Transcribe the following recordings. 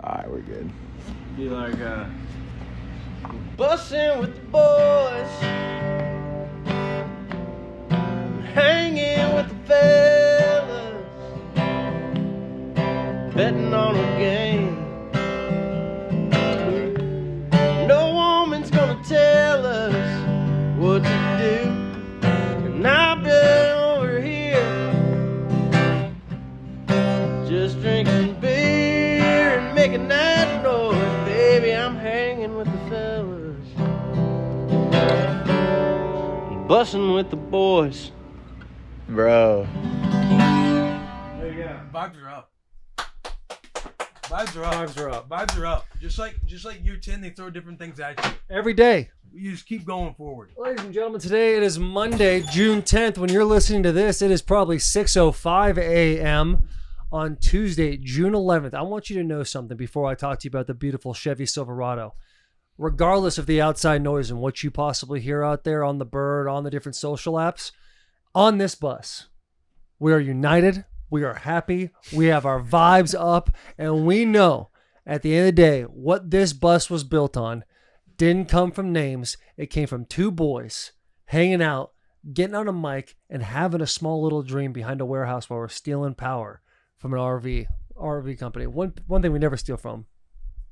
Alright, we're good. Be like, Bussin' with the boys, hanging with the fellas, betting on a game. No woman's gonna tell us what to do, and I've been over here just drinking beer and making that noise. Baby, I'm hanging with the fellas, bussin' with the boys. Bro. there you go. Vibes are up. Vibes are up. Vibes are up. Vibes are up. Just like year 10, they throw different things at you. Every day. You just keep going forward. Ladies and gentlemen, today it is Monday, June 10th. When you're listening to this, it is probably 6:05 a.m. on Tuesday, June 11th. I want you to know something before I talk to you about the beautiful Chevy Silverado. Regardless of the outside noise and what you possibly hear out there on the bird, on the different social apps, on this bus, we are united, we are happy, we have our vibes up, and we know at the end of the day what this bus was built on didn't come from names. It came from two boys hanging out, getting on a mic, and having a small little dream behind a warehouse while we're stealing power from an RV company. One thing we never steal from.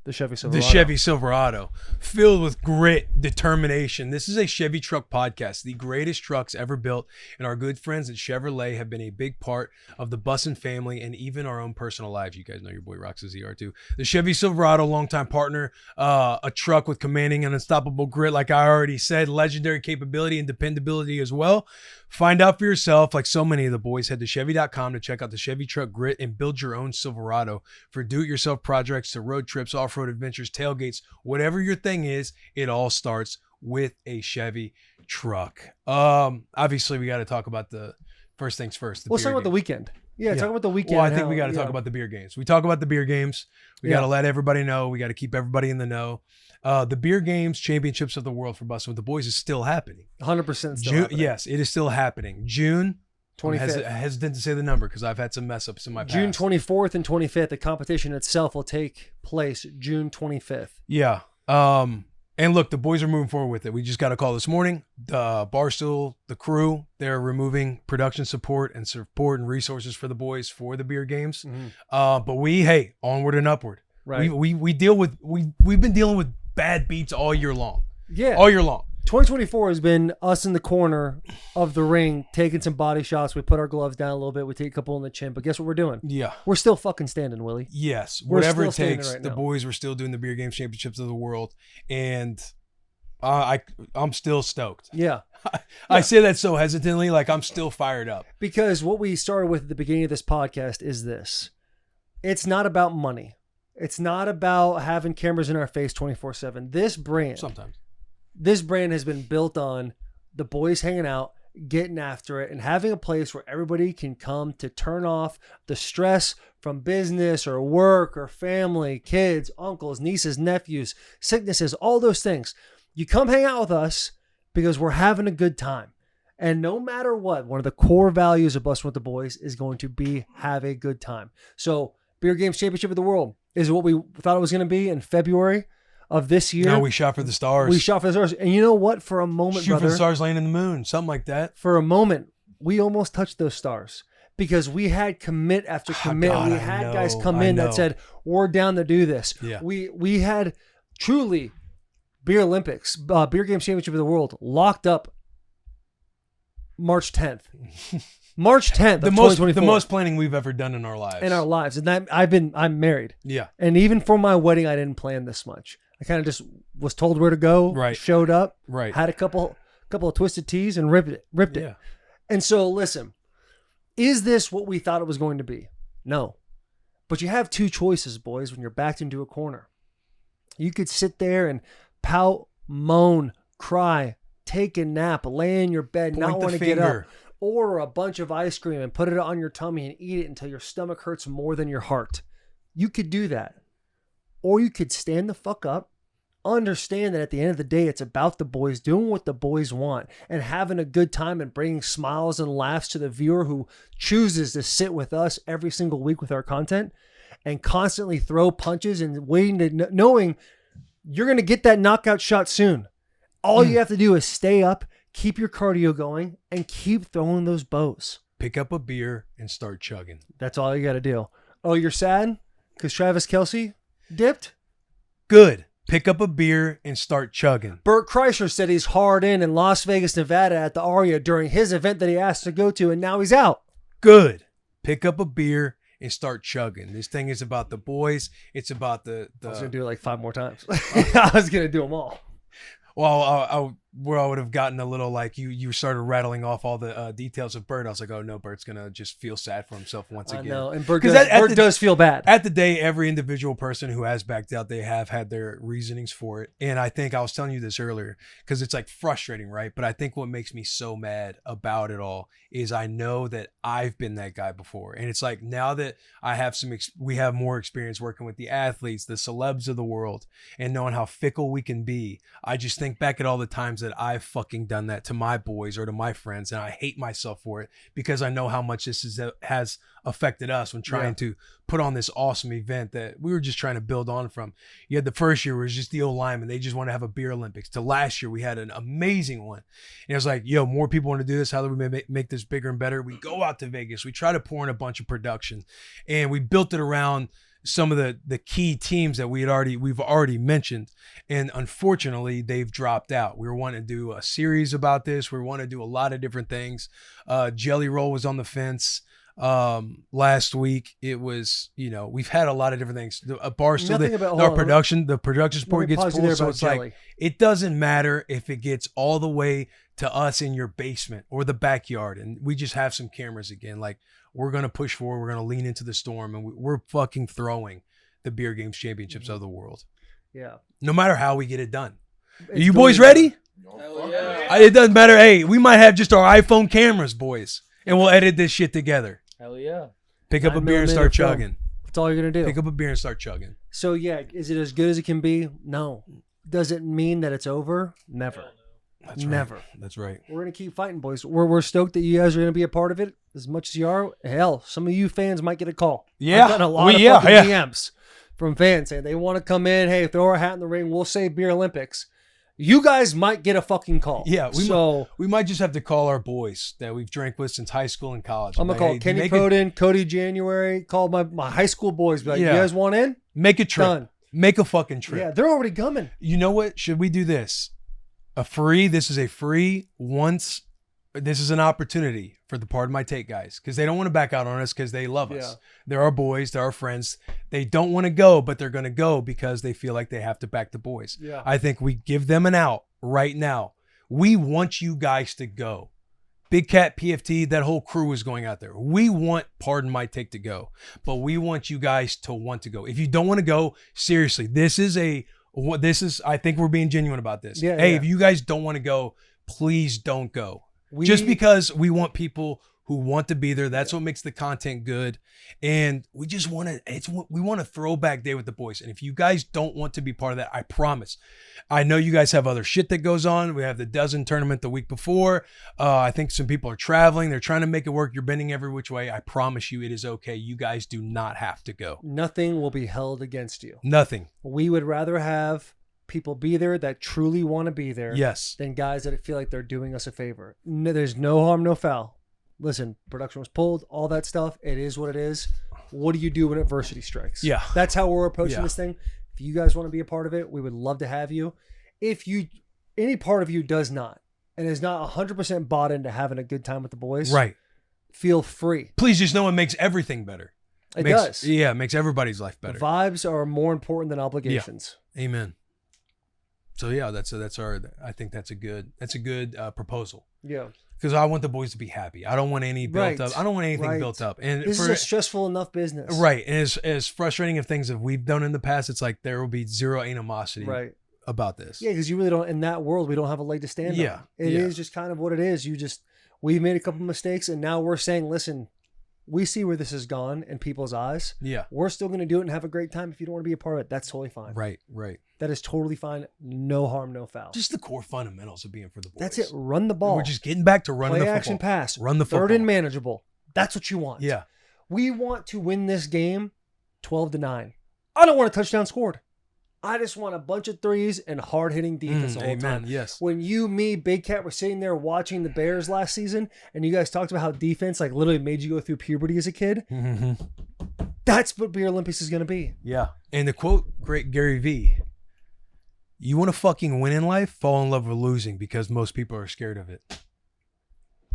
The Chevy Silverado. The Chevy Silverado, filled with grit, determination. This is a Chevy truck podcast, the greatest trucks ever built, and our good friends at Chevrolet have been a big part of the Bussin family and even our own personal lives. You guys know your boy rocks a ZR2. The Chevy Silverado, longtime partner, a truck with commanding and unstoppable grit, like I already said, legendary capability and dependability as well. Find out for yourself, like so many of the boys. Head to Chevy.com to check out the Chevy truck grit and build your own Silverado for do-it-yourself projects to road trips, off-road adventures, tailgates, whatever your thing is. It all starts with a Chevy truck. Obviously, we got to talk about the first things first. Let's talk about the weekend. Yeah, talk about the weekend. Well, I think we got to talk about the beer games. We talk about the beer games. We got to let everybody know. We got to keep everybody in the know. The beer games, championships of the world for Bussin with the boys is still happening. 100% still happening. Yes, it is still happening. June 25th. I'm hesitant to say the number because I've had some mess ups in my past. June 24th and 25th. The competition itself will take place June 25th. Yeah. And look, the boys are moving forward with it. We just got a call this morning. The Barstool, the crew, they're removing production support and resources for the boys for the beer games. Mm-hmm. But we, onward and upward. Right. We've been dealing with bad beats all year long. Yeah. All year long. 2024 has been us in the corner of the ring, taking some body shots. We put our gloves down a little bit. We take a couple on the chin. But guess what we're doing? Yeah. We're still fucking standing, Willie. Yes. We're Whatever it still standing takes, right the now. boys were still doing the beer games championships of the world. And I'm still stoked. Yeah. I say that so hesitantly, like I'm still fired up. Because what we started with at the beginning of this podcast is this. It's not about money. It's not about having cameras in our face 24/7. This brand has been built on the boys hanging out, getting after it, and having a place where everybody can come to turn off the stress from business or work or family, kids, uncles, nieces, nephews, sicknesses, all those things. You come hang out with us because we're having a good time. And no matter what, one of the core values of Bussin with the Boys is going to be have a good time. So Beer Games Championship of the World is what we thought it was going to be in February of this year. No, we shot for the stars. We shot for the stars. And you know what? For a moment, Shoot brother, for the stars, land in the moon, something like that. for a moment, we almost touched those stars because we had commit after commit. God, we I had know, guys come I in know. that said, we're down to do this. Yeah. We had truly Beer Olympics, Beer Games Championship of the World locked up March 10th. March 10th, The most planning we've ever done in our lives. And that I'm married. Yeah. And even for my wedding, I didn't plan this much. I kind of just was told where to go, Right. showed up, Right. had a couple of twisted teas and ripped it. Yeah. And so listen, is this what we thought it was going to be? No. But you have two choices, boys, when you're backed into a corner. You could sit there and pout, moan, cry, take a nap, lay in your bed, Point not the want to get up. finger. Order a bunch of ice cream and put it on your tummy and eat it until your stomach hurts more than your heart. You could do that. Or you could stand the fuck up, understand that at the end of the day, it's about the boys doing what the boys want and having a good time and bringing smiles and laughs to the viewer who chooses to sit with us every single week with our content. and constantly throw punches and waiting to knowing you're going to get that knockout shot soon. All you have to do is stay up, keep your cardio going, and keep throwing those bows. Pick up a beer and start chugging. That's all you got to do. Oh, you're sad because Travis Kelce dipped? Good. Pick up a beer and start chugging. Bert Kreischer said he's hard in Las Vegas, Nevada at the Aria during his event that he asked to go to, and now he's out. Good. Pick up a beer and start chugging. This thing is about the boys. It's about the I was going to do it like 5 more times. I was going to do them all. Well, where I would have gotten a little like you started rattling off all the details of Bert. I was like, oh no, Bert's gonna just feel sad for himself once again. I know, and Bert does feel bad. At the day, every individual person who has backed out, they have had their reasonings for it. And I think I was telling you this earlier because it's like frustrating, right? But I think what makes me so mad about it all is I know that I've been that guy before, and it's like now that I have we have more experience working with the athletes, the celebs of the world, and knowing how fickle we can be. I just think back at all the times that I've fucking done that to my boys or to my friends, and I hate myself for it because I know how much this has affected us when trying to put on this awesome event that we were just trying to build on from. You had the first year where it was just the O-linemen. They just want to have a beer Olympics. To last year, we had an amazing one. And it was like, yo, more people want to do this. How do we make this bigger and better? We go out to Vegas. We try to pour in a bunch of production, and we built it around some of the key teams that we've already mentioned, and unfortunately they've dropped out. We were wanting to do a series about this. We were wanting to do a lot of different things. Jelly Roll was on the fence last week. It was, we've had a lot of different things. Barstool, the production support gets pulled, so it's Jelly. Like it doesn't matter if it gets all the way to us in your basement or the backyard, and we just have some cameras again. Like, we're going to push forward. We're going to lean into the storm, and we're fucking throwing the Beer Games Championships of the world. Yeah. No matter how we get it done. Are you boys ready? Hell yeah. It doesn't matter. Hey, we might have just our iPhone cameras, boys, and we'll edit this shit together. Hell yeah. Pick up a beer and start chugging. That's all you're going to do. Pick up a beer and start chugging. So, yeah, is it as good as it can be? No. Does it mean that it's over? Never. That's Never. Right. That's right. We're going to keep fighting, boys. We're stoked that you guys are going to be a part of it as much as you are. Hell, some of you fans might get a call. Yeah. I've gotten a lot of fucking DMs from fans saying they want to come in. Hey, throw our hat in the ring. We'll say Beer Olympics. You guys might get a fucking call. Yeah. We might just have to call our boys that we've drank with since high school and college. I'm going to call Kenny Poden, Cody January, call my high school boys. Be like, you guys want in? Make a trip. Done. Make a fucking trip. Yeah, they're already coming. You know what? Should we do this? This is a free once. This is an opportunity for the Pardon My Take guys, because they don't want to back out on us because they love us. They're our boys. They're our friends. They don't want to go, but they're going to go because they feel like they have to back the boys. Yeah. I think we give them an out right now. We want you guys to go. Big Cat, PFT, that whole crew is going out there. We want Pardon My Take to go, but we want you guys to want to go. If you don't want to go, seriously, I think we're being genuine about this. If you guys don't want to go, please don't go. Just because we want people who want to be there. That's what makes the content good. And we just want a throwback day with the boys. And if you guys don't want to be part of that, I promise. I know you guys have other shit that goes on. We have the dozen tournament the week before. I think some people are traveling. They're trying to make it work. You're bending every which way. I promise you it is okay. You guys do not have to go. Nothing will be held against you. Nothing. We would rather have people be there that truly want to be there than guys that feel like they're doing us a favor. No, there's no harm, no foul. Listen, production was pulled, all that stuff. It is what it is. What do you do when adversity strikes? Yeah. That's how we're approaching this thing. If you guys want to be a part of it, we would love to have you. If any part of you does not and is not 100% bought into having a good time with the boys, right, feel free. Please just know it makes everything better. It does. Yeah, it makes everybody's life better. The vibes are more important than obligations. Yeah. Amen. So yeah, I think that's a good proposal. Yeah. Because I want the boys to be happy. I don't want any built up. I don't want anything built up. And this is a stressful enough business. Right. And as frustrating of things that we've done in the past, it's like there will be zero animosity about this. Yeah, because you really don't, in that world, we don't have a leg to stand on. It is just kind of what it is. We've made a couple mistakes, and now we're saying, listen, we see where this has gone in people's eyes. Yeah. We're still going to do it and have a great time. If you don't want to be a part of it, that's totally fine. Right. That is totally fine. No harm, no foul. Just the core fundamentals of being for the boys. That's it. Run the ball. We're just getting back to running the football. Play action pass. Run the football. Third and manageable. That's what you want. Yeah. We want to win this game 12-9. I don't want a touchdown scored. I just want a bunch of threes and hard-hitting defense the whole time. Yes. When you, me, Big Cat were sitting there watching the Bears last season, and you guys talked about how defense like literally made you go through puberty as a kid, that's what Beer Olympics is going to be. Yeah. And to quote great Gary Vee, you want to fucking win in life? Fall in love with losing because most people are scared of it.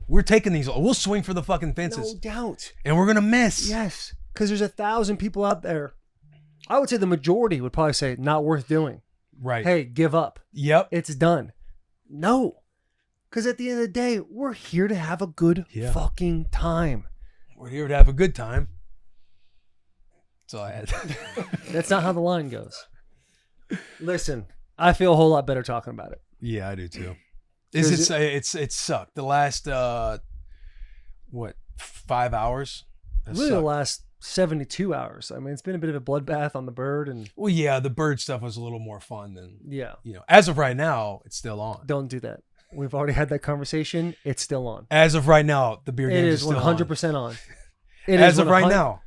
We're taking these. We'll swing for the fucking fences. No doubt. And we're going to miss. Yes. Because there's 1,000 people out there. I would say the majority would probably say, not worth doing. Right. Hey, give up. Yep. It's done. No. Because at the end of the day, we're here to have a good fucking time. We're here to have a good time. That's all I had. That's not how the line goes. Listen, I feel a whole lot better talking about it. Yeah, I do too. It sucked. The last 5 hours? Really the last 72 hours. I mean, it's been a bit of a bloodbath on the bird and well, yeah, the bird stuff was a little more fun than as of right now, it's still on. Don't do that. We've already had that conversation. It's still on. As of right now, the beer game is still 100% on. As of right now.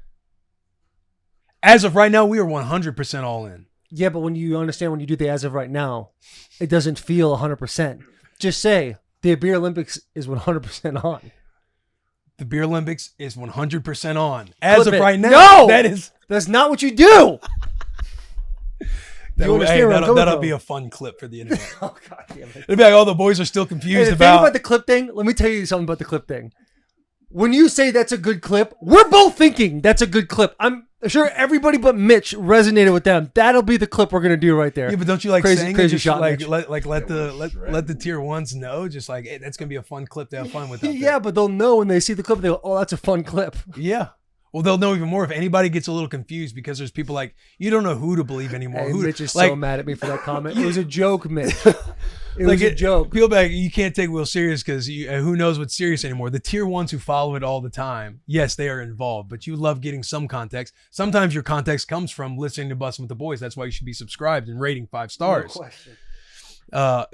As of right now, we are 100% all in. Yeah, but when you understand when you do the as of right now, it doesn't feel 100%. Just say the Beer Olympics is 100% on. The Beer Olympics is 100% on. As of right now. No! That's not what you do. That'll be a fun clip for the internet. Oh, God damn it. It'll be like, the boys are still confused The thing about the clip thing, let me tell you something about the clip thing. When you say that's a good clip, we're both thinking that's a good clip. I'm sure everybody but Mitch resonated with them. That'll be the clip we're gonna do right there. Yeah, but don't you like saying crazy it? shot, Like let the tier ones know, just like, hey, that's gonna be a fun clip to have fun with. Yeah, but they'll know when they see the clip. They go, "Oh, that's a fun clip." Yeah. Well, they'll know even more if anybody gets a little confused because there's people like, you don't know who to believe anymore. Hey, Mitch is so mad at me for that comment. It was a joke, Mitch. It was a joke. People be like, you can't take Will serious because who knows what's serious anymore. The tier ones who follow it all the time, yes, they are involved, but you love getting some context. Sometimes your context comes from listening to Bussin' with the Boys. That's why you should be subscribed and rating 5 stars. No question.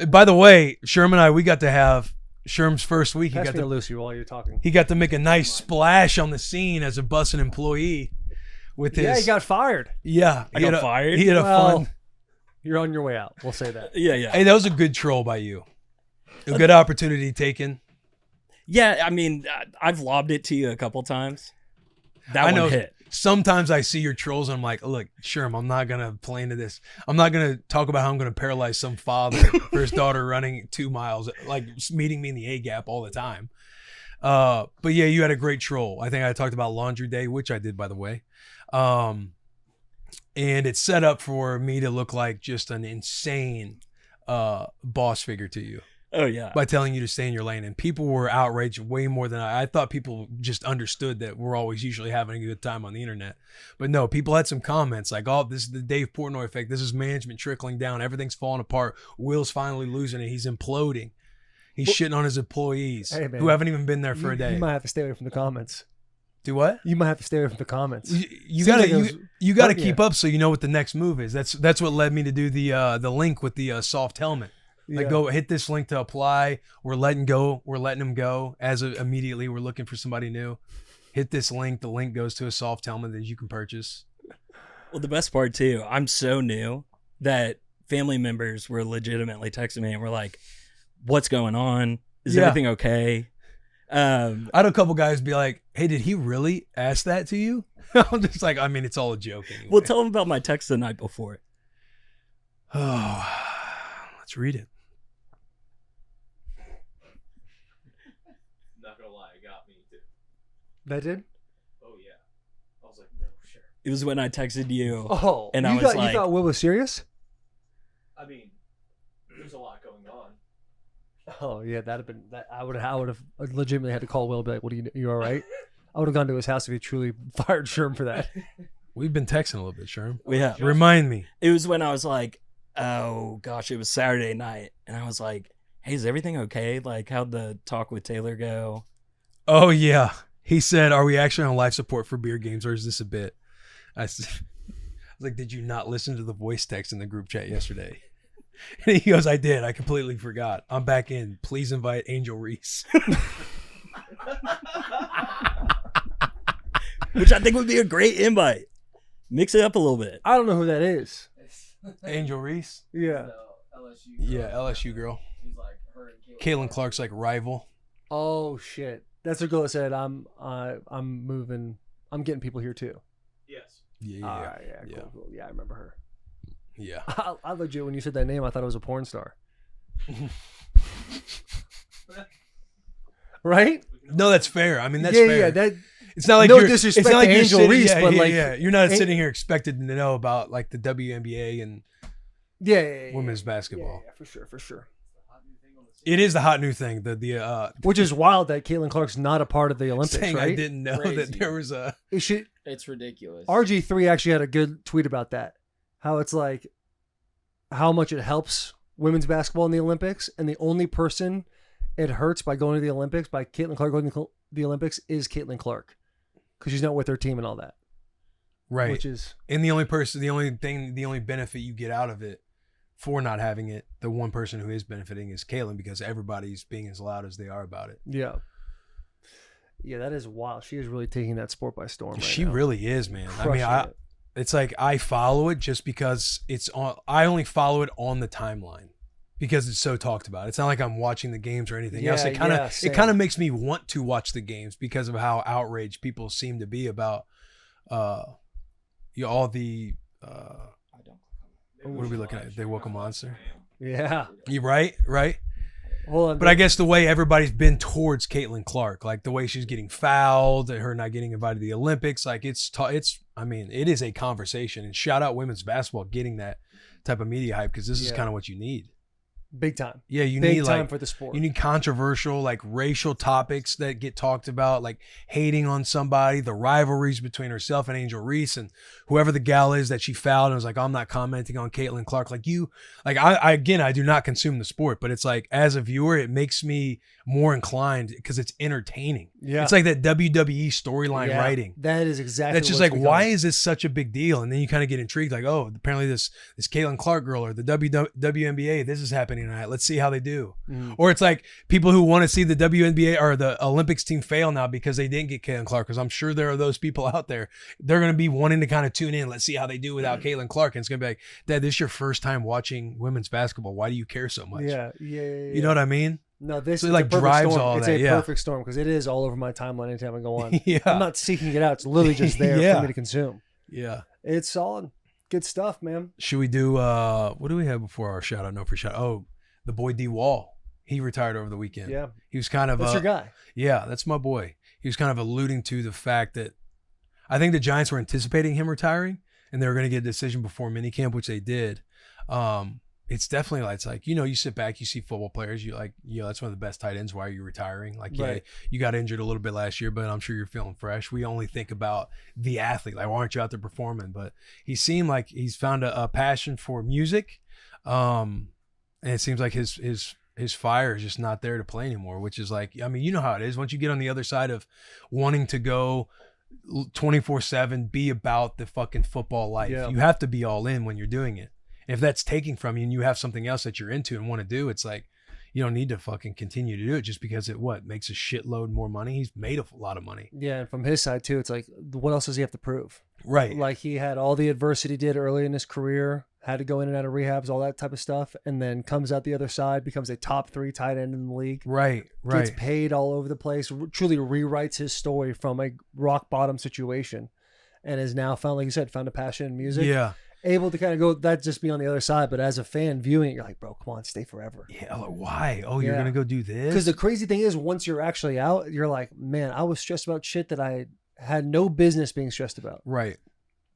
By the way, Sherm and I, we got to have Sherm's first week. Pass me a Lucy while you're talking. He got to make a nice splash on the scene as a Bussin' employee. With his, he got fired. Yeah, I got fired. He had a fun. You're on your way out. We'll say that. Yeah. Hey, that was a good troll by you. A good opportunity taken. Yeah, I mean, I've lobbed it to you a couple times. That one hit. Sometimes I see your trolls and I'm like, look, Sherm, I'm not going to play into this. I'm not going to talk about how I'm going to paralyze some father for his daughter running 2 miles, like meeting me in the A gap all the time. But yeah, you had a great troll. I think I talked about Laundry Day, which I did, by the way. And it's set up for me to look like just an insane boss figure to you. Oh, yeah. By telling you to stay in your lane. And people were outraged way more than I thought people just understood that we're always usually having a good time on the internet. But no, people had some comments like, oh, this is the Dave Portnoy effect. This is management trickling down. Everything's falling apart. Will's finally losing it. He's imploding. He's shitting on his employees who haven't even been there for a day. You might have to stay away from the comments. Do what? You might have to stay away from the comments. You gotta keep up so you know what the next move is. That's what led me to do the link with the soft helmet. Like, go hit this link to apply. We're letting him go. Immediately we're looking for somebody new. Hit this link. The link goes to a soft helmet that you can purchase. Well, the best part too, I'm so new that family members were legitimately texting me and were like, "What's going on? Is everything okay?" I had a couple guys be like, "Hey, did he really ask that to you?" I'm just like, I mean, it's all a joke anyway. Well, tell him about my text the night before. Oh, let's read it. Not gonna lie, it got me too. That did? Oh yeah. I was like, no, sure. It was when I texted you. Oh, and you thought Will was serious? I mean, there's a lot going on. Oh yeah, that'd have been that. I would have legitimately had to call Will and be like, "What are you all right?" I would have gone to his house if he truly fired Sherm for that. We've been texting a little bit, Sherm. We have. Remind me. It was when I was like, oh gosh, it was Saturday night, and I was like, "Hey, is everything okay? Like, how'd the talk with Taylor go?" Oh yeah, he said, "Are we actually on life support for beer games, or is this a bit?" I was like, "Did you not listen to the voice text in the group chat yesterday?" And he goes, "I did. I completely forgot. I'm back in. Please invite Angel Reese." Which I think would be a great invite. Mix it up a little bit. I don't know who that is. Angel Reese. Yeah. Yeah, LSU girl. Caitlin Clark's like rival. Oh shit. That's a girl that said I'm moving. I'm getting people here too. Yes. Yeah. All right, yeah, cool. Yeah, I remember her. Yeah. I legit, when you said that name, I thought it was a porn star. Right? No, that's fair. I mean, that's yeah, fair. Yeah, that. It's not like No you're, disrespect it's not like to you're Angel sitting, Reese, yeah, but yeah, like, yeah. You're not sitting here expected to know about like the WNBA and women's basketball. Yeah, for sure. It is the hot new thing. The Which is wild that Caitlin Clark's not a part of the Olympics, saying right? I didn't know that Crazy. there was a. It's ridiculous. RG3 actually had a good tweet about that. How it's like, how much it helps women's basketball in the Olympics, and the only person it hurts by going to the Olympics, by Caitlin Clark going to the Olympics, is Caitlin Clark, because she's not with her team and all that. Right. Which is, And the only benefit you get out of it for not having it, the one person who is benefiting is Caitlin, because everybody's being as loud as they are about it. yeah, that is wild. She is really taking that sport by storm. Right She now. really is, man. Crushing it. It's like I follow it just because it's on. I only follow it on the timeline because it's so talked about. It's not like I'm watching the games or anything else. It kind of makes me want to watch the games because of how outraged people seem to be about all the. What are we looking at? They woke a monster. Yeah. You right? Hold on. But I guess the way everybody's been towards Caitlin Clark, like the way she's getting fouled, her not getting invited to the Olympics, like it is a conversation. And shout out women's basketball getting that type of media hype, because this is kind of what you need. Big time. Yeah, you Big need time like for the sport. You need controversial, like racial topics that get talked about, like hating on somebody, the rivalries between herself and Angel Reese and whoever the gal is that she fouled and was like, I'm not commenting on Caitlin Clark. Like I do not consume the sport, but it's like as a viewer, it makes me more inclined because it's entertaining. Yeah. It's like that WWE storyline writing. That is exactly. That's just like, why is this such a big deal? And then you kind of get intrigued, like, oh, apparently this Caitlin Clark girl or the WNBA, this is happening tonight. Let's see how they do. Or it's like people who want to see the WNBA or the Olympics team fail now because they didn't get Caitlin Clark, because I'm sure there are those people out there. They're going to be wanting to kind of tune in. Let's see how they do without Caitlin Clark. And it's going to be like, Dad, this is your first time watching women's basketball. Why do you care so much? Yeah. You know what I mean? No, this So is it, like, a perfect drives storm. all It's that, a yeah. perfect storm because it is all over my timeline anytime I go on. Yeah. I'm not seeking it out. It's literally just there Yeah. for me to consume. Yeah. It's solid. Good stuff, man. Should we do what do we have before our shout out? No free shout. Oh, the boy D Wall. He retired over the weekend. Yeah. He was kind of That's your guy. Yeah, that's my boy. He was kind of alluding to the fact that I think the Giants were anticipating him retiring and they were going to get a decision before minicamp, which they did. It's definitely like, it's like, you sit back, you see football players, you're like, that's one of the best tight ends. Why are you retiring? Like, Right. yeah, you got injured a little bit last year, but I'm sure you're feeling fresh. We only think about the athlete. Like, why aren't you out there performing? But he seemed like he's found a passion for music. And it seems like his fire is just not there to play anymore, which is like, I mean, you know how it is. Once you get on the other side of wanting to go 24/7, be about the fucking football life, Yeah. you have to be all in when you're doing it. If that's taking from you and you have something else that you're into and want to do, it's like, you don't need to fucking continue to do it just because it makes a shitload more money. He's made a lot of money. Yeah, and from his side too, it's like, what else does he have to prove? Right. Like, he had all the adversity he did early in his career, had to go in and out of rehabs, all that type of stuff, and then comes out the other side, becomes a top 3 tight end in the league. Right. Gets paid all over the place, truly rewrites his story from a rock bottom situation, and is now found, like you said, found a passion in music. Yeah. Able to kind of go, that just be on the other side, but as a fan viewing it, you're like, bro, come on, stay forever. Yeah. Like, why? Oh, you're Yeah. going to go do this? Because the crazy thing is, once you're actually out, you're like, man, I was stressed about shit that I had no business being stressed about. Right.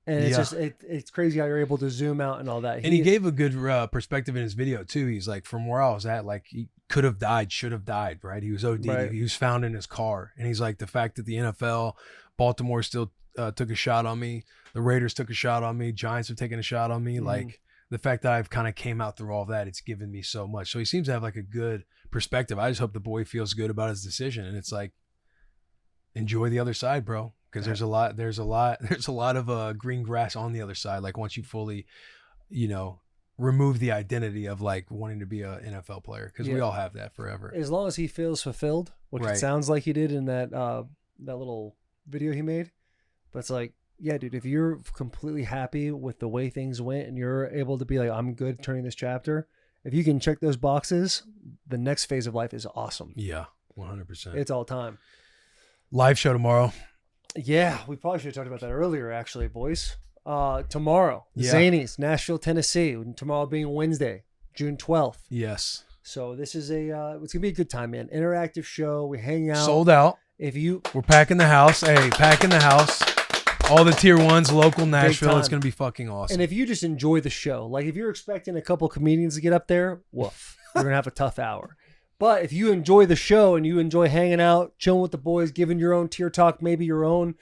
And it's Yeah. just, it's crazy how you're able to zoom out and all that. And he gave a good perspective in his video too. He's like, from where I was at, like, he could have died, should have died, right? He was OD. Right. He was found in his car. And he's like, the fact that the NFL, Baltimore still took a shot on me. The Raiders took a shot on me. Giants have taken a shot on me. Like, the fact that I've kind of came out through all that, it's given me so much. So he seems to have like a good perspective. I just hope the boy feels good about his decision. And it's like, enjoy the other side, bro. Because there's a lot of green grass on the other side. Like, once you fully, remove the identity of like wanting to be an NFL player, because we all have that forever. As long as he feels fulfilled, which Right. it sounds like he did in that little video he made. But it's like, yeah, dude, if you're completely happy with the way things went and you're able to be like, I'm good turning this chapter, if you can check those boxes, the next phase of life is awesome. Yeah, 100%. It's all time. Live show tomorrow. Yeah, we probably should have talked about that earlier, actually, boys. Tomorrow, Yeah. Zanies, Nashville, Tennessee. Tomorrow being Wednesday, June 12th. Yes. So this is it's gonna be a good time, man. Interactive show. We hang out. Sold out. If you We're packing the house. Hey, packing the house. All the tier ones, local Nashville. It's time. going to be fucking awesome. and if you just enjoy the show, like if you're expecting a couple comedians to get up there, woof, you're gonna have a tough hour. But if you enjoy the show and you enjoy hanging out, chilling with the boys, giving your own tier talk, maybe your own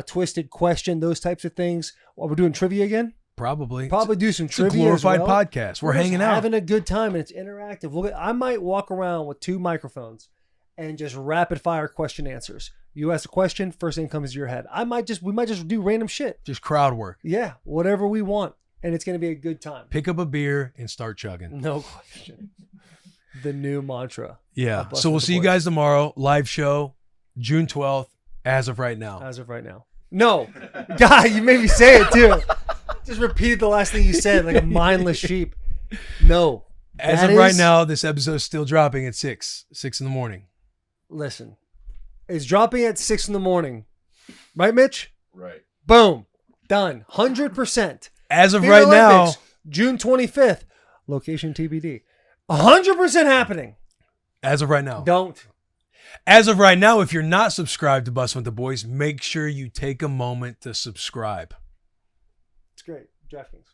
twisted question, those types of things. Well, we're doing trivia again. Probably Do some it's a trivia. glorified as well. podcast. We're just hanging out. having a good time, and it's interactive. I might walk around with 2 microphones and just rapid fire question answers. You ask a question, first thing comes to your head. We might just do random shit. Just crowd work. Yeah, whatever we want, and it's gonna be a good time. Pick up a beer and start chugging. No question. The new mantra. Yeah. Bussin' So we'll with the see you boys. guys tomorrow. Live show, June 12th, as of right now. As of right now. No, God, you made me say it too. Just repeated the last thing you said like a mindless sheep. No. As That of right is- now, this episode's still dropping at 6 in the morning. Listen, it's dropping at 6 in the morning, right, Mitch? Right. Boom, done, 100%. As of The right Olympics, now, June 25th, location TBD. 100% happening. as of right now. Don't. As of right now, if you're not subscribed to Bussin' with the Boys, make sure you take a moment to subscribe. It's great. DraftKings.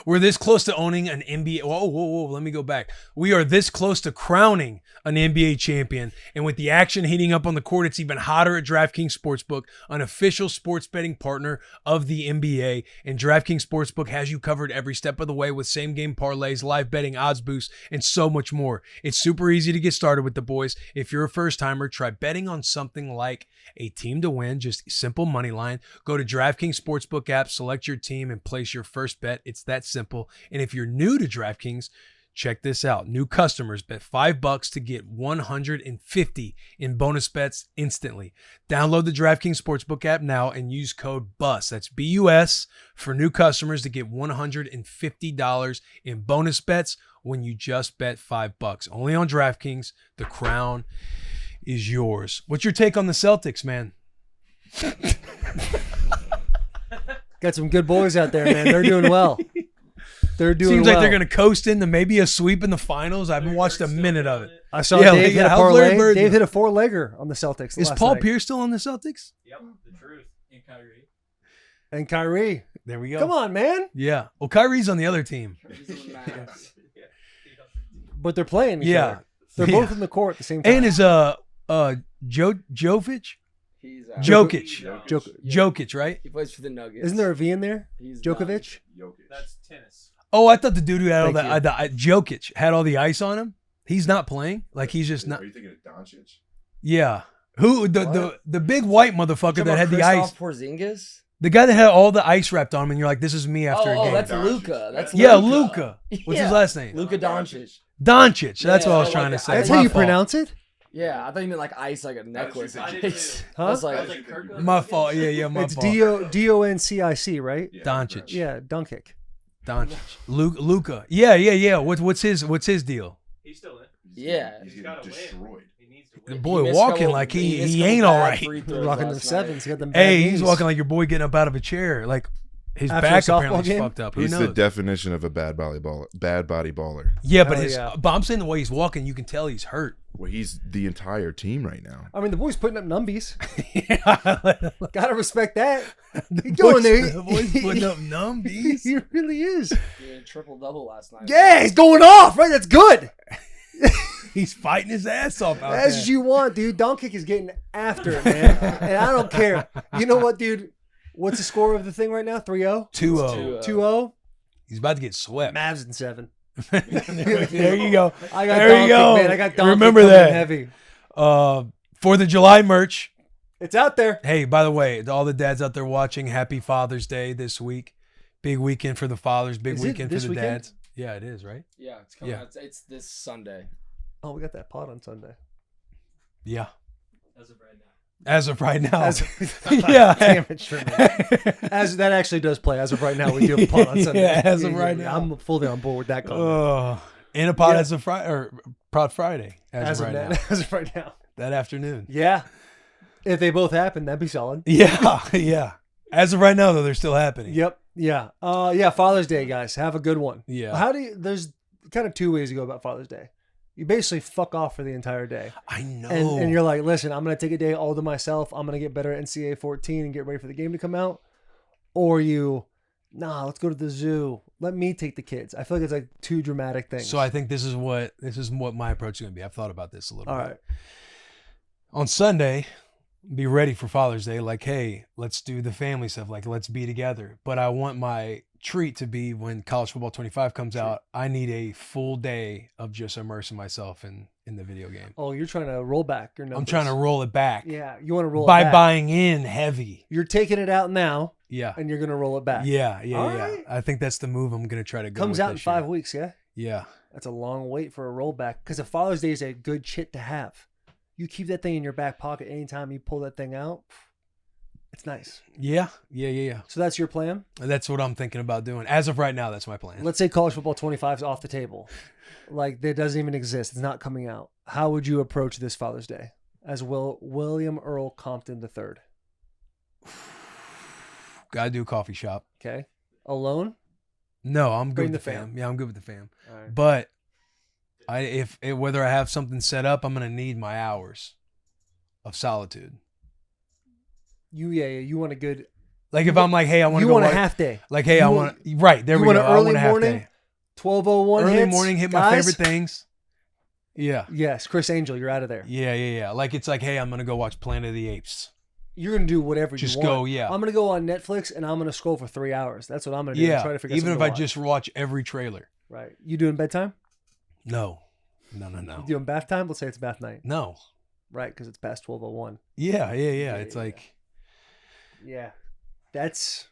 We're this close to owning an NBA. Whoa. Let me go back. We are this close to crowning an NBA champion. And with the action heating up on the court, it's even hotter at DraftKings Sportsbook, an official sports betting partner of the NBA. And DraftKings Sportsbook has you covered every step of the way with same game parlays, live betting, odds boosts, and so much more. It's super easy to get started with the boys. If you're a first timer, try betting on something like a team to win, just simple money line. Go to DraftKings Sportsbook app, select your team, and place your first bet. It's that simple. And if you're new to DraftKings, check this out. New customers bet $5 to get $150 in bonus bets instantly. Download the DraftKings Sportsbook app now and use code BUS. That's BUS for new customers to get $150 in bonus bets when you just bet $5. Only on DraftKings. The crown is yours. What's your take on the Celtics, man? Got some good boys out there, man. They're doing well. They're doing Seems well. like they're going to coast into maybe a sweep in the finals. I haven't watched a minute of it. I saw Yeah, Dave hit a how's Larry parlay. Bird Dave doing? hit a 4-legger on the Celtics. Is last Paul night. Pierce still on the Celtics? Yep. The truth. And Kyrie. And Kyrie. There we go. Come on, man. Yeah. Well, Kyrie's on the other team. But they're playing each Yeah. other. They're Yeah. both in the court at the same time. And is Jovic? He's Jokic. Jokic. Jokic, right? He plays for the Nuggets. Isn't there a V in there? He's Djokovic? That's tennis. Oh, I thought the dude who had all Thank the Jokic had all the ice on him. He's not playing. Like he's just not. Are you thinking of Doncic? Yeah. Who the big white motherfucker that had the ice? Porzingis? The guy that had all the ice wrapped on him, and you're like, this is me after a game. that's Doncic. Luca. That's Yeah, Luka. Luca. What's his last name? Luka Doncic. Doncic. That's Yeah, what I was I trying like to that. say. That's My how you fault. pronounce it? Yeah, I thought you meant like ice, like a necklace. I did too. Huh? I was like, I was like Kirk. My fault. Yeah, my It's fault. Doncic, right? Yeah, Doncic. Yeah, Dunkik. Doncic. Luca. Yeah. What's his deal? He's still in. yeah. He's He's getting got to win. destroyed. He needs to The win. boy missed walking couple- like missed he couple ain't all bad right. free throws Rocking them last sevens. night. Got them bad Hey, he's knees. walking like your boy getting up out of a chair. Like his After a back softball apparently is game? fucked up. Who He's knows? the definition of a bad body baller. Yeah, but Hell but I'm saying the way he's walking, you can tell he's hurt. Well, he's the entire team right now. I mean, the boy's putting up numbies. The Gotta respect that. He's going there. The boy's putting up numbies. He really is. He had a triple-double last night. Yeah, he's going off, right? That's good. He's fighting his ass off out As there. you want, dude. Dunkik is getting after it, man. And I don't care. You know what, dude? What's the score of the thing right now? 3-0? 2-0. 2-0? He's about to get swept. Mavs in 7. There you go. I got There you Dunkik, go. man. I got Dunkik Remember coming that. heavy. 4th of July merch. It's out there. Hey, by the way, to all the dads out there watching, happy Father's Day this week. Big weekend for the fathers. Big Is it weekend for this the weekend? dads. Yeah, it is, right? Yeah, it's coming Yeah. out. It's this Sunday. Oh, we got that pot on Sunday. Yeah. As of right now. As of right now. Yeah. Damn it, Sherman. As that actually does play. As of right now, we do have a pod on Sunday. Yeah, as of right now. I'm fully on board with that comment. And a pod as of Friday, or Prod Friday. As of right now. As of right now. That afternoon. Yeah. If they both happen, that'd be solid. Yeah, yeah. As of right now, though, they're still happening. Yep. Yeah. Yeah. Father's Day, guys. Have a good one. Yeah. There's kind of two ways to go about Father's Day. You basically fuck off for the entire day. I know. And you're like, listen, I'm going to take a day all to myself. I'm going to get better at NCAA 14 and get ready for the game to come out. Or let's go to the zoo. Let me take the kids. I feel like it's like two dramatic things. So I think this is what my approach is going to be. I've thought about this a little bit. All right. On Sunday, be ready for Father's Day. Like, hey, let's do the family stuff. Like, let's be together. But I want my treat to be when College Football 25 comes out. I need a full day of just immersing myself in the video game. Oh, you're trying to roll back your numbers. I'm trying to roll it back. Yeah, you want to roll it by back. buying in heavy. You're taking it out now. Yeah. And you're going to roll it back. Yeah. All right. I think that's the move I'm going to try to go Comes with out in this 5 year. weeks, yeah? Yeah. That's a long wait for a rollback because a Father's Day is a good shit to have. You keep that thing in your back pocket anytime you pull that thing out. It's nice. Yeah. So that's your plan? That's what I'm thinking about doing. As of right now, that's my plan. Let's say College Football 25 is off the table. Like, that doesn't even exist. It's not coming out. How would you approach this Father's Day as William Earl Compton III? Gotta do a coffee shop. Okay. Alone? No, I'm good Bring with the the fam. Yeah, I'm good with the fam. All right. But whether I have something set up, I'm gonna need my hours of solitude. You want a good... Like if I'm like, hey, I want to go. You want work, a half day. Like, hey, I want right there. You We want go. an I early want a half morning, day. 12:01 Early hits, morning, hit my guys? favorite things. Yeah. Yes, Chris Angel, you're out of there. Yeah. Like it's like, hey, I'm gonna go watch Planet of the Apes. You're gonna do whatever Just you want. go, yeah. I'm gonna go on Netflix and I'm gonna scroll for 3 hours. That's what I'm gonna do. Yeah. Try to figure out Even if something I to watch. just watch every trailer. Right. You doing bedtime? No. You doing bath time? Let's say it's bath night. No. Right, because it's past 12:01. Yeah. It's like. Yeah. That's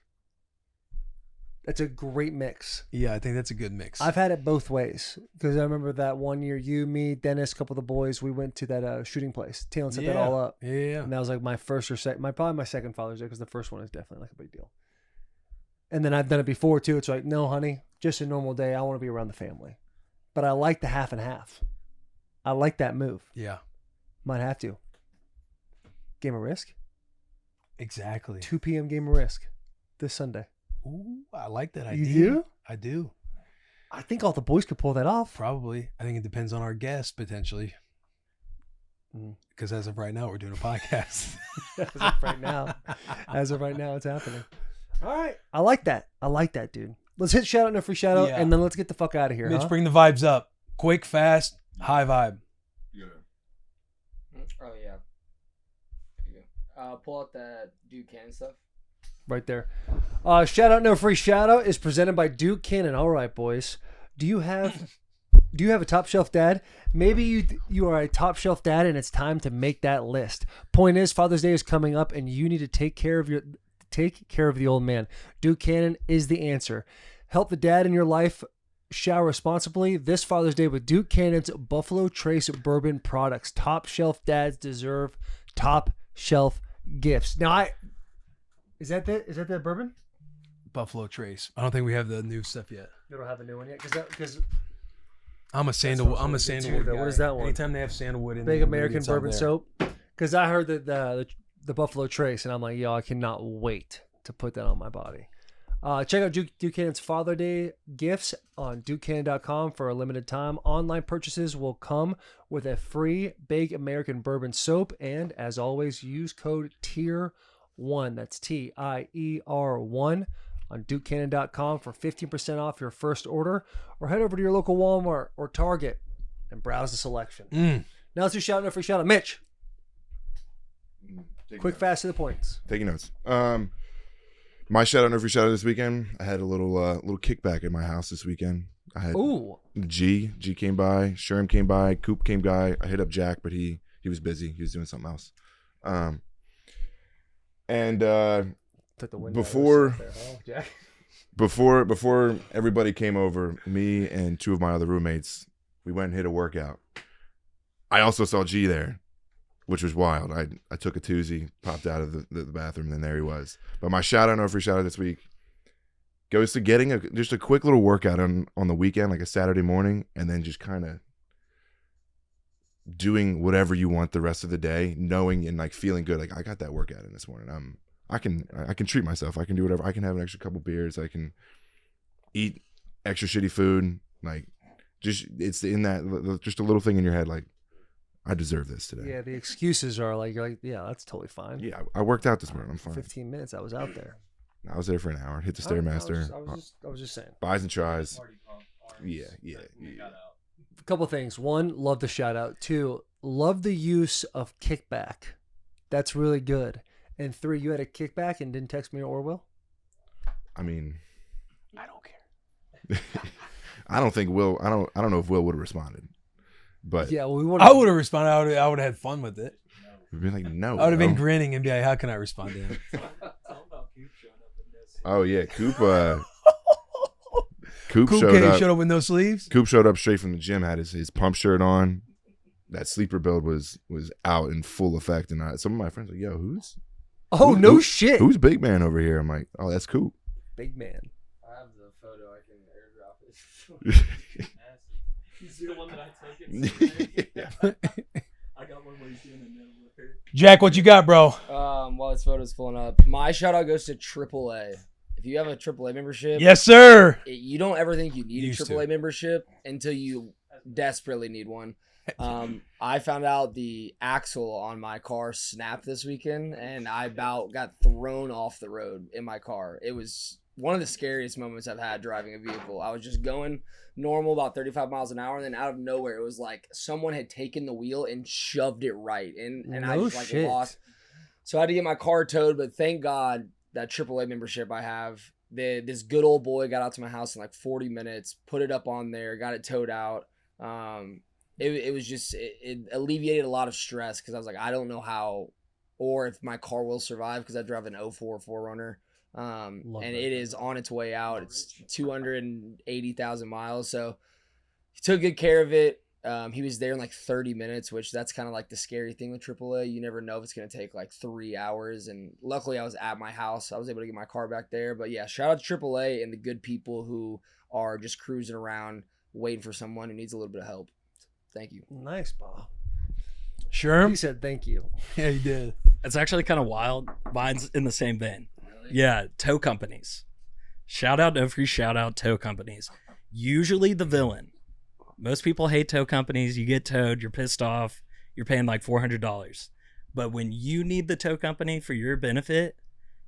a great mix. Yeah, I think that's a good mix. I've had it both ways because I remember that one year you, me, Dennis, a couple of the boys, we went to that shooting place. Taylor set that all up. Yeah. And that was like my first or probably my second Father's Day because the first one is definitely like a big deal. And then I've done it before too. It's like, no, honey, just a normal day. I want to be around the family. But I like the half and half. I like that move. Yeah. Might have to. Game of Risk? Exactly. 2 p.m. Game of Risk this Sunday. Ooh, I like that idea. You do? I do. I think all the boys could pull that off. Probably. I think it depends on our guest potentially. Because as of right now, we're doing a podcast. As of right now, it's happening. All right. I like that, dude. Let's hit shout out and a free shout out, and then let's get the fuck out of here. Mitch, bring the vibes up. Quick, fast, high vibe. Oh yeah. Pull out that Duke Cannon stuff. Right there. Shout out, no free shout out is presented by Duke Cannon. All right, boys. Do you have a top shelf dad? Maybe you are a top shelf dad, and it's time to make that list. Point is, Father's Day is coming up, and you need to take care of the old man. Duke Cannon is the answer. Help the dad in your life shower responsibly this Father's Day with Duke Cannon's Buffalo Trace bourbon products. Top shelf dads deserve top shelf gifts. Now, is that the bourbon? Buffalo Trace. I don't think we have the new stuff yet. You don't have the new one yet, because I'm a sandalwood guy. What is that one? Anytime they have sandalwood in Big the American ingredients out bourbon there. soap. Because I heard that the Buffalo Trace, and I'm like, yo, I cannot wait to put that on my body. Check out Duke Cannon's Father Day gifts on DukeCannon.com for a limited time. Online purchases will come with a free Big American bourbon soap, and as always, use code TIER1. That's TIER1 on DukeCannon.com for 15% off your first order, or head over to your local Walmart or Target and browse the selection. Now let's do shout out and free shout out. Mitch, quick, fast to the points. Taking notes. My shout out and free shout out this weekend. I had a little kickback at my house this weekend. I had G came by, Sherm came by, Coop came by. I hit up Jack, but he was busy. He was doing something else. Took the wind before out of us there, huh, Jack? before everybody came over, me and two of my other roommates, we went and hit a workout. I also saw G there. which was wild. I took a toozy, popped out of the bathroom, and then there he was. But my shout out, no free shout out this week, goes to getting just a quick little workout on the weekend, like a Saturday morning, and then just kind of doing whatever you want the rest of the day, knowing and like feeling good. Like I got that workout in this morning. I can treat myself. I can do whatever. I can have an extra couple beers. I can eat extra shitty food. Like just it's in that just a little thing in your head. Like I deserve this today. Yeah, the excuses are like you're like, yeah, that's totally fine. Yeah, I worked out this morning. I'm fine. 15 minutes, I was out there. I was there for an hour. Hit the Stairmaster. I was just saying. Buys and tries. Yeah. A couple things. One, love the shout out. Two, love the use of kickback. That's really good. And three, you had a kickback and didn't text me or Will? I mean, I don't care. I don't think Will. I don't know if Will would have responded. But yeah, well, I would have responded. I would have had fun with it. we'd be like, no. I would have been grinning and be like, how can I respond to him? Oh yeah, Coop showed up with no sleeves. Coop showed up straight from the gym, had his pump shirt on. That sleeper build was out in full effect, and some of my friends were like, yo, who's shit. Who's big man over here? I'm like, oh, that's Coop. Big man. I have the photo. I can airdrop it. He's the one that I took. I got one where he's doing a middle with her. Jack, what you got, bro? While this photo's pulling up, my shout out goes to AAA. If you have a AAA membership, Yes, sir. you don't ever think you need Used a AAA membership until you desperately need one. I found out the axle on my car snapped this weekend, and I about got thrown off the road in my car. It was one of the scariest moments I've had driving a vehicle. I was just going normal, about 35 miles an hour, and then out of nowhere, it was like someone had taken the wheel and shoved it right in, and I just like lost. So I had to get my car towed, but thank God that AAA membership I have. This good old boy got out to my house in like 40 minutes, put it up on there, got it towed out. It was just, it alleviated a lot of stress because I was like, I don't know how or if my car will survive because I drive an 04 4Runner. It is on its way out. It's 280,000 miles. So he took good care of it. He was there in like 30 minutes, which that's kind of like the scary thing with AAA. You never know if it's going to take like 3 hours. And luckily I was at my house. I was able to get my car back there. But yeah, shout out to AAA and the good people who are just cruising around waiting for someone who needs a little bit of help. Thank you. Nice, Bob. Sure. He said thank you. Yeah, he did. It's actually kind of wild. Mine's in the same vein. Really? Yeah, tow companies. Shout out, no free shout out, tow companies. Usually the villain. Most people hate tow companies. You get towed, you're pissed off, you're paying like $400. But when you need the tow company for your benefit,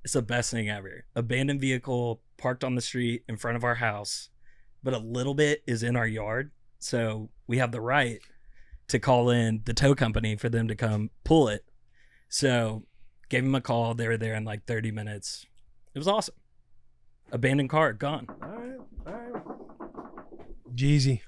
it's the best thing ever. Abandoned vehicle parked on the street in front of our house, but a little bit is in our yard. So we have the right to call in the tow company for them to come pull it. So gave them a call. They were there in like 30 minutes. It was awesome. Abandoned car, gone. All right. Jeezy.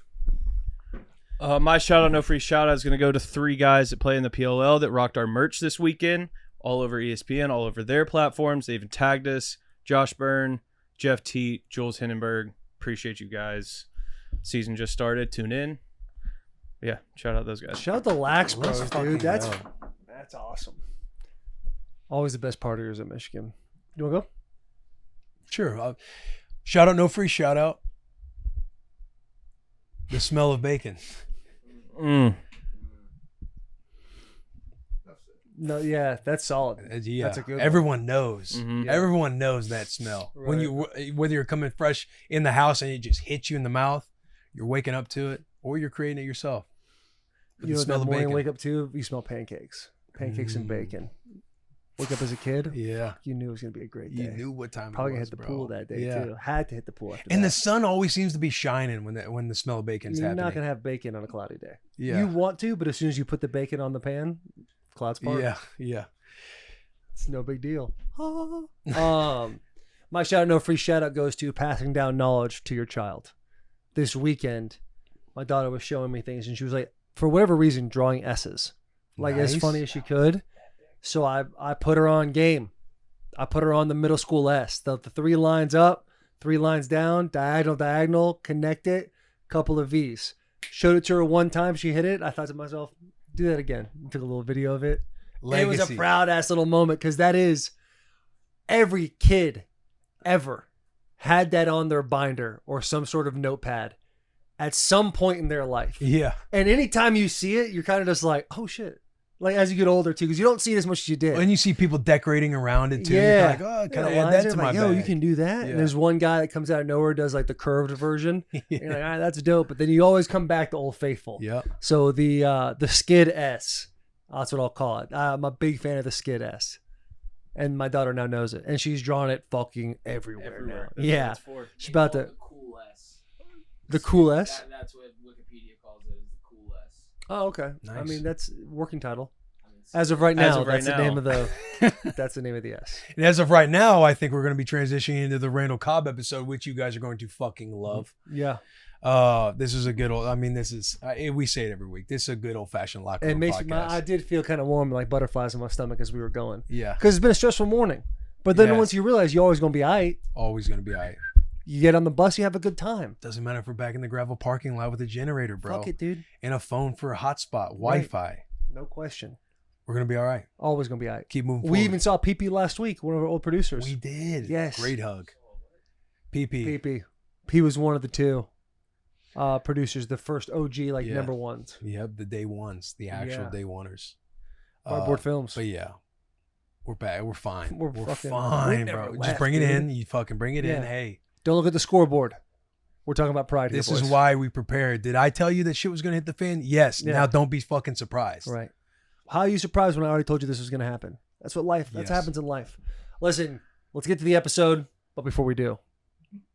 My shout out, no free shout out, is going to go to 3 guys that play in the PLL that rocked our merch this weekend, all over ESPN, all over their platforms. They even tagged us. Josh Byrne, Jeff Teat, Jules Hindenburg. Appreciate you guys. Season just started. Tune in. Yeah, shout out those guys. Shout out the Lax Bros, Let's dude. fucking That's awesome. Always the best partiers at Michigan. You want to go? Sure. Shout out, no free shout out. The smell of bacon. No, yeah, that's solid. Yeah, That's a good one. everyone knows. Mhm. Everyone knows that smell. Right. When whether you're coming fresh in the house and it just hits you in the mouth, you're waking up to it, or you're creating it yourself. With You the know, smell that of morning bacon. wake up to, you smell pancakes and bacon. Wake up as a kid, Yeah, you knew it was gonna be a great day. you knew what time. Probably it gonna was, hit the bro. pool that day Yeah. too. Had to hit the pool after And that. the sun always seems to be shining when the smell of bacon's You're happening. not gonna have bacon on a cloudy day. Yeah. You want to, but as soon as you put the bacon on the pan, clouds part. Yeah. It's no big deal. My shout out, no free shout out, goes to passing down knowledge to your child. This weekend, my daughter was showing me things, and she was like, for whatever reason, drawing S's, like as Nice. funny as she could. So I put her on game. I put her on the middle school S. The 3 lines up, 3 lines down, diagonal, connect it, couple of V's. Showed it to her one time, she hit it. I thought to myself, Do that again. Took a little video of it. Legacy. It was a proud ass little moment because that is every kid ever had that on their binder or some sort of notepad at some point in their life. Yeah. And anytime you see it, you're kind of just like, oh shit. Like as you get older too, because you don't see it as much as you did. And you see people decorating around it too. Yeah. You're like, oh, can I add that to my Yo, bag? you can do that. Yeah. And there's one guy that comes out of nowhere, does like the curved version. Yeah. You're like, all right, that's dope. But then you always come back to Old Faithful. Yep. So the Skid S, that's what I'll call it. I'm a big fan of the Skid S. And my daughter now knows it. And she's drawn it fucking everywhere now. That's Yeah. what it's for. She's about to. The cool S. The cool S? That's what Wikipedia calls it, is the cool S. Oh, okay. I Nice. mean, that's working title. As of right now, that's the name of the that's the name of the S. And as of right now, I think we're going to be transitioning into the Randall Cobb episode, which you guys are going to fucking love. Yeah. This is a good old. I mean, this is. We say it every week. This is a good old fashioned locker It room makes podcast. I did feel kind of warm, like butterflies in my stomach as we were going. Yeah. Because it's been a stressful morning. But then Yeah. once you realize you're always going to be all right, Always going to be all right. you get on the bus, you have a good time. Doesn't matter if we're back in the gravel parking lot with a generator, bro. Fuck it, dude. And a phone for a hotspot, Wi-Fi. No question. We're going to be all right. Always going to be all right. Keep moving We forward. even saw PP last week, one of our old producers. We did. Yes. Great hug. PP. PP. He was one of the two producers, the first OG, like Yeah. number ones. Yep. The day ones. The actual Yeah. day oneers. Cardboard films. But yeah. We're back. We're fine. We're We're fucking- fine, we never bro. Just left, bring it dude. in. You fucking bring it in. Yeah. Hey, Don't look at the scoreboard. We're talking about pride here, this is boys. why we prepared. Did I tell you that shit was going to hit the fan? Yes. Yeah. Now don't be fucking surprised. Right. How are you surprised when I already told you this was going to happen? That's what life, that's Yes. happens in life. Listen, let's get to the episode. But before we do,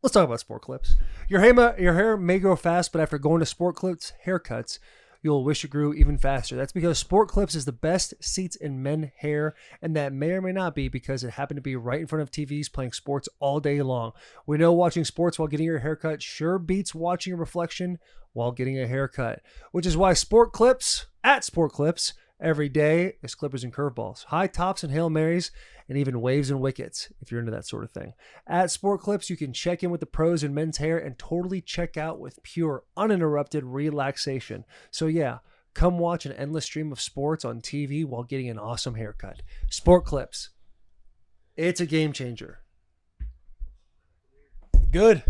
let's talk about sport clips. Your hair may grow fast, but after going to sport clips haircuts, you'll wish it grew even faster. That's because Sport Clips is the best seats in men hair, and that may or may not be because it happened to be right in front of TVs playing sports all day long. We know watching sports while getting your haircut sure beats watching a reflection while getting a haircut, which is why Sport Clips, at Sport Clips, every day is clippers and curveballs, high tops and Hail Marys, and even waves and wickets, if you're into that sort of thing. At Sport Clips, you can check in with the pros in men's hair and totally check out with pure, uninterrupted relaxation. So yeah, come watch an endless stream of sports on TV while getting an awesome haircut. Sport Clips. It's a game changer. Good.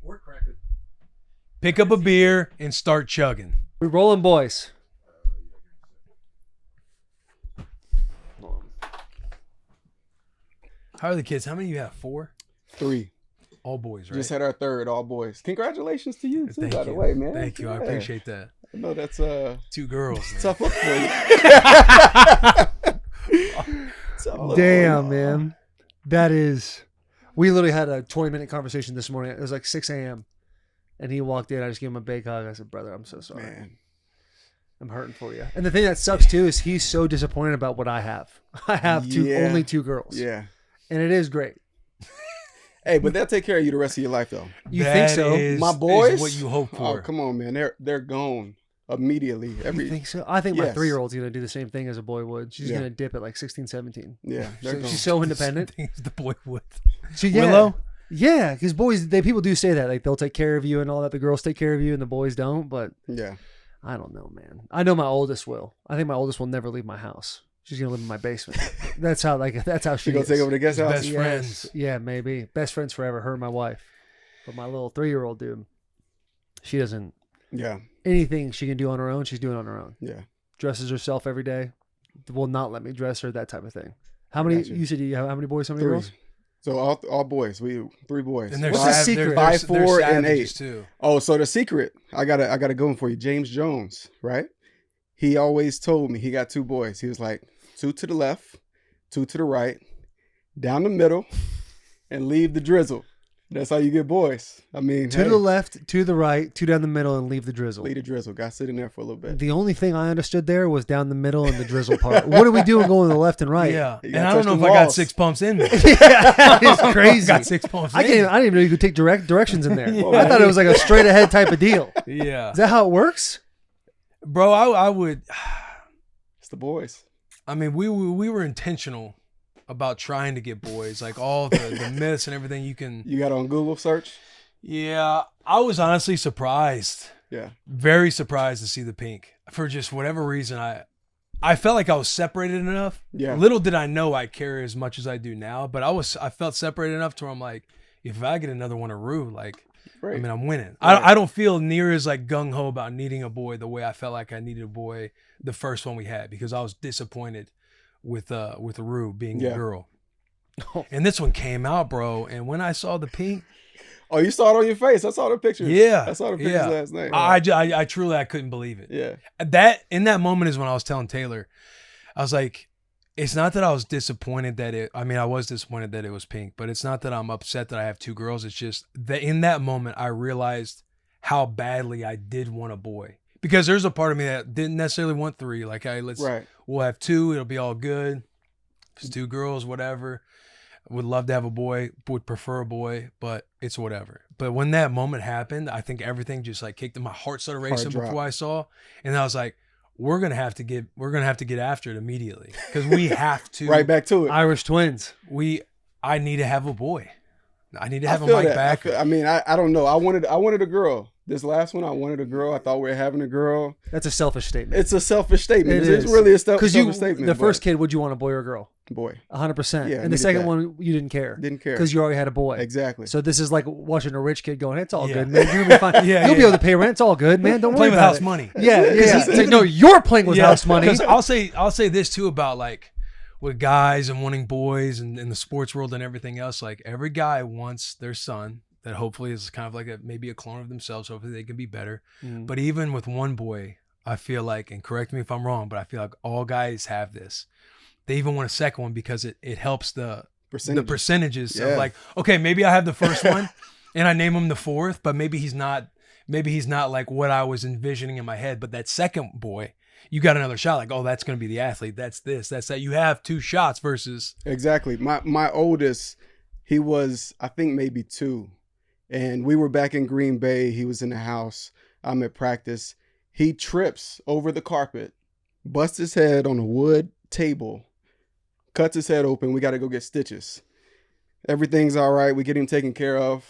We're cracking. Pick up a beer and start chugging. We rolling, boys. How are the kids? How many you have? 4? 3. All boys, right? Just had our third, all boys. Congratulations to you too, Thank by you. the way, man. Thank you. I Yeah. appreciate that. I know that's 2 girls. tough look for you. Tough look for Damn, you. man. That is. We literally had a 20-minute conversation this morning. It was like 6 a.m. And he walked in. I just gave him a big hug. I said, brother, I'm so sorry. Man. I'm hurting for you. And the thing that sucks too is he's so disappointed about what I have. I have Yeah. only 2 girls. Yeah. And it is great. Hey, but they'll take care of you the rest of your life, though. You think so? My boys, is what you hope for. Oh, come on, man. They're gone immediately. You think so? I think my Yes. 3-year-old's going to do the same thing as a boy would. She's Yeah. going to dip at like 16, 17. Yeah, they're gone. She's so independent. Things the boy would. Yeah. Willow? Yeah, because boys, people do say that. Like they'll take care of you and all that. The girls take care of you and the boys don't. But Yeah. I don't know, man. I know my oldest will. I think my oldest will never leave my house. She's gonna live in my basement. That's how she She gonna is. take over the guest house? Best friends. Yeah, maybe best friends forever. Her and my wife. But my little 3-year-old dude, she doesn't Yeah. anything she can do on her own. She's doing on her own. Yeah. Dresses herself every day. Will not let me dress her. That type of thing. How many? Gotcha. You said you have how many boys? How many 3. girls? So all boys. We 3 boys. And they're What's the sav- secret? they're- 5, they're 4, and savages, 8. too. Oh, so the secret, I got a good one for you. James Jones, right? He always told me he got 2 boys. He was like 2 to the left, 2 to the right, down the middle, and leave the drizzle. That's how you get boys. I mean, 2 to the left, 2 to the right, 2 down the middle, and leave the drizzle. leave the drizzle. Got to sit in there for a little bit. The only thing I understood there was down the middle and the drizzle part. What are we doing going to the left and right? Yeah. You And gotta I don't touch know if the I got walls. 6 pumps in there. Yeah, it's crazy. got 6 pumps I in. didn't even know you could take directions in there. Well, I thought it was like a straight ahead type of deal. Yeah. Is that how it works? Bro, I would. It's the boys. I mean, we were intentional about trying to get boys, like all the myths and everything you can. You got on Google search? Yeah, I was honestly surprised Yeah. Very surprised to see the pink. For just whatever reason, I felt like I was separated enough. Yeah. Little did I know I care as much as I do now, but I felt separated enough to where I'm like, if I get another one of Rue, like, Right. I mean, I'm winning. Right. I don't feel near as like gung ho about needing a boy the way I felt like I needed a boy the first one we had, because I was disappointed with Rue being a girl. And this one came out, bro. And when I saw the pink, Oh, you saw it on your face. I saw the pictures. yeah, I saw the pictures last night. I truly couldn't believe it. Yeah. In that moment is when I was telling Taylor, I was like, it's not that I was disappointed I was disappointed that it was pink, but it's not that I'm upset that I have two girls. It's just that in that moment, I realized how badly I did want a boy, because there's a part of me that didn't necessarily want three. Like, we'll have two. It'll be all good. If it's two girls, whatever. Would love to have a boy, would prefer a boy, but it's whatever. But when that moment happened, I think everything just like kicked in. My heart started racing before I saw, and I was like, we're gonna have to get after it immediately, because we have to. Right back to it. Irish twins. I need to have a boy. I need to I have a feel Mike that. back. I don't know. I wanted a girl. This last one, I wanted a girl. I thought we were having a girl. That's a selfish statement. It's a selfish statement. It It's is. really a selfish Because statement. the first kid, would you want a boy or a girl? Boy. 100%. Yeah, And the second one, you didn't care. Didn't care. Because you already had a boy. Exactly. So this is like watching a rich kid going, hey, it's all Yeah. good, man. You're going to be fine. You'll be able to pay rent. It's all good, man. Don't worry Playing with about house it. money. Yeah. It's like, no, you're playing with house money. Because I'll say this too about like with guys and wanting boys and in the sports world and everything else. Like, every guy wants their son that hopefully is kind of like maybe a clone of themselves. Hopefully they can be better. But even with one boy, I feel like, and correct me if I'm wrong, but I feel like all guys have this. They even want a second one because it helps the percentages of like, okay, maybe I have the first one and I name him the fourth, but maybe he's not like what I was envisioning in my head. But that second boy, you got another shot. Like, oh, that's going to be the athlete. That's this, that's that. You have two shots versus. Exactly. My oldest, he was, I think, maybe 2. And we were back in Green Bay. He was in the house. I'm at practice. He trips over the carpet, busts his head on a wood table, cuts his head open. We got to go get stitches. Everything's all right. We get him taken care of.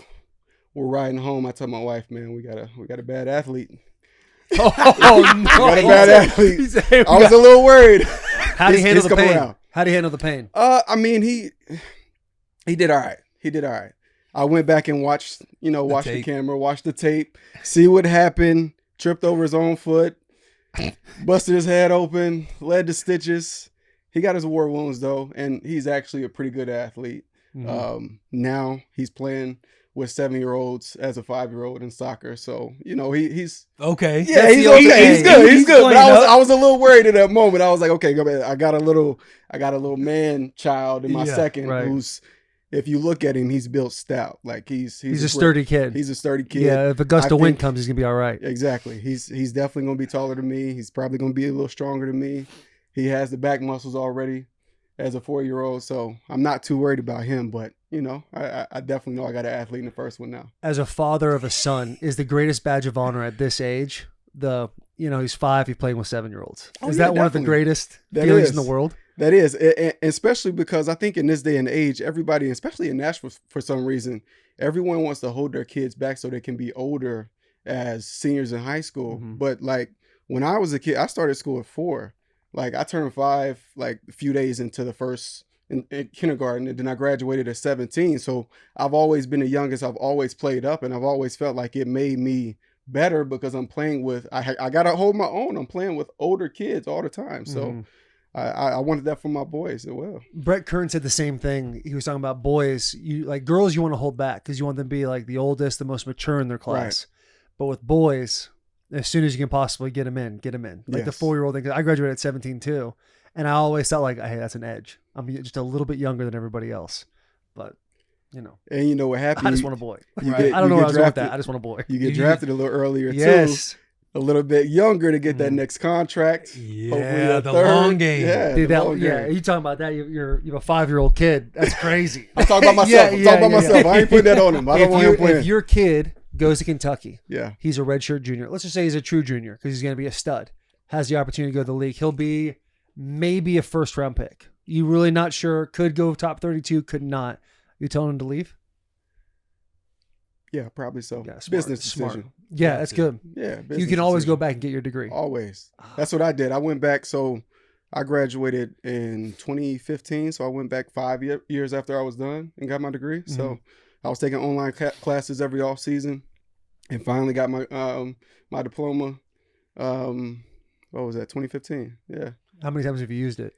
We're riding home. I tell my wife, man, we got a bad athlete. Oh, no. Got a bad athlete. I was a little worried. How do you handle the pain? Around. How do you handle the pain? I mean, he did all right. He did all right. I went back and watched the camera, watched the tape, see what happened, tripped over his own foot, busted his head open, led to stitches. He got his war wounds, though, and he's actually a pretty good athlete. Mm-hmm. Now he's playing with 7-year-olds as a 5-year-old in soccer. So, he's okay. Yeah, he's okay. He's good. But I was a little worried at that moment. I was like, okay, I got a little man child in my second who's, if you look at him, he's built stout. Like he's a sturdy kid. He's a sturdy kid. Yeah, if a gust of wind comes, he's gonna be all right. Exactly. He's definitely gonna be taller than me. He's probably gonna be a little stronger than me. He has the back muscles already as a 4-year-old, so I'm not too worried about him. But I definitely know I got an athlete in the first one now. As a father of a son, is the greatest badge of honor at this age he's 5, he's playing with 7-year-olds. Is that one of the greatest feelings in the world? That is, especially because I think in this day and age, everybody, especially in Nashville for some reason, everyone wants to hold their kids back so they can be older as seniors in high school. Mm-hmm. But like when I was a kid, I started school at 4. Like I turned 5 like a few days into the first in kindergarten, and then I graduated at 17. So I've always been the youngest. I've always played up, and I've always felt like it made me better because I'm playing with. I got to hold my own. I'm playing with older kids all the time. So. Mm-hmm. I wanted that for my boys as well. Brett Kern said the same thing. He was talking about boys. Girls you want to hold back because you want them to be like the oldest, the most mature in their class. Right. But with boys, as soon as you can possibly get them in. Like the 4-year-old thing. I graduated at 17 too. And I always felt like, hey, that's an edge. I'm just a little bit younger than everybody else. But, And you know what happened? I just want a boy. I don't know where I was going with that. I just want a boy. You get drafted a little earlier too. A little bit younger to get that next contract. Yeah, the long game. Yeah, dude, you talking about that? You're a 5-year-old kid. That's crazy. I'm talking about myself. I ain't putting that on him. I don't want him playing. If your kid goes to Kentucky, he's a redshirt junior. Let's just say he's a true junior because he's going to be a stud. Has the opportunity to go to the league. He'll be maybe a first-round pick. You really not sure. Could go top 32. Could not. You telling him to leave? Yeah, probably so. Yeah, smart, Business smart. decision. Yeah, that's good. Yeah, You business can always go decision. back and get your degree. Always. That's what I did. I went back. So I graduated in 2015. So I went back 5 years after I was done and got my degree. So I was taking online classes every off season, and finally got my my diploma. What was that? 2015. Yeah. How many times have you used it?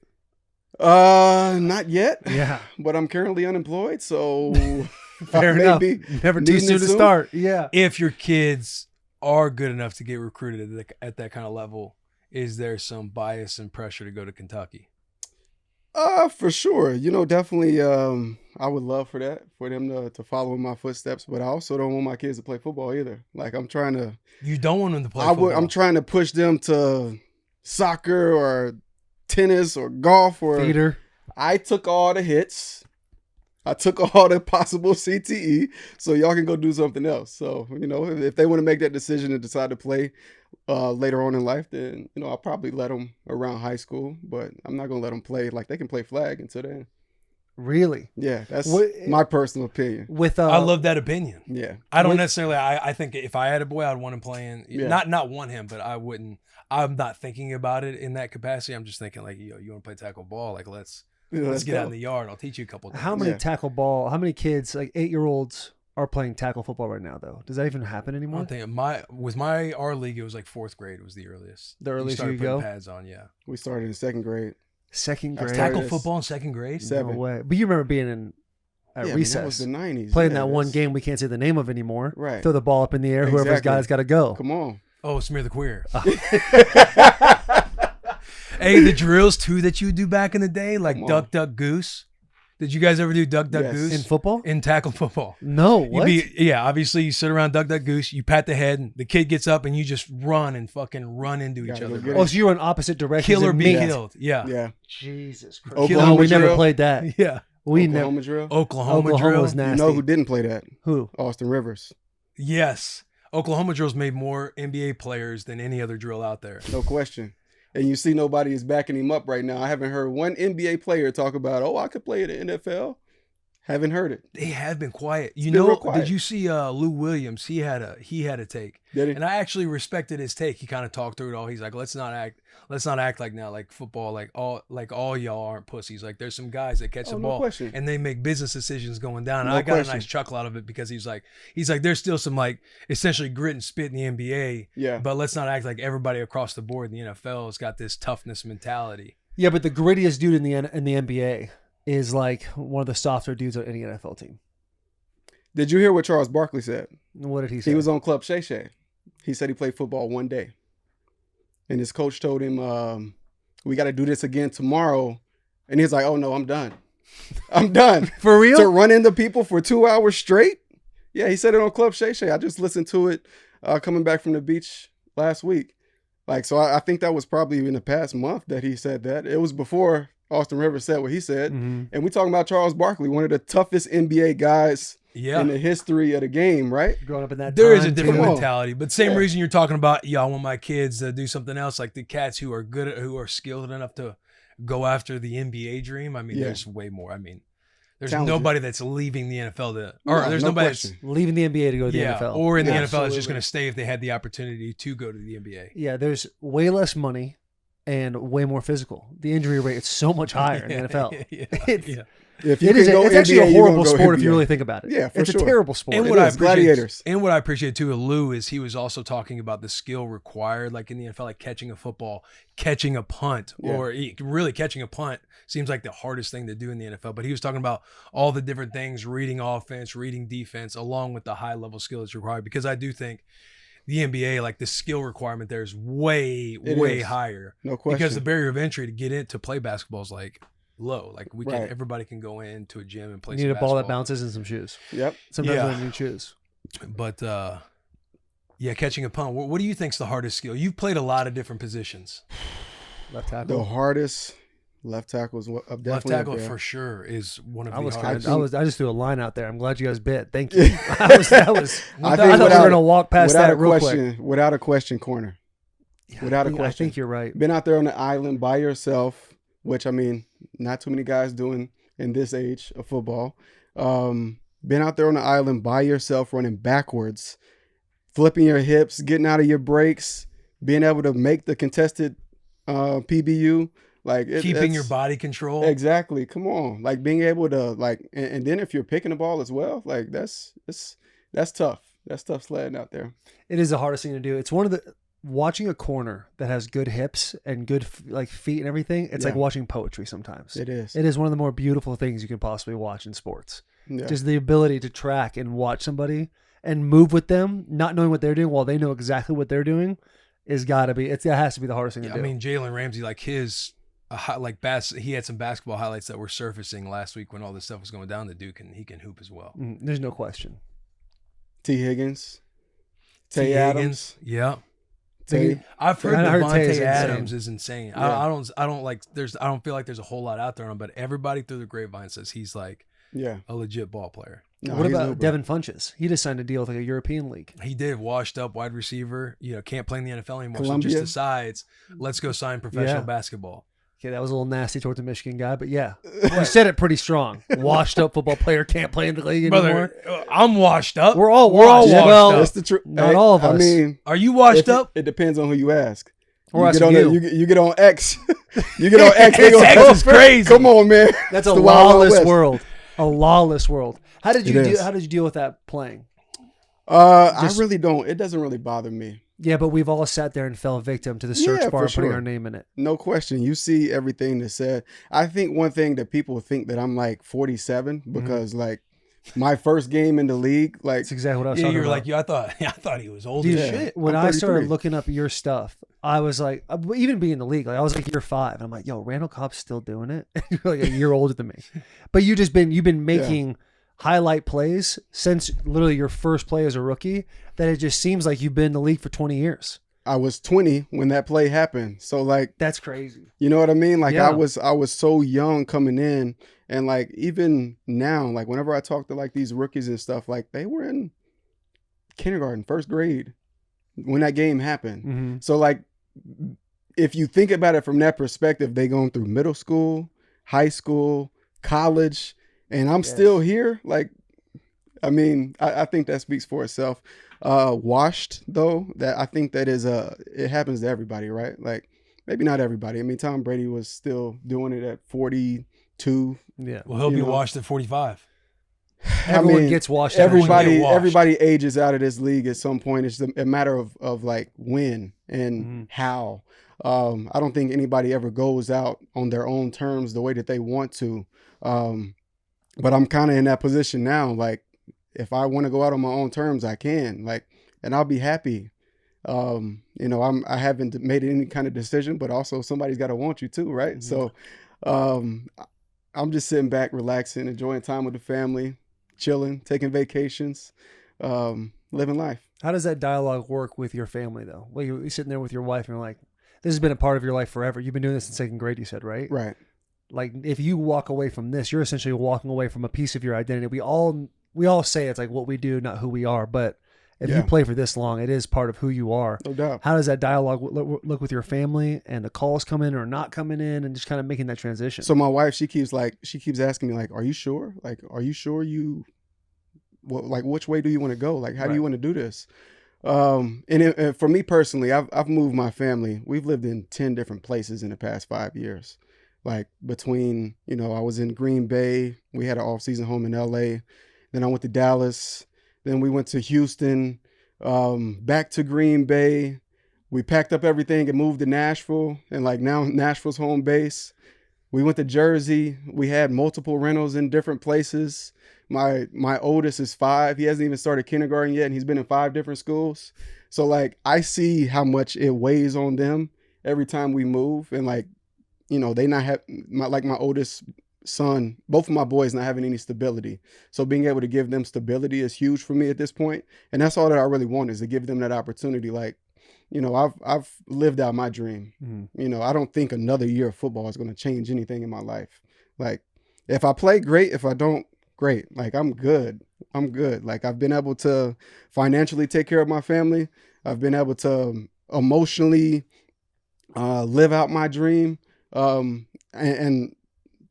Not yet. Yeah. But I'm currently unemployed, so Fair enough. maybe Never too needing soon it to soon. start. Yeah. If your kids are good enough to get recruited at that kind of level, is there some bias and pressure to go to Kentucky? For sure. Definitely. I would love for them to follow in my footsteps, but I also don't want my kids to play football either. Like I'm trying to. You don't want them to play football. I'm trying to push them to soccer or tennis or golf or Theater. I took all the hits. I took all the possible CTE, so y'all can go do something else. So, if they want to make that decision and decide to play later on in life, then, I'll probably let them around high school, but I'm not going to let them play. Like, they can play flag until then. Really? Yeah, that's my personal opinion. With I love that opinion. Yeah. I don't necessarily. I think if I had a boy, I'd want him playing. Yeah. Not want him, but I wouldn't. I'm not thinking about it in that capacity. I'm just thinking like, you want to play tackle ball? Like let's get out in the yard. I'll teach you a couple things. How many kids, like 8-year-olds, are playing tackle football right now, though? Does that even happen anymore? I'm thinking our league, it was like 4th grade was the earliest. The earliest started you putting go? pads on, yeah. We started in 2nd grade. Second I grade. started- Tackle football in 2nd grade? No 7. way. But you remember being at Yeah, recess. that was the 90s. Playing Yeah, that one that's- game we can't say the name of anymore. Right. Throw the ball up in the air. Whoever's Exactly. guy's got to go. Come on. Oh, smear the queer. Hey, the drills too that you do back in the day, like Come on. duck, duck, goose. Did you guys ever do duck, duck, Yes. goose In football? in tackle football? No. What? Obviously you sit around duck, duck, goose. You pat the head, and the kid gets up, and you just run and fucking run into each Gotta other. go bro. get Oh, so you were in opposite directions. Kill or than be me. killed. Yeah. Yeah. Jesus Christ. Oklahoma No, we never drill. played that. Yeah. We Oklahoma never. drill. Oklahoma drill. was nasty. You know who didn't play that? Who? Austin Rivers. Yes. Oklahoma drills made more NBA players than any other drill out there. No question. And you see nobody is backing him up right now. I haven't heard one NBA player talk about, I could play in the NFL. Haven't heard it. They have been quiet. been real quiet. Did you see Lou Williams? He had a take. Did he? And I actually respected his take. He kind of talked through it all. He's like, let's not act like now like football, like all y'all aren't pussies. Like there's some guys that catch the no ball question. and they make business decisions going down. And No I got question. a nice chuckle out of it because he's like there's still some like essentially grit and spit in the NBA. Yeah. But let's not act like everybody across the board in the NFL has got this toughness mentality. Yeah, but the grittiest dude in the NBA is like one of the softer dudes on any NFL team. Did you hear what Charles Barkley said? What did he say? He was on Club Shay Shay. He said he played football one day. And his coach told him, we got to do this again tomorrow. And he's like, oh, no, I'm done. I'm done. For real? To run into people for 2 hours straight? Yeah, he said it on Club Shay Shay. I just listened to it coming back from the beach last week. So I think that was probably in the past month that he said that. It was before Austin Rivers said what he said. Mm-hmm. And we talking about Charles Barkley, one of the toughest NBA guys Yeah. in the history of the game, right? Growing up in that There is time, a different Come on. mentality, but same Yeah. reason you're talking about. I want my kids to do something else, like the cats who are good at, who are skilled enough to go after the NBA dream. I mean, Yeah. there's way more. I mean, there's Talented. nobody that's leaving the NFL to, No, or there's no nobody question. leaving the NBA to go to the NFL. or in the Yeah, NFL that's just absolutely. going to stay if they had the opportunity to go to the NBA. Yeah, there's way less money and way more physical. The injury rate is so much higher in the NFL. yeah, It's- yeah. If you It is. can go It's actually NBA, a you're horrible gonna go sport if you NBA. really think about it. Yeah, for it's sure. a terrible sport. And It what I is, appreciate, gladiators. and what I appreciate too of Lou is he was also talking about the skill required, like in the NFL, like catching a football, catching a punt, Yeah. or really catching a punt seems like the hardest thing to do in the NFL. But he was talking about all the different things, reading offense, reading defense, along with the high level skill that's required. Because I do think the NBA, like the skill requirement there is way It is. higher. No question. Because the barrier of entry to get in to play basketball is like low. Like Right. everybody can go into a gym and play. You need a some ball that basketball. bounces and some shoes. Yep. Sometimes Yeah. you don't need shoes. But yeah, catching a punt. What do you think's the hardest skill? You've played a lot of different positions. Left The tackle. hardest left tackle is definitely Left up tackle there. for sure is one of I the was hardest. I just threw a line out there. I'm glad you guys bit. Thank you. that was. I I think thought we were without- gonna walk past without that a real question, quick. without a question, corner. Without a I question. think you're right. Been out there on the island by yourself, which I mean, not too many guys doing in this age of football. been out there on the island by yourself, running backwards, flipping your hips, getting out of your brakes, being able to make the contested PBU, like keeping your body control. Exactly. Come on, like being able to like, and then if you're picking the ball as well, like that's tough. That's tough sledding out there. It is the hardest thing to do. It's one of the watching a corner that has good hips and good like feet and everything. It's like watching poetry sometimes. It is. It is one of the more beautiful things you can possibly watch in sports. Yeah. Just the ability to track and watch somebody and move with them, not knowing what they're doing while they know exactly what they're doing, is gotta be. It has to be the hardest thing to do. I mean, Jalen Ramsey, like his. He had some basketball highlights that were surfacing last week when all this stuff was going down. The dude he can hoop as well. There's no question. T. Higgins, Tay Adams, yeah. Tay. I've heard Devante Adams is insane. Yeah. I don't feel like there's a whole lot out there on him, but everybody through the grapevine says he's like a legit ball player. No, what about Devin Funchess? He just signed a deal with like a European league. He did, washed up wide receiver. Can't play in the NFL anymore. Columbia. So just decides, let's go sign professional basketball. Okay, that was a little nasty toward the Michigan guy, but yeah, you said it pretty strong. Washed up football player can't play in the league anymore. Brother, I'm washed up. We're all washed up. Well, that's the truth. Not all of us. I mean, are you washed up? It depends on who you ask. Or you get on X. You get on X. X is crazy. Come on, man. That's a It's the Wild Wild lawless West. world. A lawless world. How did you It do? is. How did you deal with that playing? I really don't. It doesn't really bother me. Yeah, but we've all sat there and fell victim to the search Yeah, bar for and putting sure. our name in it. No question. You see everything that's said. I think one thing that people think that I'm like 47 because like my first game in the league, like That's exactly what I was Yeah, talking you were about. like, I thought he was old Dude, as shit. when I'm I started 33. looking up your stuff, I was like, even being in the league, like I was like year 5, and I'm like, yo, Randall Cobb's still doing it. You're like a year older than me, but you've been making highlight plays since literally your first play as a rookie. That it just seems like you've been in the league for 20 years. I was 20 when that play happened. So like, That's crazy. you know what I mean? Like Yeah. I was so young coming in, and like even now, like whenever I talk to like these rookies and stuff, like they were in kindergarten, first grade when that game happened. Mm-hmm. So like, if you think about it from that perspective, they going through middle school, high school, college, and I'm still here. Like, I mean, I think that speaks for itself. Washed though, that I think that is it happens to everybody, right? Like maybe not everybody. I mean, Tom Brady was still doing it at 42. Yeah. Well, he'll You be know. washed at 45. Everyone gets washed. eventually. Everybody ages out of this league at some point. It's a matter of like when and how. I don't think anybody ever goes out on their own terms the way that they want to. But I'm kind of in that position now. Like, if I want to go out on my own terms, I can. Like, and I'll be happy. I haven't made any kind of decision, but also somebody's got to want you too, right? So, I'm just sitting back, relaxing, enjoying time with the family, chilling, taking vacations, living life. How does that dialogue work with your family though? Well, you're sitting there with your wife and you're like, this has been a part of your life forever. You've been doing this in second grade, you said, right? Right. Like if you walk away from this, you're essentially walking away from a piece of your identity. We all say it's like what we do, not who we are. But if you play for this long, it is part of who you are. No doubt. How does that dialogue look with your family and the calls coming or not coming in and just kind of making that transition? So my wife, she keeps asking me like, are you sure? Like, are you sure which way do you want to go? Like, how do you want to do this? And for me personally, I've moved my family. We've lived in 10 different places in the past 5 years. Like between, I was in Green Bay. We had an off-season home in LA. Then I went to Dallas. Then we went to Houston, back to Green Bay. We packed up everything and moved to Nashville. And like now Nashville's home base. We went to Jersey. We had multiple rentals in different places. My oldest is 5. He hasn't even started kindergarten yet, and he's been in 5 different schools. So like I see how much it weighs on them every time we move. And like, they not have my oldest son, both of my boys not having any stability. So being able to give them stability is huge for me at this point. And that's all that I really want, is to give them that opportunity. Like, I've lived out my dream. I don't think another year of football is going to change anything in my life. Like if I play, great. If I don't, great. Like I'm good. Like I've been able to financially take care of my family. I've been able to emotionally live out my dream. And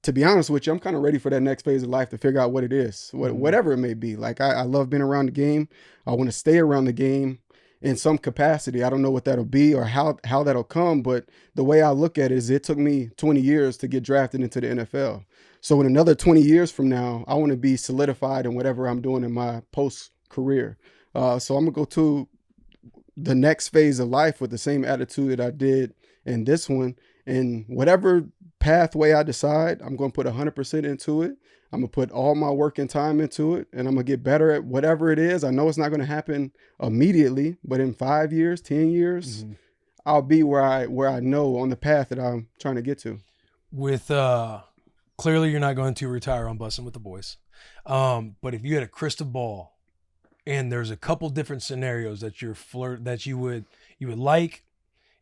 to be honest with you, I'm kind of ready for that next phase of life to figure out what it is, whatever it may be. Like I love being around the game. I want to stay around the game in some capacity. I don't know what that'll be or how that'll come, but the way I look at it is it took me 20 years to get drafted into the NFL. So in another 20 years from now, I want to be solidified in whatever I'm doing in my post career. So I'm gonna go to the next phase of life with the same attitude that I did in this one. And whatever pathway I decide, I'm going to put 100% into it. I'm going to put all my work and time into it, and I'm going to get better at whatever it is. I know it's not going to happen immediately, but in 5 years, 10 years, I'll be where I know on the path that I'm trying to get to. With clearly you're not going to retire on Bussin' with the Boys. But if you had a crystal ball and there's a couple different scenarios that you would like,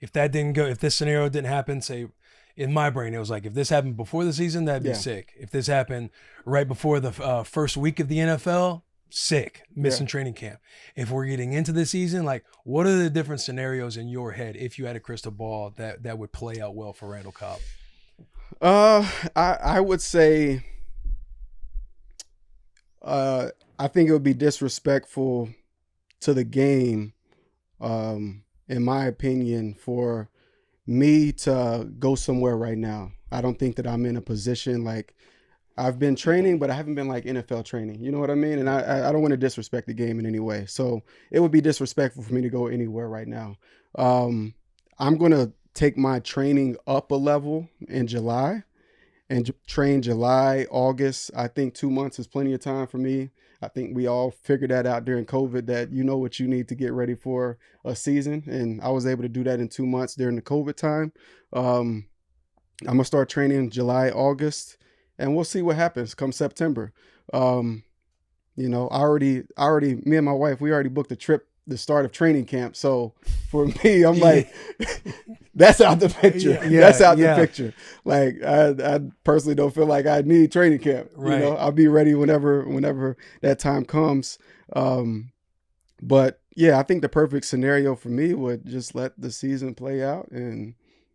if that didn't go, if this scenario didn't happen, say in my brain, it was like, if this happened before the season, that'd be sick. If this happened right before the first week of the NFL, sick, missing training camp. If we're getting into the season, like, what are the different scenarios in your head if you had a crystal ball that would play out well for Randall Cobb? I would say, I think it would be disrespectful to the game, in my opinion, for me to go somewhere right now. I don't think that I'm in a position, like, I've been training, but I haven't been like NFL training. You know what I mean? And I don't want to disrespect the game in any way. So it would be disrespectful for me to go anywhere right now. I'm going to take my training up a level in July and train July, August. I think 2 months is plenty of time for me. I think we all figured that out during COVID, that you know what you need to get ready for a season. And I was able to do that in 2 months during the COVID time. I'm going to start training July, August, and we'll see what happens come September. You know, I already, me and my wife, we already booked a trip, the start of training camp. So for me, I'm like, that's out the picture. That's out the picture. Like, I personally don't feel like I need training camp. Right. You know, I'll be ready whenever that time comes. But yeah, I think the perfect scenario for me would just let the season play out, and,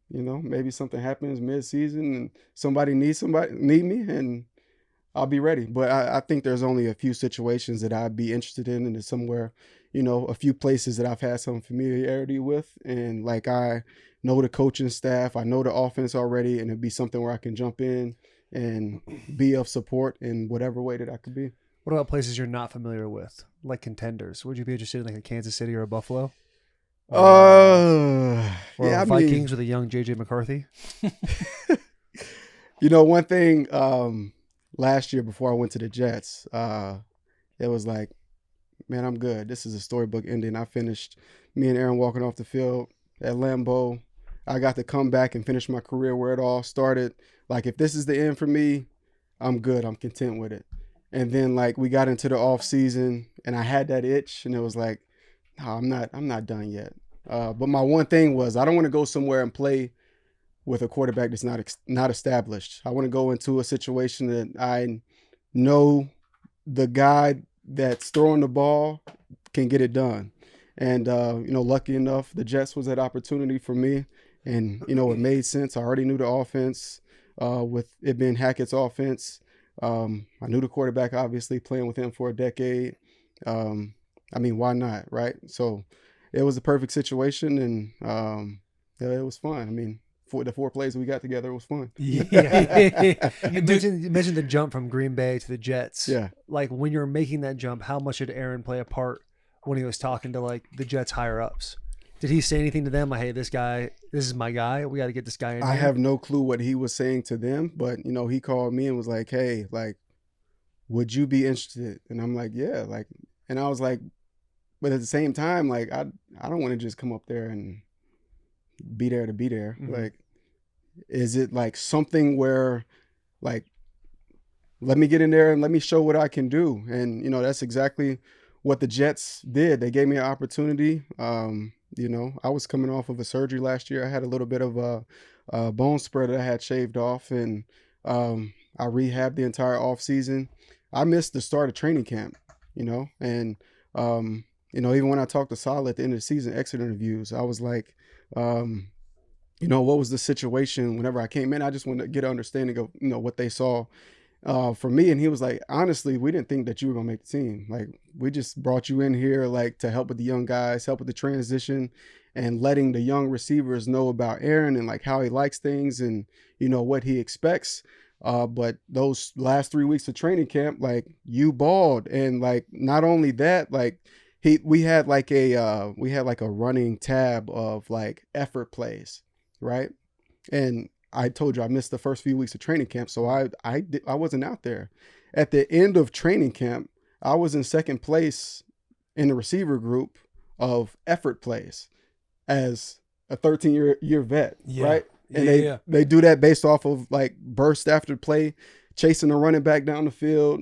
you know, maybe something happens mid-season and somebody need me, and I'll be ready. But I think there's only a few situations that I'd be interested in, and somewhere, you know, a few places that I've had some familiarity with, and like I know the coaching staff, I know the offense already, and it'd be something where I can jump in and be of support in whatever way that I could be. What about places you're not familiar with, like contenders? Would you be interested in like a Kansas City or a Buffalo? Or Vikings with a young JJ McCarthy? You know, one thing last year before I went to the Jets, it was like, man, I'm good. This is a storybook ending. I finished, me and Aaron walking off the field at Lambeau. I got to come back and finish my career where it all started. Like, if this is the end for me, I'm good. I'm content with it. And then, like, we got into the off season, and I had that itch, and it was like, no, I'm not done yet. But my one thing was, I don't want to go somewhere and play with a quarterback that's not established. I want to go into a situation that I know the guy that's throwing the ball can get it done. And, you know, lucky enough, the Jets was that opportunity for me. And, you know, it made sense. I already knew the offense, with it being Hackett's offense. I knew the quarterback, obviously, playing with him for a decade. I mean, why not, right? So it was a perfect situation, and it was fun. I mean, for the 4 plays we got together, it was fun. You mentioned the jump from Green Bay to the Jets. Yeah. Like, when you're making that jump, how much did Aaron play a part when he was talking to, like, the Jets higher ups? Did he say anything to them like, hey, this is my guy, we got to get this guy in I here? have no clue what he was saying to them, but, you know, he called me and was like, hey, like, would you be interested? And I'm like, yeah. Like, and I was like, but at the same time, like, I don't want to just come up there and be there to be there. Mm-hmm. Like, is it like something where, like, let me get in there and let me show what I can do? And, you know, that's exactly what the Jets did. They gave me an opportunity. You know, I was coming off of a surgery last year. I had a little bit of a bone spread that I had shaved off, and I rehabbed the entire off season. I missed the start of training camp, you know, and, you know, even when I talked to Sal at the end of the season, exit interviews, I was like, what was the situation whenever I came in. I just wanted to get an understanding of, what they saw for me. And he was like, honestly, we didn't think that you were going to make the team. Like, we just brought you in here, like, to help with the young guys, help with the transition and letting the young receivers know about Aaron and like how he likes things and, what he expects. But those last 3 weeks of training camp, like, you balled. And like, not only that, like, we had like a running tab of like effort plays, right? And I told you I missed the first few weeks of training camp, so I wasn't out there. At the end of training camp, I was in second place in the receiver group of effort plays as a 13-year vet, right? And they do that based off of like burst after play, chasing the running back down the field,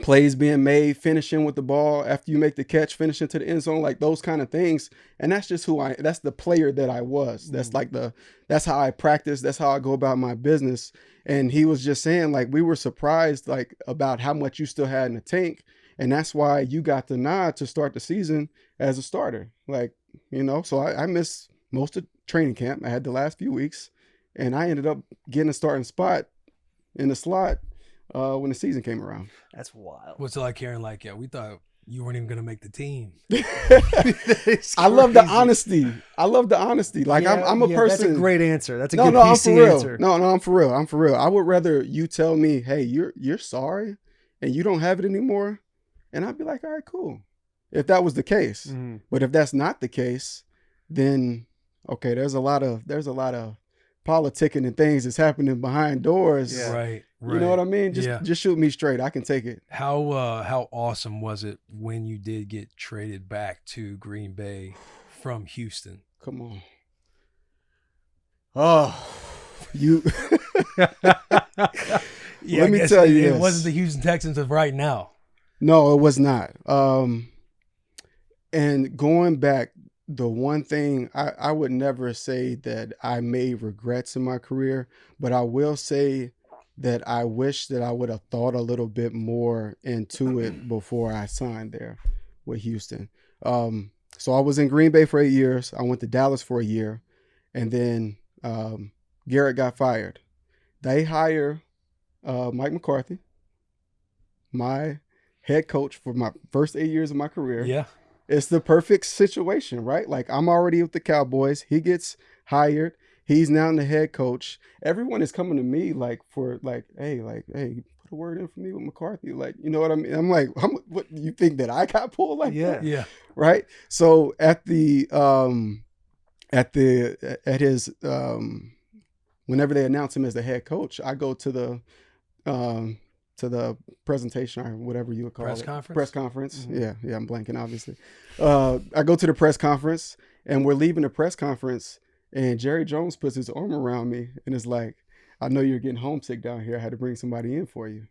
plays being made, finishing with the ball after you make the catch, finishing to the end zone, like those kind of things. And that's just that's the player that I was. That's like that's how I practice. That's how I go about my business. And he was just saying, like, we were surprised, like, about how much you still had in the tank. And that's why you got the nod to start the season as a starter. Like, so I missed most of training camp. I had the last few weeks and I ended up getting a starting spot in the slot when the season came around. That's wild. What's it like hearing like, we thought you weren't even going to make the team? I love the honesty. Like, I'm a person. That's a great answer. That's a good PC I'm for real. answer. No, I'm for real. I'm for real. I would rather you tell me, hey, you're sorry and you don't have it anymore. And I'd be like, all right, cool. If that was the case. Mm-hmm. But if that's not the case, then okay, there's a lot of politicking and things that's happening behind doors. Yeah. Right. You know what I mean? Just shoot me straight. I can take it. How awesome was it when you did get traded back to Green Bay from Houston? Come on. Oh, you. Let me tell you, it wasn't the Houston Texans of right now. No, it was not. And going back, the one thing I would never say that I made regrets in my career, but I will say that I wish that I would have thought a little bit more into it before I signed there with Houston. So I was in Green Bay for 8 years. I went to Dallas for a year, and then Garrett got fired. They hire Mike McCarthy, my head coach for my first 8 years of my career. Yeah. It's the perfect situation, right? Like, I'm already with the Cowboys. He gets hired. He's now the head coach. Everyone is coming to me hey, put a word in for me with McCarthy. Like, you know what I mean? I'm like, what, you think that I got pulled like that? Yeah. Right. So at his whenever they announce him as the head coach, I go to the presentation or whatever you would call it. Press conference. Mm-hmm. Yeah, I'm blanking, obviously. I go to the press conference, and we're leaving the press conference, and Jerry Jones puts his arm around me and is like, I know you're getting homesick down here. I had to bring somebody in for you.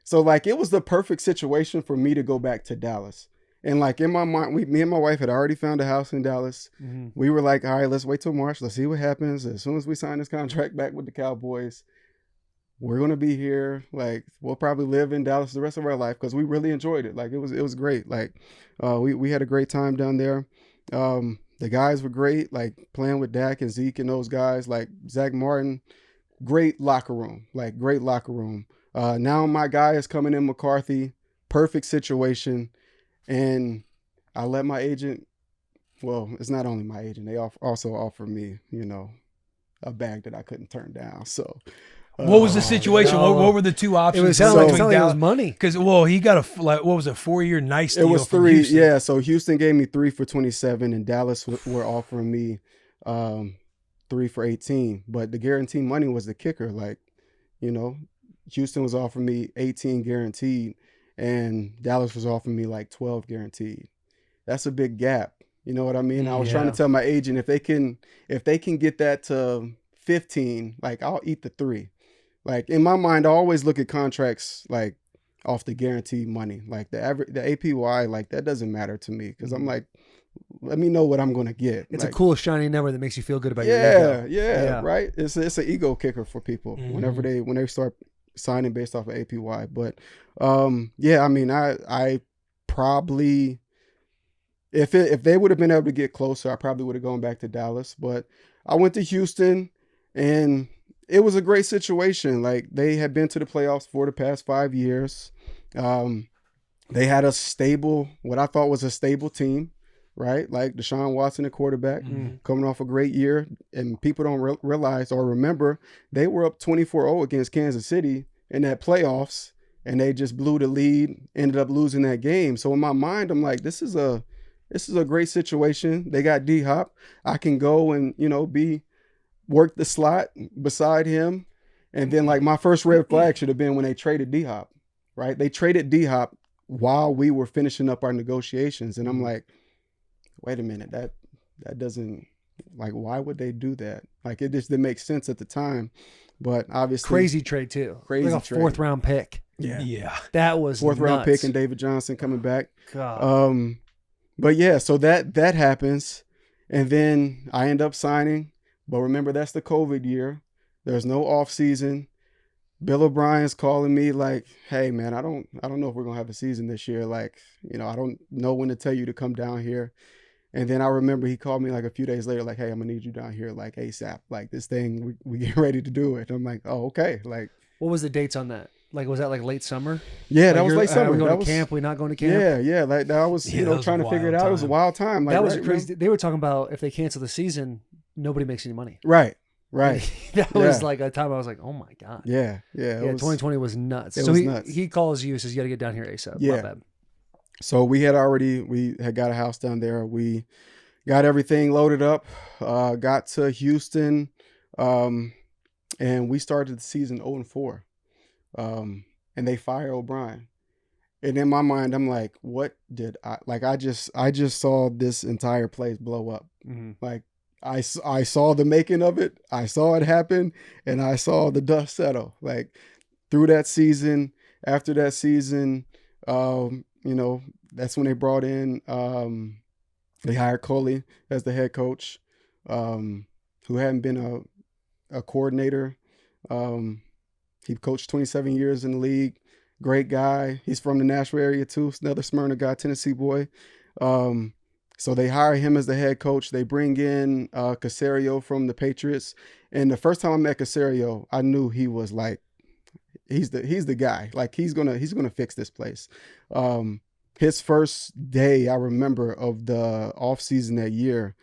So, like, it was the perfect situation for me to go back to Dallas. And, like, in my mind, me and my wife had already found a house in Dallas. Mm-hmm. We were like, all right, let's wait till March. Let's see what happens. As soon as we sign this contract back with the Cowboys, we're going to be here. Like, we'll probably live in Dallas the rest of our life because we really enjoyed it. Like, it was great. Like, we had a great time down there. The guys were great, like playing with Dak and Zeke and those guys, like Zach Martin, great locker room. Now my guy is coming in, McCarthy, perfect situation. And I let my agent, well, it's not only my agent, they also offer me, a bag that I couldn't turn down. So what was the situation? No. What were the two options? It sounded like it was money. Because, he got a 4-year nice deal. It was from 3. Houston. Yeah. So Houston gave me 3 for 27, and Dallas were offering me 3 for 18. But the guaranteed money was the kicker. Like, Houston was offering me 18 guaranteed, and Dallas was offering me like 12 guaranteed. That's a big gap. You know what I mean? I was trying to tell my agent if they can get that to 15, like, I'll eat the 3. Like, in my mind, I always look at contracts like off the guaranteed money, like the APY, like that doesn't matter to me because I'm like, let me know what I'm going to get. It's like, a cool shiny number that makes you feel good about your ego. Yeah, right. It's an ego kicker for people whenever they start signing based off of APY. But I mean, I probably if they would have been able to get closer, I probably would have gone back to Dallas, but. I went to Houston, and it was a great situation. Like, they had been to the playoffs for the past 5 years. They had a stable, what I thought was a stable team, right? Like Deshaun Watson, the quarterback, coming off a great year. And people don't realize or remember, they were up 24-0 against Kansas City in that playoffs, and they just blew the lead, ended up losing that game. So in my mind, I'm like, this is a great situation. They got D-Hop. I can go and, work the slot beside him. And then, like, my first red flag should have been when they traded D-Hop, right? They traded D-Hop while we were finishing up our negotiations. And I'm like, wait a minute, that doesn't, like, why would they do that? Like, it just didn't make sense at the time. But obviously, Crazy trade too. Crazy like a trade. 4th round pick. Yeah. That was Fourth round nuts. pick and David Johnson coming back. God. But yeah, so that happens. And then I end up signing. But remember, that's the COVID year. There's no off season. Bill O'Brien's calling me like, hey man, I don't know if we're gonna have a season this year. Like, I don't know when to tell you to come down here. And then I remember he called me like a few days later, like, hey, I'm gonna need you down here like ASAP. Like, this thing, we get ready to do it. I'm like, oh, okay. Like, what was the dates on that? Like, was that like late summer? Yeah, like that was late summer. We going that to camp? We not going to camp? Yeah. Like, that was, that was trying to figure it out. It was a wild time. Like, that was crazy. They were talking about if they cancel the season, nobody makes any money. Right. That was like a time I was like, oh my God. Yeah. 2020 was nuts. So he calls you, says you got to get down here ASAP. Yeah. My bad. So we had got a house down there. We got everything loaded up, got to Houston, and we started the season 0-4. And they fire O'Brien. And in my mind, I'm like, what did I just saw this entire place blow up. Mm-hmm. Like, I saw the making of it. I saw it happen, and I saw the dust settle. Like, through that season, after that season, that's when they brought in, they hired Coley as the head coach, who hadn't been a coordinator. He coached 27 years in the league. Great guy. He's from the Nashville area too. Another Smyrna guy, Tennessee boy. So they hire him as the head coach. They bring in Caserio from the Patriots. And the first time I met Caserio, I knew he was like, he's the guy. Like, he's gonna fix this place. His first day, I remember, of the offseason that year,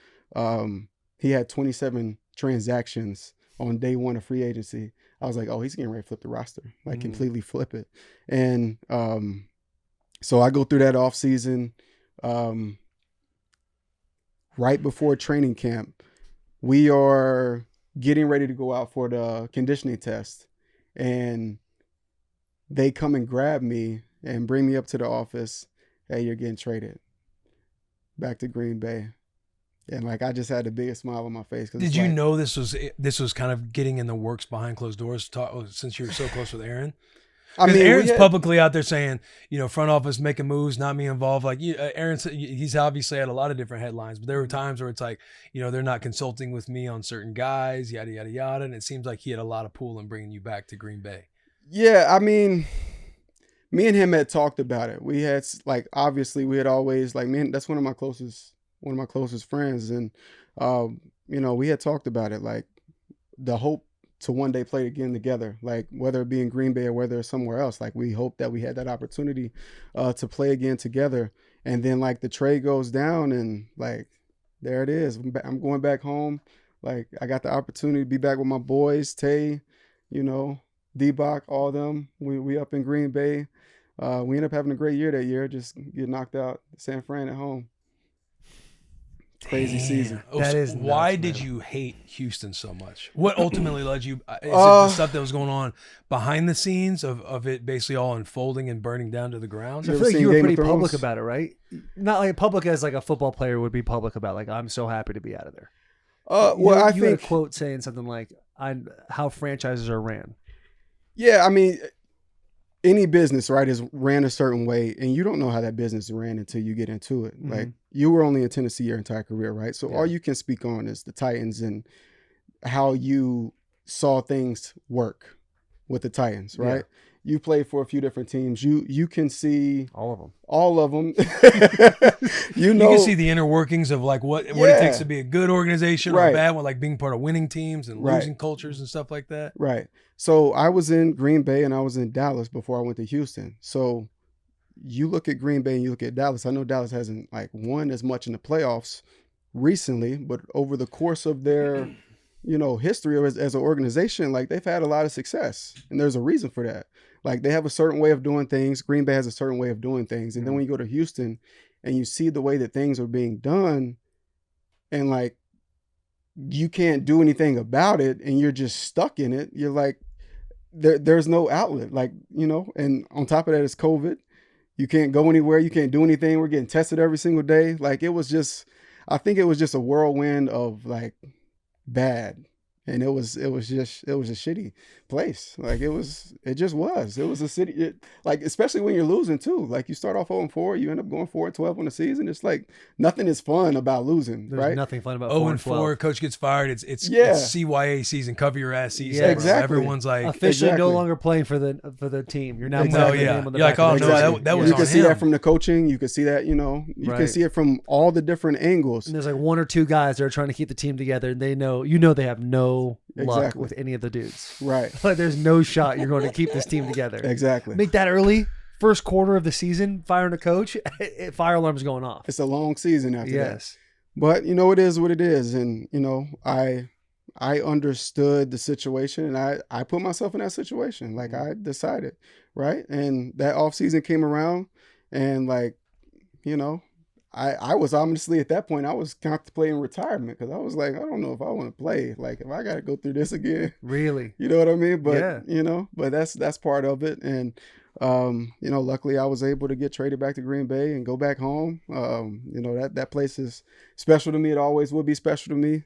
he had 27 transactions on day one of free agency. I was like, oh, he's getting ready to flip the roster, like completely flip it. And so I go through that offseason. Right before training camp, we are getting ready to go out for the conditioning test. And they come and grab me and bring me up to the office. Hey, you're getting traded back to Green Bay. And like, I just had the biggest smile on my face. Did you know this was kind of getting in the works behind closed doors, since you were so close with Aaron? I mean, Aaron's publicly out there saying, front office making moves, not me involved. Like, Aaron, he's obviously had a lot of different headlines, but there were times where it's like, they're not consulting with me on certain guys, yada, yada, yada. And it seems like he had a lot of pull in bringing you back to Green Bay. Yeah, I mean, me and him had talked about it. We had, like, obviously we had always, like, man, that's one of my closest friends. And, we had talked about it, like the hope to one day play again together, like whether it be in Green Bay or whether it's somewhere else. Like, we hope that we had that opportunity to play again together. And then, like, the trade goes down, and like, there it is. I'm going back home. Like, I got the opportunity to be back with my boys, Tay, D-Bach, all them. We up in Green Bay. We ended up having a great year that year, just get knocked out San Fran at home. Crazy season. That is nuts, why man. did you hate Houston so much? What ultimately led you? Is it the stuff that was going on behind the scenes of it basically all unfolding and burning down to the ground? I feel like you were pretty public about it, right? Not like public as like a football player would be public about, like, I'm so happy to be out of there. I think you had a quote saying something like, how franchises are ran. Yeah, I mean, any business, right, is ran a certain way, and you don't know how that business ran until you get into it. Like, you were only in Tennessee your entire career, right? So all you can speak on is the Titans and how you saw things work with the Titans, right? you played for a few different teams. You can see All of them. all of them. You can see the inner workings of like what it takes to be a good organization or a bad one, like being part of winning teams and losing cultures and stuff like that. Right. So I was in Green Bay and I was in Dallas before I went to Houston. So you look at Green Bay and you look at Dallas. I know Dallas hasn't like won as much in the playoffs recently, but over the course of their, history as an organization, like they've had a lot of success, and there's a reason for that. Like they have a certain way of doing things. Green Bay has a certain way of doing things, and then when you go to Houston and you see the way that things are being done, and like you can't do anything about it, and you're just stuck in it. You're like, there's no outlet, like and on top of that, it's COVID. You can't go anywhere. You can't do anything. We're getting tested every single day. Like I think it was just a whirlwind of like bad. And it was a shitty place. Like it just was. It was a city, like, especially when you're losing too. Like you start off 0-4, you end up going 4-12 on the season. It's like nothing is fun about losing, There's right? nothing fun about 0-4, coach gets fired. It's CYA season, cover your ass season. Yeah, exactly. Everyone's like officially no longer playing for the team. You're now Exactly. playing the name on the You're back like, of the oh, no, jersey. that was You on can see him. that from the coaching. You can see that, you can see it from all the different angles. And there's like one or two guys that are trying to keep the team together, and they know they have no luck Exactly. with any of the dudes. Right. Like there's no shot you're going to keep this team together. Exactly. Make that early, first quarter of the season, firing a coach, fire alarm's going off. It's a long season after that. Yes. But it is what it is. And, I understood the situation, and I put myself in that situation. Like I decided, right? And that off season came around, and like, I was honestly at that point, I was contemplating retirement, because I was like, I don't know if I want to play. Like if I got to go through this again, Really? you know what I mean? But, Yeah. but that's part of it. And, luckily I was able to get traded back to Green Bay and go back home. That place is special to me. It always will be special to me.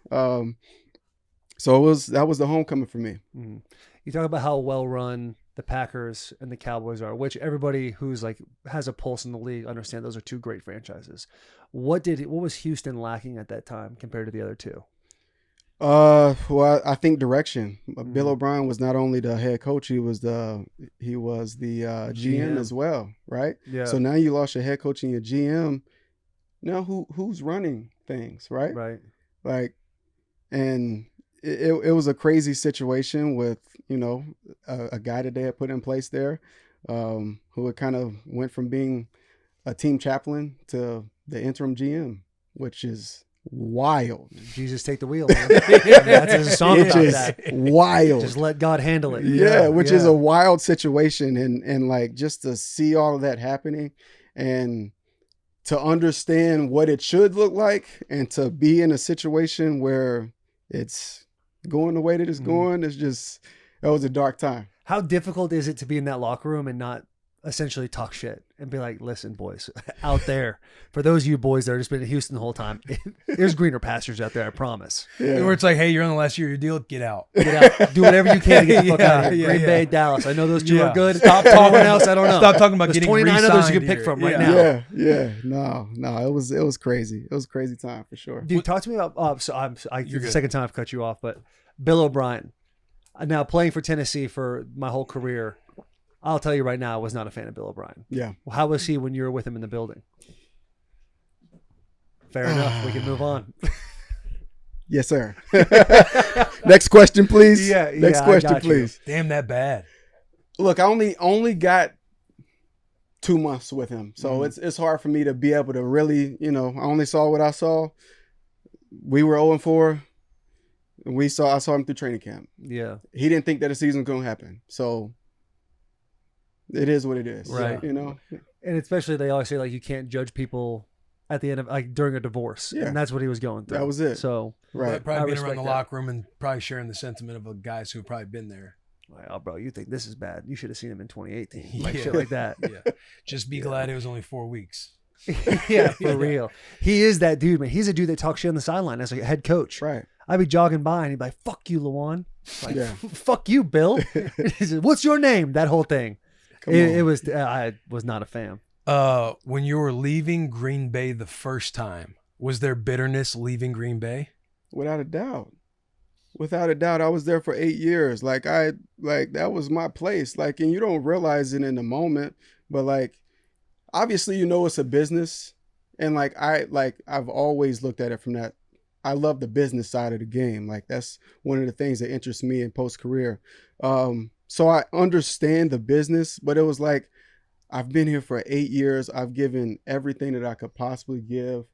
So that was the homecoming for me. Mm. You talk about how well run the Packers and the Cowboys are, which everybody who's like has a pulse in the league understand those are two great franchises. What was Houston lacking at that time compared to the other two? Well, I think direction. Bill O'Brien was not only the head coach, he was the GM as well, right? Yeah. So now you lost your head coach and your GM. Now who's running things, right? Right. Like, and it was a crazy situation with a guy that they had put in place there, who had kind of went from being a team chaplain to the interim GM, which is wild. Jesus, take the wheel. Man. That's a song It about is that. wild. Just let God handle it. Yeah, which is a wild situation, and like just to see all of that happening, and to understand what it should look like, and to be in a situation where it's going the way that it's going, that was a dark time. How difficult is it to be in that locker room and not essentially talk shit and be like, listen, boys, out there, for those of you boys that have just been in Houston the whole time, there's greener pastures out there, I promise. Yeah. Where it's like, hey, you're on the last year of your deal, get out. Get out. Do whatever you can to get the fuck out of here. Yeah, Green yeah. Bay, Dallas. I know those two Yeah. are good. Stop talking else. I don't know. Stop talking about There's getting 29 others you re-signed can pick here. from right Yeah. now. Yeah. No, it was crazy. It was a crazy time for sure. Dude, talk to me about. It's the good. second time I've cut you off, but Bill O'Brien. Now playing for Tennessee for my whole career, I'll tell you right now, I was not a fan of Bill O'Brien. Yeah. How was he when you were with him in the building? Fair enough. We can move on. Yes, sir. Next question, please. Next I question, got you. please. Damn that bad. Look, I only got 2 months with him, so it's hard for me to be able to really, I only saw what I saw. We were 0-4. I saw him through training camp. Yeah. He didn't think that a season was going to happen, so it is what it is. Right. And especially they always say like you can't judge people at the end of like during a divorce. Yeah. And that's what he was going through. That was it. So right. But probably being around respect the that. locker room and probably sharing the sentiment of guys who have probably been there. like, oh bro, you think this is bad. You should have seen him in 2018. Like Yeah. shit like that. Yeah. Just be glad it was only 4 weeks. Yeah, for real. He is that dude, man. He's a dude that talks shit on the sideline as a head coach. Right. I'd be jogging by and he'd be like, fuck you, Lawan. Like, Yeah. fuck you, Bill. He said, what's your name? That whole thing. Come It on. was, I was not a fan. When you were leaving Green Bay the first time, was there bitterness leaving Green Bay? Without a doubt. Without a doubt, I was there for 8 years. That was my place. Like, and you don't realize it in the moment, but like, obviously, it's a business, and I've always looked at it from that. I love the business side of the game. Like, that's one of the things that interests me in post career. So I understand the business, but it was like, I've been here for 8 years. I've given everything that I could possibly give.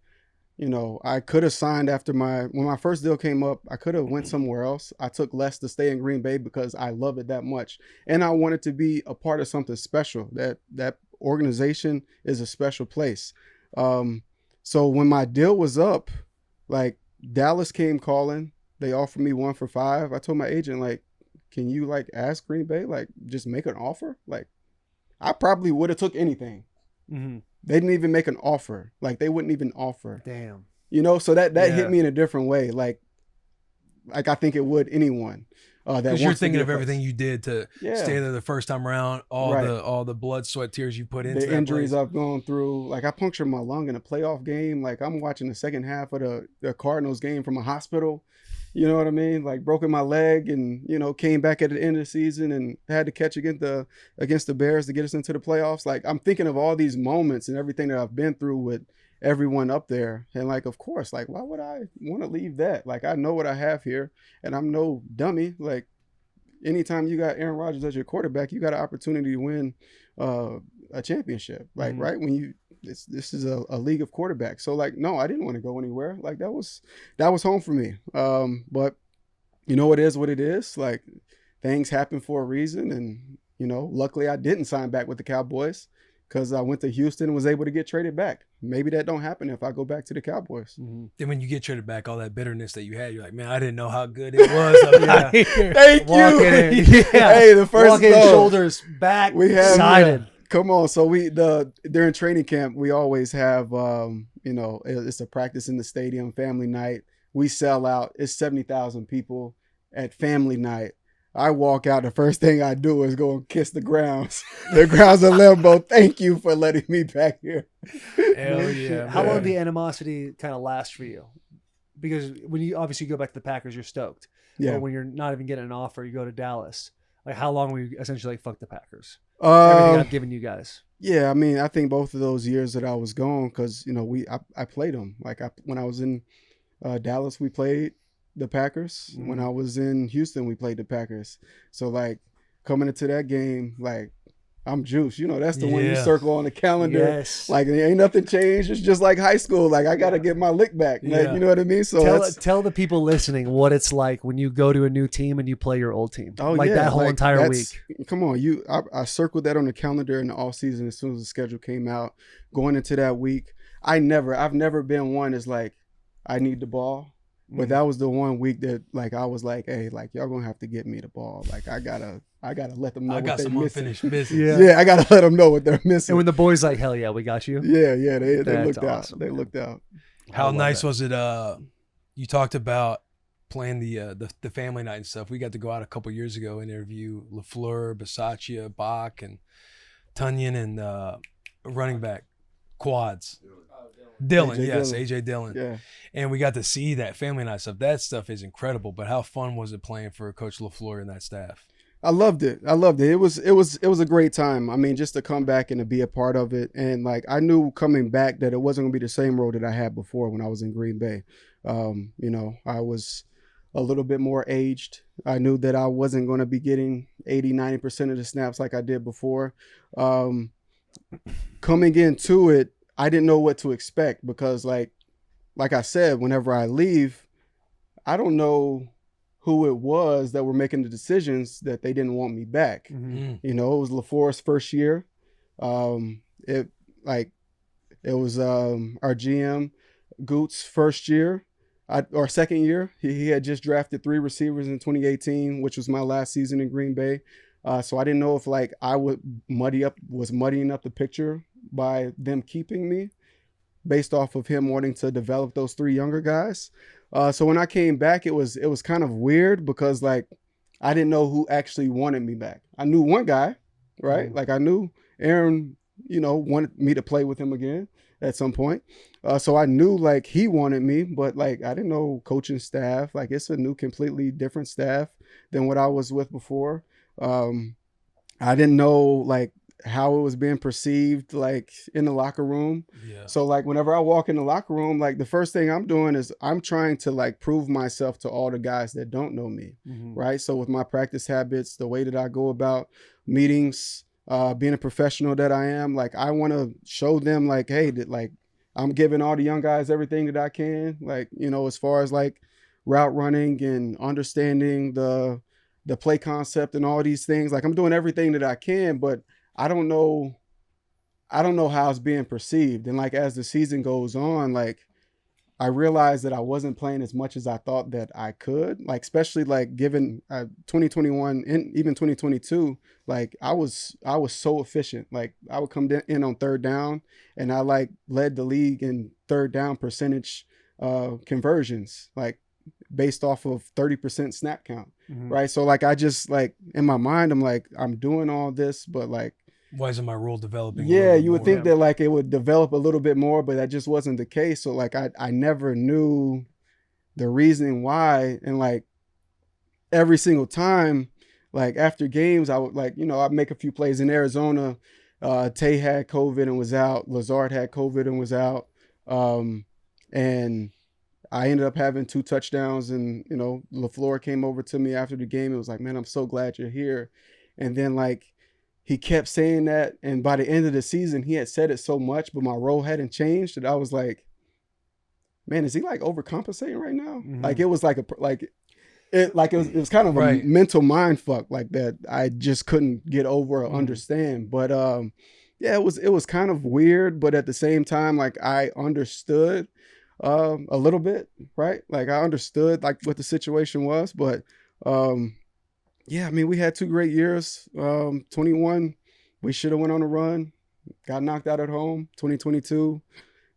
I could have signed when my first deal came up, I could have went somewhere else. I took less to stay in Green Bay because I love it that much. And I wanted to be a part of something special. That organization is a special place. So when my deal was up, like, Dallas came calling. They offered me 1 for $5. I told my agent, like, can you like ask Green Bay, like, just make an offer? Like, I probably would have took anything. Mm-hmm. They didn't even make an offer. Like, they wouldn't even offer. Damn. So that hit me in a different way. Like I think it would anyone. Because you're thinking of everything you did to stay there the first time around, all the blood, sweat, tears you put into the that injuries place. I've gone through. Like, I punctured my lung in a playoff game. Like, I'm watching the second half of the Cardinals game from a hospital. You know what I mean? Like, broken my leg and, came back at the end of the season and had to catch against the Bears to get us into the playoffs. Like, I'm thinking of all these moments and everything that I've been through with everyone up there. And like, of course, like, why would I want to leave that? Like, I know what I have here and I'm no dummy. Like, anytime you got Aaron Rodgers as your quarterback, you got an opportunity to win a championship. Like, right? When this is a league of quarterbacks. So like, no, I didn't want to go anywhere. Like, that was home for me. But it is what it is. Like, things happen for a reason. And, luckily I didn't sign back with the Cowboys because I went to Houston and was able to get traded back. Maybe that don't happen if I go back to the Cowboys. Mm-hmm. Then when you get traded back, all that bitterness that you had, you're like, man, I didn't know how good it was. Out here. Thank you. Hey, the first walking shoulders back, excited. Come on. So during training camp, we always have, it's a practice in the stadium, family night. We sell out. It's 70,000 people at family night. I walk out. The first thing I do is go and kiss the grounds. The grounds of Limbo. Thank you for letting me back here. Hell yeah. How long did the animosity kind of last for you? Because when you obviously go back to the Packers, you're stoked. Yeah. But when you're not even getting an offer, you go to Dallas. Like, how long were you essentially like, fuck the Packers? Everything I've given you guys. Yeah, I mean, I think both of those years that I was gone, because I played them. Like, when I was in Dallas, we played the Packers. Mm-hmm. When I was in Houston, we played the Packers. So like, coming into that game, like, I'm juiced. That's the one you circle on the calendar. Yes. Like, there ain't nothing changed. It's just like high school. Like, I got to get my lick back. Like, you know what I mean? So tell the people listening what it's like when you go to a new team and you play your old team. Oh, like, that whole entire week. Come on. I circled that on the calendar in the off season as soon as the schedule came out. Going into that week, I've never been one that's like, I need the ball. But that was the one week that, like, I was like, hey, like, y'all gonna have to get me the ball. Like, I gotta let them know what they're missing. Unfinished business. Yeah, I gotta let them know what they're missing. And when the boys like, hell yeah, we got you. Yeah, they looked awesome, out. They looked out. How nice was it? You talked about playing the family night and stuff. We got to go out a couple years ago and interview LeFleur, Bisaccia, Bach, and Tunyon, and running back quads. Dylan, AJ Dillon. Yeah. And we got to see that family night stuff. That stuff is incredible. But how fun was it playing for Coach LeFleur and that staff? I loved it. It was a great time. I mean, just to come back and to be a part of it. And like, I knew coming back that it wasn't gonna be the same role that I had before when I was in Green Bay. I was a little bit more aged. I knew that I wasn't gonna be getting 80-90% of the snaps like I did before. Coming into it, I didn't know what to expect because like I said, whenever I leave, I don't know who it was that were making the decisions that they didn't want me back. Mm-hmm. It was LeFleur's first year. It was our GM Goots' first year, or second year. He had just drafted 3 receivers in 2018, which was my last season in Green Bay. So I didn't know if like I was muddying up the picture by them keeping me based off of him wanting to develop those 3 younger guys. So when I came back, it was kind of weird because like I didn't know who actually wanted me back. I knew one guy, right? Mm-hmm. Like I knew Aaron wanted me to play with him again at some point. So I knew like he wanted me, but like I didn't know coaching staff. Like it's a new, completely different staff than what I was with before. I didn't know like how it was being perceived like in the locker room. Yeah. So like whenever I walk in the locker room, like the first thing I'm doing is I'm trying to like prove myself to all the guys that don't know me. Right. So with my practice habits, the way that I go about meetings, being a professional that I am, like I want to show them like, hey, that like I'm giving all the young guys everything that I can, like, as far as like route running and understanding the play concept and all these things. Like I'm doing everything that I can, but I don't know how it's being perceived. And like as the season goes on, like I realized that I wasn't playing as much as I thought that I could, like especially like given 2021 and even 2022, like I was so efficient. Like I would come in on third down and I like led the league in third down percentage conversions, like based off of 30% snap count. Right. So like I just like in my mind, I'm like, I'm doing all this, but like, why isn't my role developing? Yeah, you would think that like it would develop a little bit more, but that just wasn't the case. So like I never knew the reasoning why. And like every single time, like after games, I would like, I'd make a few plays in Arizona. Tay had COVID and was out. Lazard had COVID and was out. And I ended up having 2 touchdowns, and, LeFleur came over to me after the game. It was like, man, I'm so glad you're here. And then like, he kept saying that, and by the end of the season, he had said it so much, but my role hadn't changed that I was like, man, is he like overcompensating right now? Like it was like it was kind of a mental mind fuck like that I just couldn't get over or understand. But yeah, it was kind of weird, but at the same time, like I understood a little bit, right? Like I understood like what the situation was, but yeah, I mean, we had 2 great years. 21, we should have went on a run, got knocked out at home. 2022,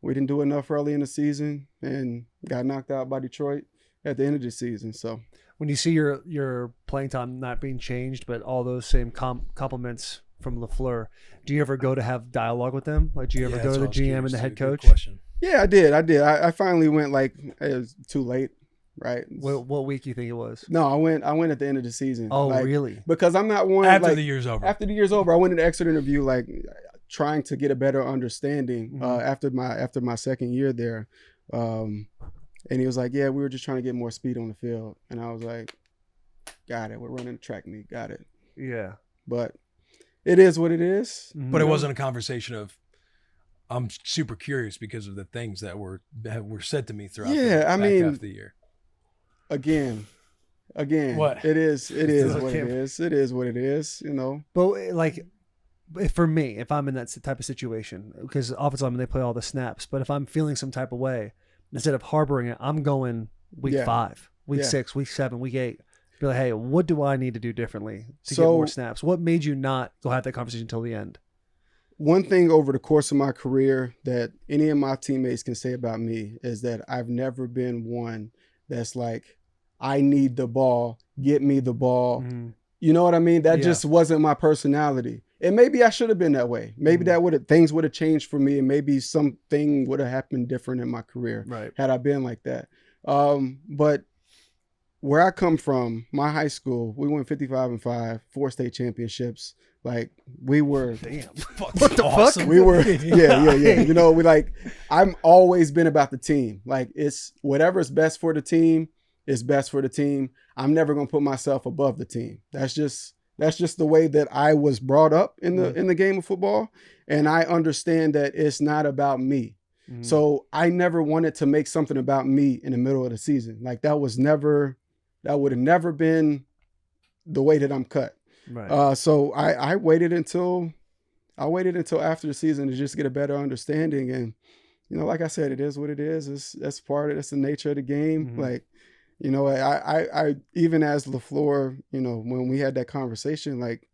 we didn't do enough early in the season and got knocked out by Detroit at the end of the season. So when you see your playing time not being changed, but all those same compliments from LeFleur, do you ever go to have dialogue with them? Like, do you ever go to the GM and the head coach? Yeah, I did. I finally went, like, it was too late. Right. What week do you think it was? No, I went at the end of the season. Oh, like, really? Because I'm not one after like, the year's over. After the year's over, I went to the exit interview like trying to get a better understanding after my second year there. And he was like, "Yeah, we were just trying to get more speed on the field." And I was like, "Got it. We're running a track meet. Got it." Yeah. But it is what it is. But it wasn't a conversation of, I'm super curious because of the things that were said to me throughout the back half of the year. Again, what? It is what it is. It is what it is, But like, for me, if I'm in that type of situation, because offensive linemen, they play all the snaps, but if I'm feeling some type of way, instead of harboring it, I'm going week 5, week 6, week 7, week 8. Be like, hey, what do I need to do differently to get more snaps? What made you not go have that conversation until the end? One thing over the course of my career that any of my teammates can say about me is that I've never been one that's like, I need the ball, get me the ball. You know what I mean? That just wasn't my personality. And maybe I should have been that way. Maybe things would have changed for me, and maybe something would have happened different in my career had I been like that. But where I come from, my high school, we went 55-5, 4 state championships. Like we were, damn, what the fuck? We were, yeah. We like, I'm always been about the team. Like it's whatever's best for the team is best for the team. I'm never gonna put myself above the team. That's just the way that I was brought up in the game of football, and I understand that it's not about me. So I never wanted to make something about me in the middle of the season. Like that would have never been the way that I'm cut. Right. So I waited until after the season to just get a better understanding. And, like I said, it is what it is. That's the nature of the game. Like, I even as LeFleur, when we had that conversation, like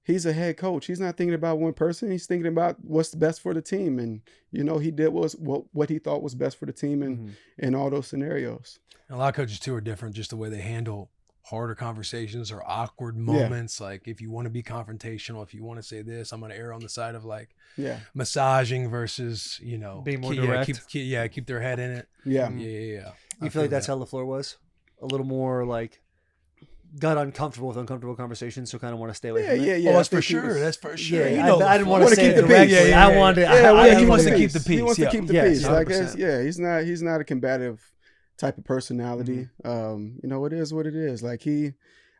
he's a head coach. He's not thinking about one person. He's thinking about what's best for the team. And, he did what he thought was best for the team in all those scenarios. And a lot of coaches too are different, just the way they handle harder conversations or awkward moments. Like if you want to be confrontational, if you want to say this, I'm going to err on the side of like massaging versus, being more direct. Keep their head in it. Yeah. You feel like that's how LeFleur was? A little more like got uncomfortable with uncomfortable conversations, so kind of want to stay away from it? Yeah. Oh, that's for sure. That's for sure. Yeah, I didn't want to say keep it the directly. peace. I wanted. He wants to keep the peace. He wants to keep the peace. Like 100%. he's not a combative type of personality. It is what it is. Like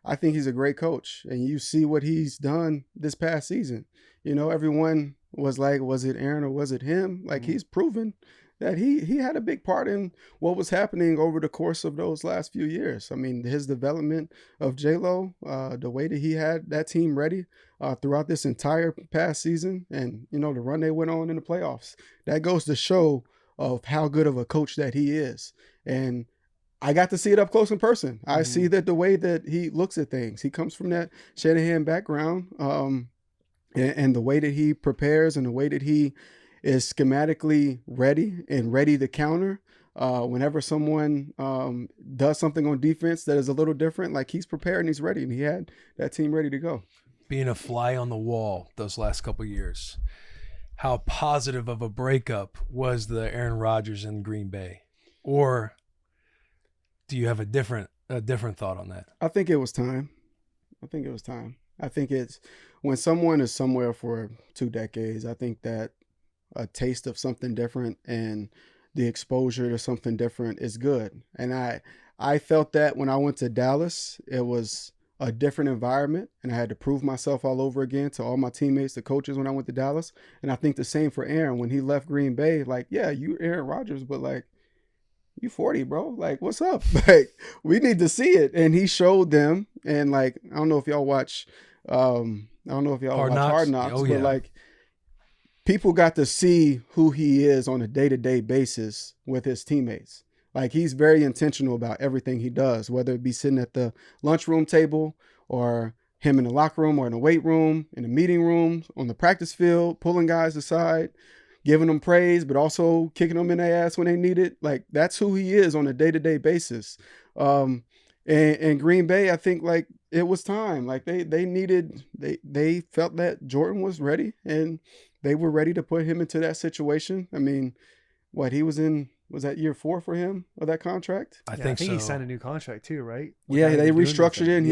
I think he's a great coach, and you see what he's done this past season. Everyone was like, was it Aaron or was it him? Like he's proven that he had a big part in what was happening over the course of those last few years. I mean, his development of J-Lo, the way that he had that team ready throughout this entire past season, and the run they went on in the playoffs, that goes to show of how good of a coach that he is. And I got to see it up close in person. I see that the way that he looks at things, he comes from that Shanahan background, and the way that he prepares and the way that he is schematically ready and ready to counter whenever someone does something on defense that is a little different. Like he's prepared and he's ready, and he had that team ready to go. Being a fly on the wall those last couple of years, how positive of a breakup was the Aaron Rodgers in Green Bay? Or do you have a different thought on that? I think it was time. I think it's when someone is somewhere for 2 decades, I think that a taste of something different and the exposure to something different is good. And I felt that when I went to Dallas. It was a different environment, and I had to prove myself all over again to all my teammates, the coaches, when I went to Dallas. And I think the same for Aaron when he left Green Bay. Like, yeah, you Aaron Rodgers, but like, you 40, bro. Like, what's up? Like, we need to see it. And he showed them. And like, I don't know if y'all watch Hard Knocks, but like, people got to see who he is on a day-to-day basis with his teammates. Like, he's very intentional about everything he does, whether it be sitting at the lunchroom table or him in the locker room or in the weight room, in the meeting room, on the practice field, pulling guys aside, giving them praise, but also kicking them in their ass when they need it. Like, that's who he is on a day-to-day basis. And Green Bay, I think, like, it was time. Like, they felt that Jordan was ready, and they were ready to put him into that situation. I mean, was that year 4 for him of that contract? I think so. He signed a new contract too, right? They restructured it, and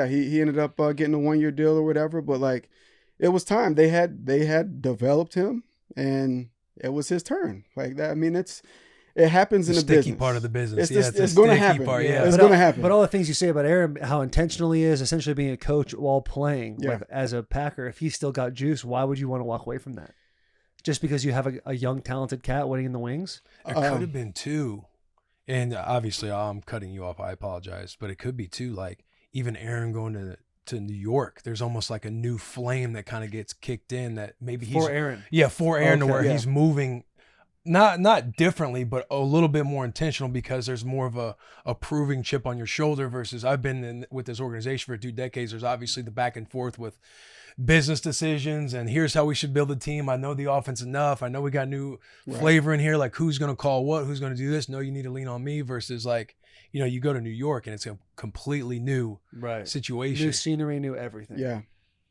he ended up getting a 1-year deal or whatever. But like, it was time. They had developed him, and it was his turn. Like that. I mean, it happens in the business. Sticky part of the business. It's going to happen. It's going to happen. But all the things you say about Aaron, how intentional he is, essentially being a coach while playing. Like, as a Packer, if he's still got juice, why would you want to walk away from that? Just because you have a young, talented cat waiting in the wings? It could have been too. And obviously, I'm cutting you off. I apologize. But it could be too, like, even Aaron going to New York, there's almost like a new flame that kind of gets kicked in that maybe he's... For Aaron. Yeah, for Aaron, to where he's moving... Not differently, but a little bit more intentional, because there's more of a proving chip on your shoulder versus I've been with this organization for 2 decades. There's obviously the back and forth with business decisions and here's how we should build a team. I know the offense enough. I know we got new flavor in here, like who's going to call what, who's going to do this. No, you need to lean on me versus like, you go to New York and it's a completely new situation. New scenery, new everything. Yeah.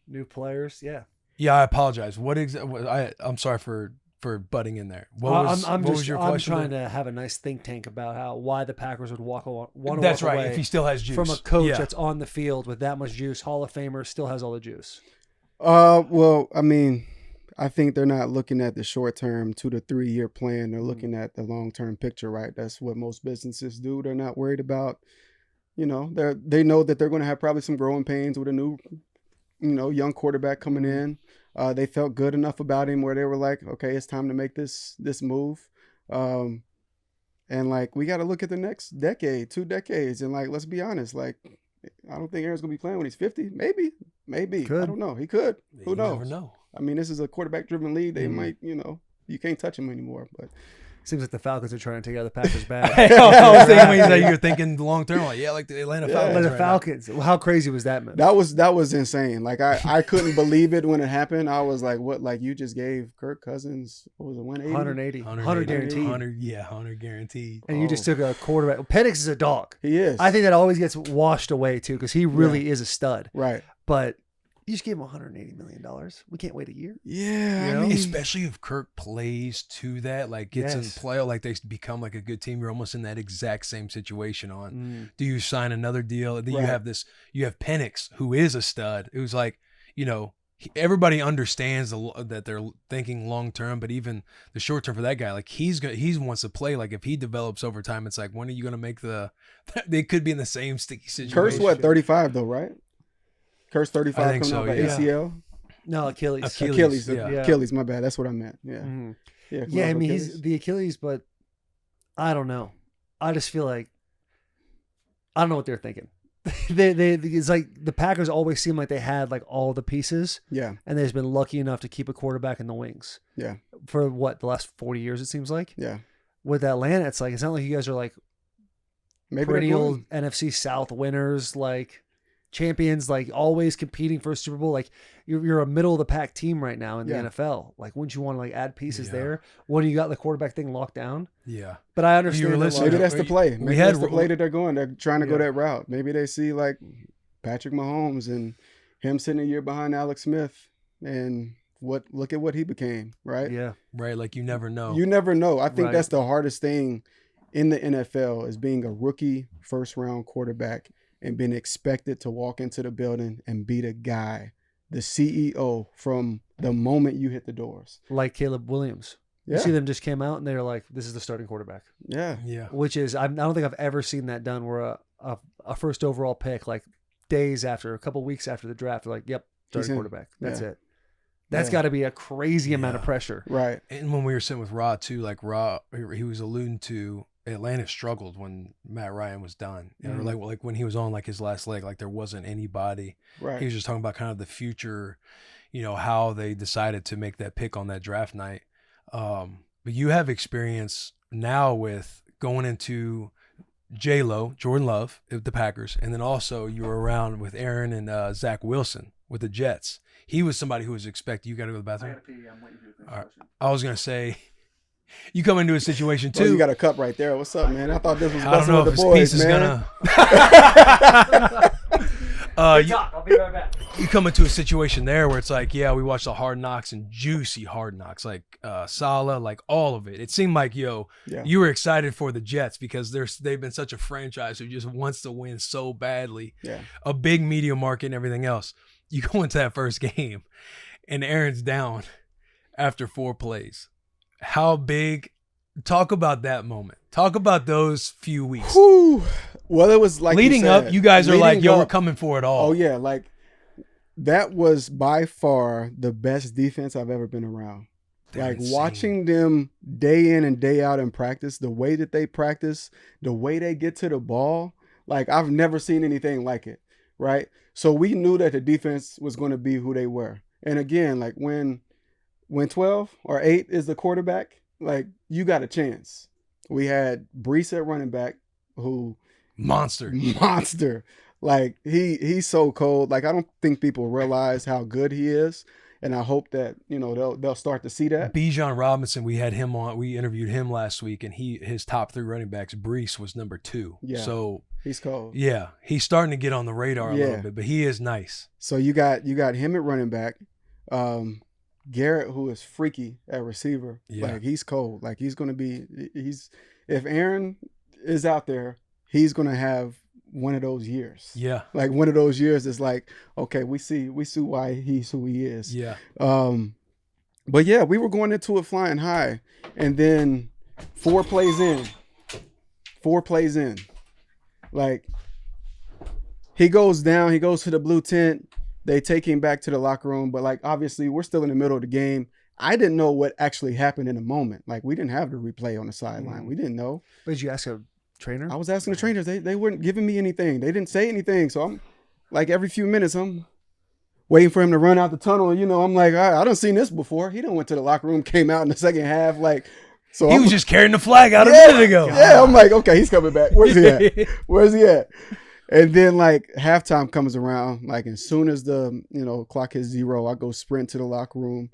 New players. Yeah. Yeah, I apologize. I'm sorry for butting in there. What was your question? I'm trying to have a nice think tank about why the Packers would want to walk That's right. away If he still has juice from a coach that's on the field with that much juice, Hall of Famer, still has all the juice. Well, I mean, I think they're not looking at the short term 2 to 3 year plan. They're looking at the long term picture, right? That's what most businesses do. They're not worried about, they know that they're going to have probably some growing pains with a new, young quarterback coming in. They felt good enough about him where they were like, okay, it's time to make this move. And like, we got to look at the next decade, 2 decades. And like, let's be honest, like, I don't think Aaron's going to be playing when he's 50. Maybe. Could. I don't know. He could. Who knows? Never know. I mean, this is a quarterback driven league. They might, you can't touch him anymore, but Seems like the Falcons are trying to take out the Packers' bag. I was thinking when you said you're thinking long term, like like the Atlanta Falcons. The right Falcons. Well, how crazy was that, man? That was insane. Like I couldn't believe it when it happened. I was like, what? Like you just gave Kirk Cousins, what was it, 180? 180 guaranteed. 100 guaranteed. And you just took a quarterback. Penix is a dog. He is. I think that always gets washed away too because he really is a stud. Right. But you just gave him $180 million. We can't wait a year. Yeah. You know? I mean, Especially if Kirk plays to that, like gets in play, like they become like a good team. You're almost in that exact same situation do you sign another deal? Then you have Penix, who is a stud, who's like, everybody understands that they're thinking long term, but even the short term for that guy, like he wants to play. Like if he develops over time, it's like, when are you going to make they could be in the same sticky situation. Kurt's what, 35 though, right? Kurt's 35 coming so, off of yeah. ACL. No, Achilles. Achilles, my bad. That's what I meant. Yeah. Mm-hmm. Yeah. Yeah, I mean, he's the Achilles, but I don't know. I just feel like I don't know what they're thinking. It's like the Packers always seem like they had like all the pieces. Yeah. And they've been lucky enough to keep a quarterback in the wings. Yeah. For what, the last 40 years, it seems like? Yeah. With Atlanta, it's like, it's not like you guys are like maybe perennial NFC South winners, like champions, like always competing for a Super Bowl. Like you're a middle of the pack team right now in the NFL. Like, wouldn't you want to like add pieces there when you got the quarterback thing locked down? Yeah. But I understand. Maybe that's the play. Maybe that's the play that they're going. They're trying to go that route. Maybe they see like Patrick Mahomes and him sitting a year behind Alex Smith and look at what he became, right? Yeah. Right. Like you never know. You never know. I think that's the hardest thing in the NFL is being a rookie first round quarterback and being expected to walk into the building and be the guy, the CEO from the moment you hit the doors. Like Caleb Williams. Yeah. You see them just came out and they're like, this is the starting quarterback. Yeah. Yeah. Which is, I don't think I've ever seen that done where a first overall pick, like days after, a couple weeks after the draft, they're like, yep, starting quarterback. That's it. That's got to be a crazy amount of pressure. Right. And when we were sitting with Rod too, like Rod, he was alluding to Atlanta struggled when Matt Ryan was done. You know, like when he was on like his last leg, like there wasn't anybody. Right. He was just talking about kind of the future, how they decided to make that pick on that draft night. But you have experience now with going into J-Lo, Jordan Love, the Packers, and then also you were around with Aaron and Zach Wilson with the Jets. He was somebody who was expected. You got to go to the bathroom? I got to pee. I'm waiting for your question. I was going to say, you come into a situation too. Well, you got a cup right there. What's up, man? I thought this was I don't know with if the his boys, piece man. is gonna. I'll be right back. You come into a situation there where it's like, we watched the Hard Knocks and juicy Hard Knocks, like Saleh, like all of it. It seemed like, you were excited for the Jets because they've been such a franchise who just wants to win so badly. Yeah. A big media market and everything else. You go into that first game and Aaron's down after 4 plays. How big? Talk about that moment. Talk about those few weeks. Whew. Well, it was like leading you said, up. You guys are like, up, we're coming for it all. Oh yeah, like that was by far the best defense I've ever been around. They're like insane. watching them day in and day out in practice, the way that they practice, the way they get to the ball, like I've never seen anything like it. Right. So we knew that the defense was going to be who they were. And again, like when 12 or 8 is the quarterback, like you got a chance. We had Brees at running back, who monster. Like he's so cold. Like I don't think people realize how good he is, and I hope that they'll start to see that. Bijan Robinson, we had him on. We interviewed him last week, and his top 3 running backs, Brees was number 2. Yeah, so he's cold. Yeah, he's starting to get on the radar a little bit, but he is nice. So you got him at running back. Garrett, who is freaky at receiver, like he's cold. Like if Aaron is out there, he's gonna have one of those years. Yeah, like one of those years is like, okay, we see why he's who he is. Yeah. But yeah, we were going into it flying high, and then 4 plays in, like he goes down, he goes to the blue tent. They take him back to the locker room, but like obviously we're still in the middle of the game. I didn't know what actually happened in the moment. Like we didn't have the replay on the sideline. We didn't know. But did you ask a trainer? I was asking the trainers. They weren't giving me anything. They didn't say anything. So I'm like every few minutes I'm waiting for him to run out the tunnel. I'm like, I don't seen this before. He done went to the locker room, came out in the second half. Like So He I'm was just carrying the flag out a Yeah, minute ago. Yeah, I'm like, okay, he's coming back. Where's he at? Where's he at? And then like halftime comes around. Like as soon as the clock hits 0, I go sprint to the locker room.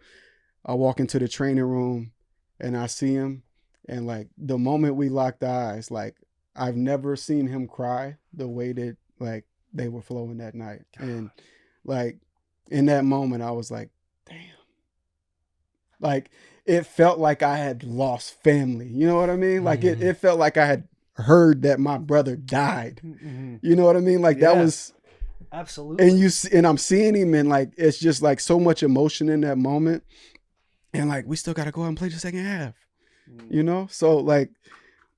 I walk into the training room, and I see him. And like the moment we locked eyes, like I've never seen him cry the way that like they were flowing that night. And like in that moment, I was like, damn. Like it felt like I had lost family. You know what I mean? Like it felt like I had heard that my brother died. You know what I mean? Like that was absolutely. And and I'm seeing him, and like it's just like so much emotion in that moment. And like we still got to go out and play the second half. So like,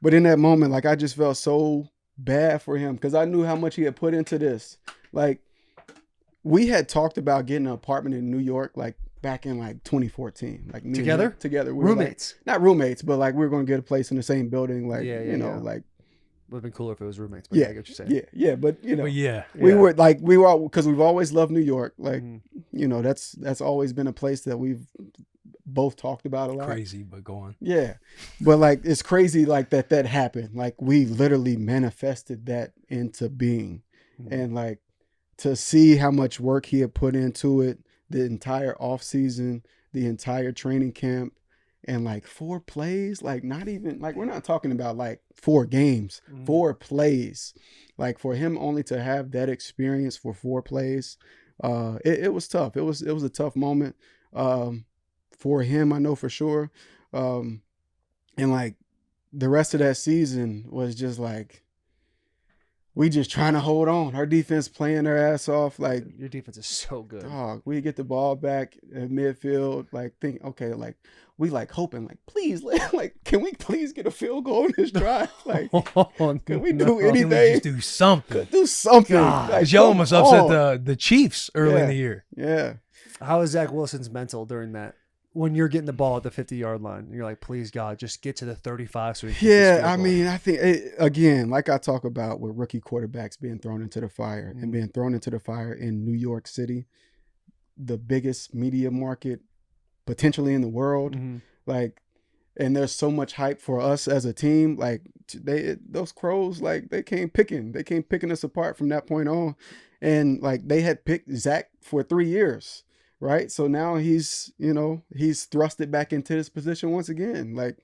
but in that moment, like I just felt so bad for him because I knew how much he had put into this. Like we had talked about getting an apartment in New York, like back in like 2014, like me together. We were Roommates, like, not roommates, but like we were going to get a place in the same building. Like like would have been cooler if it was roommates. But I get what you're saying. Yeah, but we were all because we've always loved New York. Like that's always been a place that we've both talked about a lot. Crazy, but go on. Yeah. But like it's crazy like that happened. Like we literally manifested that into being. And like to see how much work he had put into it, the entire off season, the entire training camp, and like 4 plays, like not even like we're not talking about like 4 games, 4 plays. Like for him only to have that experience for 4 plays, it was tough. It was a tough moment. For him, I know for sure. And like the rest of that season was just like, we just trying to hold on. Our defense playing their ass off. Like your defense is so good. Dog, we get the ball back at midfield. Like okay, like we like hoping like, please, like, can we please get a field goal in this drive? Like, can we do anything? Can we just do something? Do something. Like, y'all almost upset the Chiefs early in the year. Yeah. How is Zach Wilson's mental during that? When you're getting the ball at the 50-yard line, and you're like, please, God, just get to the 35 so we can I mean, I think, again, like I talk about with rookie quarterbacks being thrown into the fire and being thrown into the fire in New York City, the biggest media market potentially in the world. Like, and there's so much hype for us as a team. Like, those Crows, like, they came picking us apart from that point on. And, like, they had picked Zach for 3 years. Right. So now he's thrusted back into this position once again. Like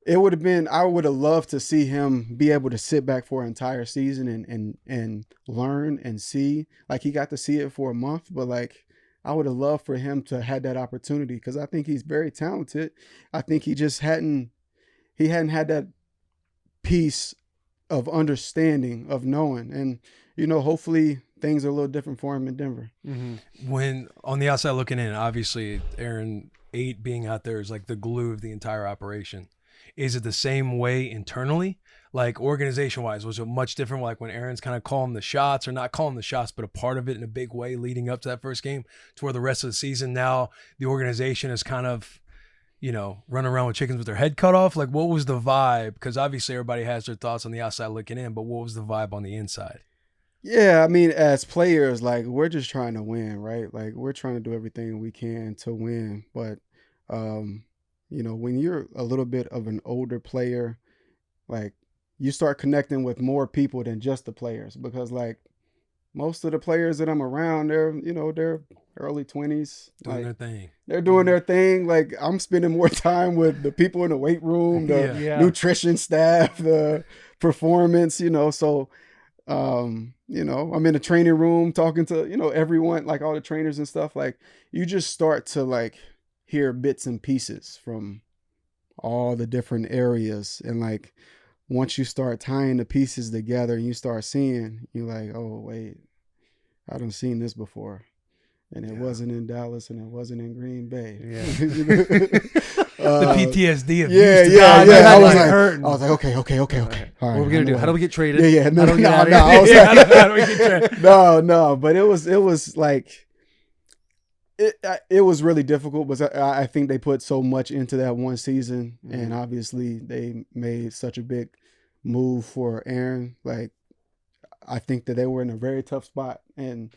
I would have loved to see him be able to sit back for an entire season and learn and see. Like he got to see it for a month, but like I would have loved for him to have that opportunity because I think he's very talented. I think he just hadn't had that piece of understanding, of knowing. And, hopefully things are a little different for him in Denver. When on the outside looking in, obviously Aaron 8 being out there is like the glue of the entire operation. Is it the same way internally? Like organization wise, was it much different? Like when Aaron's kind of calling the shots, or not calling the shots, but a part of it in a big way leading up to that first game, to where the rest of the season now the organization is kind of, running around with chickens with their head cut off. Like what was the vibe? Because obviously everybody has their thoughts on the outside looking in, but what was the vibe on the inside? Yeah, I mean, as players, like we're just trying to win, right? Like we're trying to do everything we can to win. But, when you're a little bit of an older player, like you start connecting with more people than just the players, because like most of the players that I'm around, they're early 20s. Doing their thing. They're doing their thing. Like I'm spending more time with the people in the weight room, the nutrition staff, the performance, so I'm in the training room talking to, everyone, like all the trainers and stuff. Like you just start to like hear bits and pieces from all the different areas. And like, once you start tying the pieces together and you start seeing, you're like, oh, wait, I done seen this before. And it wasn't in Dallas and it wasn't in Green Bay. Yeah. The PTSD of I was like, okay. All right, what are we gonna do? How do we get traded? No. But it was like it was really difficult, but I think they put so much into that one season, and obviously they made such a big move for Aaron. Like I think that they were in a very tough spot, and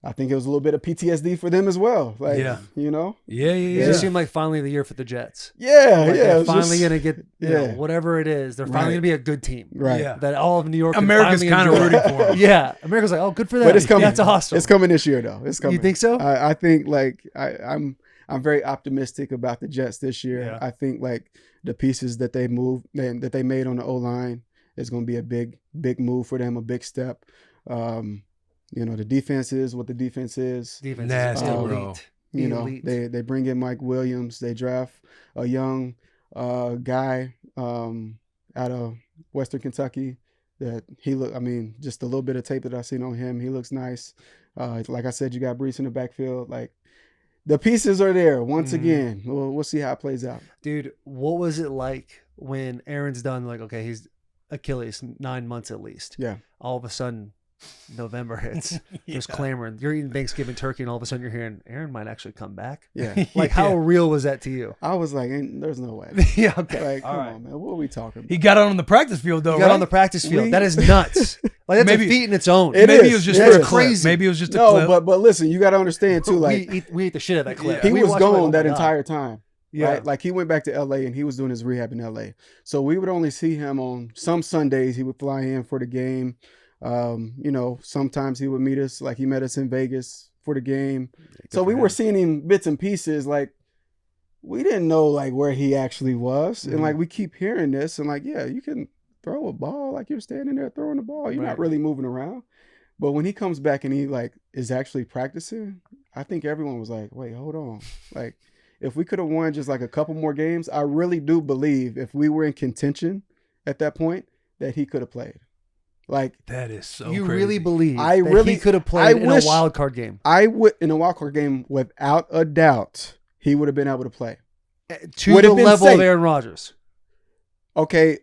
I think it was a little bit of PTSD for them as well. Like, Yeah. you know? Yeah. It just seemed like finally the year for the Jets. Yeah, Like yeah. they're it was finally just- gonna get yeah. whatever it is. They're finally Right. gonna be a good team. Right. Yeah. That all of New York can America's finally kind of enjoy. rooting for him. Yeah, America's like, oh, good for them. But it's coming. That's awesome. It's coming this year, though. It's coming. You think so? I think like I'm very optimistic about the Jets this year. Yeah. I think like the pieces that they that they made on the O-line is going to be a big move for them, a big step. You know, the defense is what the defense is. Defense Nasty, is bro. elite. You know, Elite. they bring in Mike Williams. They draft a young guy out of Western Kentucky that just a little bit of tape that I've seen on him. He looks nice. Like I said, you got Brees in the backfield. Like the pieces are there once again. We'll see how it plays out. Dude, what was it like when Aaron's done? Like, okay, he's Achilles 9 months at least. Yeah. All of a sudden, November hits. There's clamoring. You're eating Thanksgiving turkey, and all of a sudden you're hearing Aaron might actually come back. Yeah. Like, how real was that to you? I was like, there's no way. Yeah, okay. Like, come on, man. What are we talking about? He got on the practice field though. You got right? on the practice field. We- That is nuts. Like, that's Maybe- a feat in its own. It Maybe is. it was just It for a is. clip. Crazy. Maybe it was just a No, clip. but listen, you got to understand too. Like we ate the shit out of that clip. he We was watched it, gone oh my that God. entire time. Yeah. Right? Like he went back to LA and he was doing his rehab in LA. So we would only see him on some Sundays. He would fly in for the game. You know, sometimes he would meet us. Like he met us in Vegas for the game. So we were seeing him bits and pieces. Like we didn't know like where he actually was. And like we keep hearing this and like, yeah, you can throw a ball. Like you're standing there throwing the ball. You're not Right. really moving around. But when he comes back and he like is actually practicing, I think everyone was like, wait, hold on. Like if we could have won just like a couple more games, I really do believe if we were in contention at that point that he could have played. Like That is so You crazy. really believe I that really- he could have played in wish- a wild card game I would in a wildcard game without a doubt he would have been able to play. to Would the have been level of safe. Aaron Rodgers. Okay,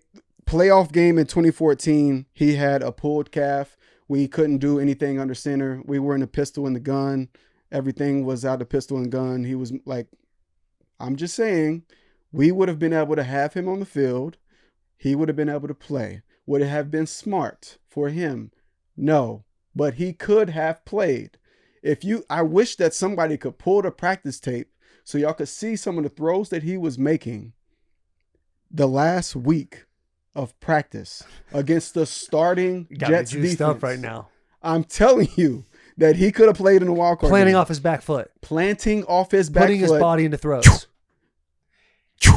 playoff game in 2014, he had a pulled calf. We couldn't do anything under center. We were in the pistol and the gun. Everything was out the pistol and gun. He was like, I'm just saying, we would have been able to have him on the field. He would have been able to play. Would it have been smart for him? No, but he could have played. I wish that somebody could pull the practice tape so y'all could see some of the throws that he was making the last week of practice against the starting You got me Jets juiced defense. up right now. I'm telling you that he could have played in the wild card Planting game. off his back foot, Planting off his back putting his foot body into throws.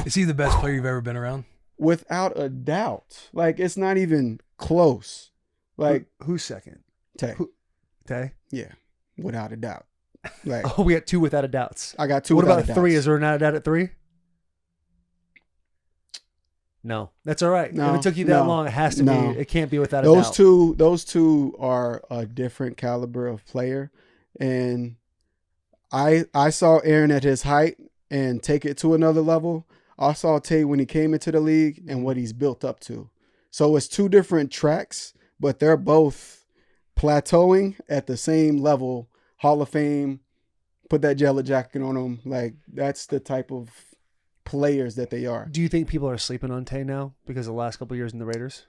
Is he the best player you've ever been around? without a doubt. Like it's not even close. Like Who's second? Tay. Tay. Yeah, without a doubt. Like Oh, we got two without a doubts. I got two. What without about a three? doubts. Is there not a doubt at three? No, that's all right. No, if it took you that no, long, it has to no. be. It can't be without a those doubt. those two are a different caliber of player, and I saw Aaron at his height and take it to another level. I saw Tay when he came into the league and what he's built up to. So it's two different tracks, but they're both plateauing at the same level. Hall of Fame, put that jelly jacket on them. Like that's the type of players that they are. Do you think people are sleeping on Tay now because of the last couple of years in the Raiders?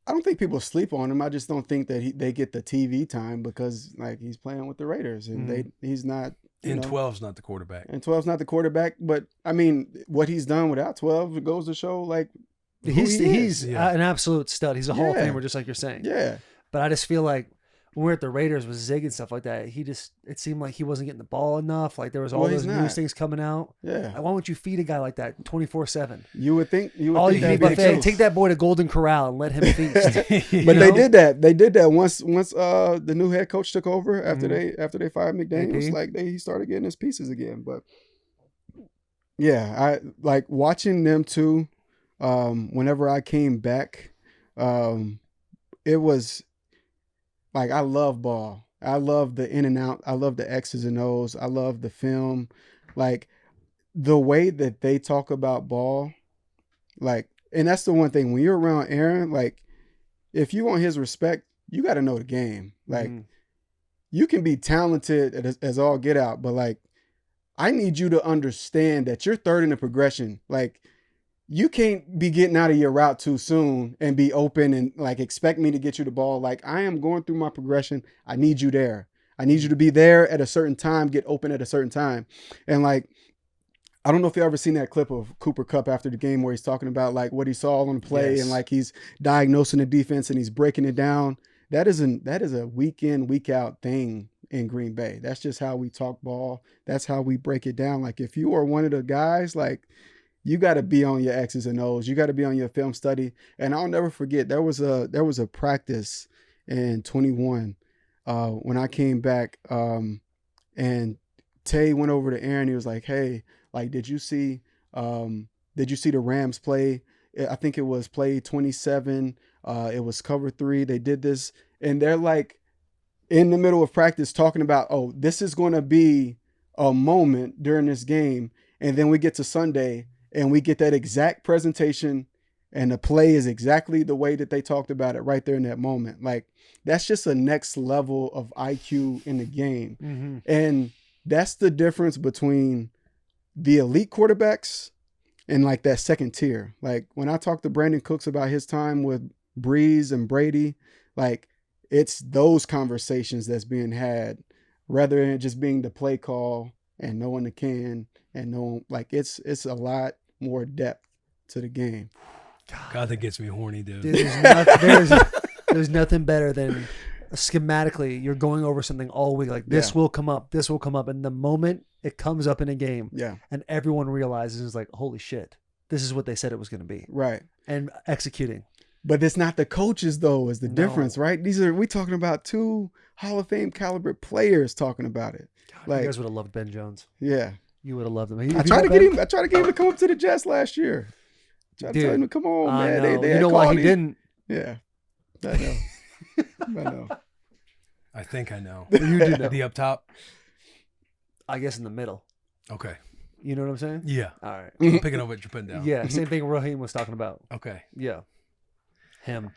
I don't think people sleep on him. I just don't think that they get the TV time because like he's playing with the Raiders and he's not. And 12's not the quarterback. And 12's not the quarterback, but I mean, what he's done without 12 it goes to show like who He's he is. an absolute stud. He's a Hall of Yeah. Famer, just like you're saying. Yeah. But I just feel like when we were at the Raiders with Zig and stuff like that, it seemed like he wasn't getting the ball enough. Like there was all Well, those he's news not. things coming out. Yeah. Like, why won't you feed a guy like that 24/7? You would think All you that'd need be the buffet. case. Take that boy to Golden Corral and let him feast. But You they know? did that. They did that once the new head coach took over after they fired McDaniels. AP. Like he started getting his pieces again. But yeah, I like watching them too. Whenever I came back, it was like I love ball. I love the in and out. I love the X's and O's. I love the film. Like the way that they talk about ball, like, and that's the one thing when you're around Aaron, like if you want his respect, you got to know the game. Like you can be talented as all get out, but like I need you to understand that you're third in the progression. Like you can't be getting out of your route too soon and be open and like expect me to get you the ball. Like I am going through my progression. I need you there. I need you to be there at a certain time, get open at a certain time. And like, I don't know if you ever seen that clip of Cooper Kupp after the game where he's talking about like what he saw on the play and like he's diagnosing the defense and he's breaking it down. That is a week in, week out thing in Green Bay. That's just how we talk ball. That's how we break it down. Like if you are one of the guys, like you got to be on your X's and O's. You got to be on your film study. And I'll never forget there was a practice in 21 when I came back and Tay went over to Aaron. He was like, "Hey, like did you see the Rams play? I think it was play 27. It was cover 3. They did this." And they're like in the middle of practice talking about, "Oh, this is going to be a moment during this game." And then we get to Sunday and we get that exact presentation and the play is exactly the way that they talked about it right there in that moment. Like that's just a next level of IQ in the game. Mm-hmm. And that's the difference between the elite quarterbacks and like that second tier. Like when I talk to Brandon Cooks about his time with Breeze and Brady, like it's those conversations that's being had rather than just being the play call and knowing the can and knowing like it's a lot more depth to the game. God, that gets me horny, dude. There's nothing better than schematically you're going over something all week. Like this will come up, this will come up. And the moment it comes up in a game and everyone realizes it's like, holy shit, this is what they said it was going to be. Right. And executing. But it's not the coaches though is the difference, right? We talking about 2 Hall of Fame caliber players talking about it. God, like you guys would have loved Ben Jones. Yeah. You would have loved him. I tried to get him to come up to the Jets last year. I tried to tell him to come on, man. They you know why he didn't? Yeah. I know. I know. I think I know. You do know. The up top? I guess in the middle. Okay. You know what I'm saying? Yeah. All right. I'm picking up what you're putting down. Yeah, same thing Raheem was talking about. Okay. Yeah. Him.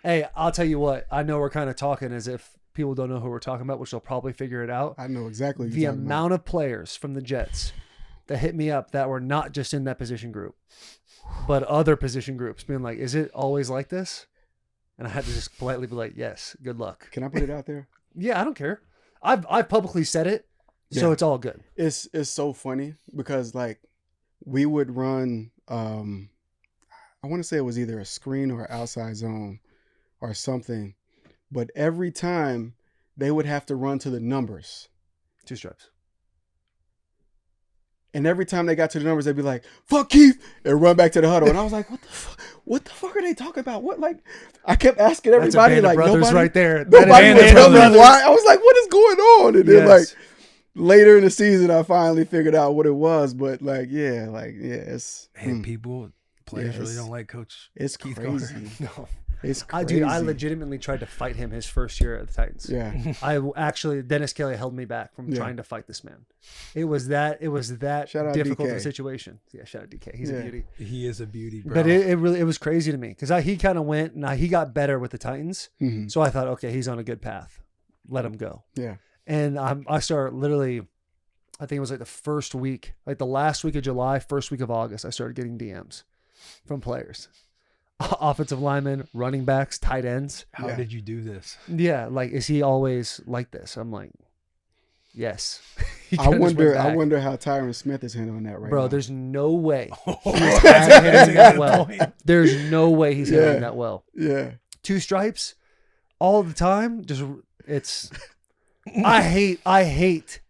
Hey, I'll tell you what. I know we're kind of talking as if people don't know who we're talking about, which they'll probably figure it out. I know exactly what the amount of players from the Jets that hit me up that were not just in that position group, but other position groups being like, is it always like this? And I had to just politely be like, yes, good luck. Can I put it out there? Yeah, I don't care. I've publicly said it, so it's all good. It's so funny because like we would run I want to say it was either a screen or outside zone or something, but every time they would have to run to the numbers. 2 stripes. And every time they got to the numbers, they'd be like, "Fuck Keith," and run back to the huddle. And I was like, "What the fuck are they talking about? What?" Like, I kept asking everybody, like, nobody right there. Nobody would tell me why. I was like, "What is going on?" And then like later in the season, I finally figured out what it was. But like, it's players really don't like Coach. It's Keith crazy. No. It's crazy. I legitimately tried to fight him his first year at the Titans. Yeah. Dennis Kelly held me back from trying to fight this man. It was that Shout out difficult DK. of a situation. Yeah, shout out DK. He's a beauty. He is a beauty, bro. But it was crazy to me because he kind of went and he got better with the Titans. Mm-hmm. So I thought, okay, he's on a good path. Let him go. Yeah. And I started literally, I think it was like the first week, like the last week of July, first week of August, I started getting DMs from players. Offensive linemen, running backs, tight ends. How did you do this? Yeah, like is he always like this? I'm like, yes. I wonder how Tyron Smith is handling that right now. Bro, there's no way he's handling that well. There's no way he's handling that well. Yeah. 2 stripes all the time. Just it's I hate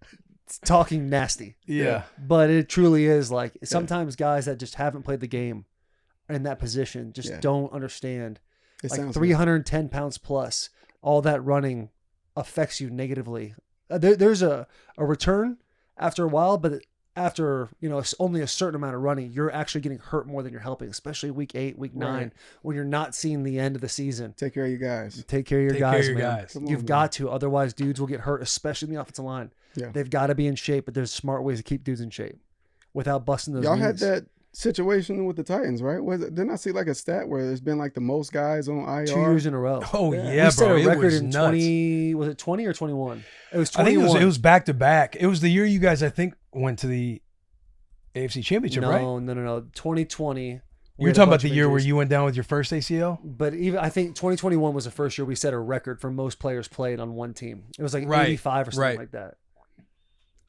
talking nasty. Yeah. But it truly is like sometimes guys that just haven't played the game in that position just don't understand. Like 310 pounds plus, all that running affects you negatively. There's a return after a while, but after it's only a certain amount of running, you're actually getting hurt more than you're helping, especially week 8, week 9, when you're not seeing the end of the season. Take care of your guys. Take care of your guys, man. You've got to, otherwise dudes will get hurt, especially in the offensive line. Yeah. They've got to be in shape, but there's smart ways to keep dudes in shape without busting those Y'all knees. had that situation with the Titans, right? Didn't I see like a stat where there's been like the most guys on IR 2 years in a row? Oh yeah, we set bro, a record it was in nuts. 20. Was it 20 or 21? It was 21. I think it was back to back. It was the year you guys, I think, went to the AFC Championship, right? No. 2020 You're talking about the year where you went down with your first ACL? But even I think 2021 was the first year we set a record for most players played on one team. It was like Right, 85 or something right. like that.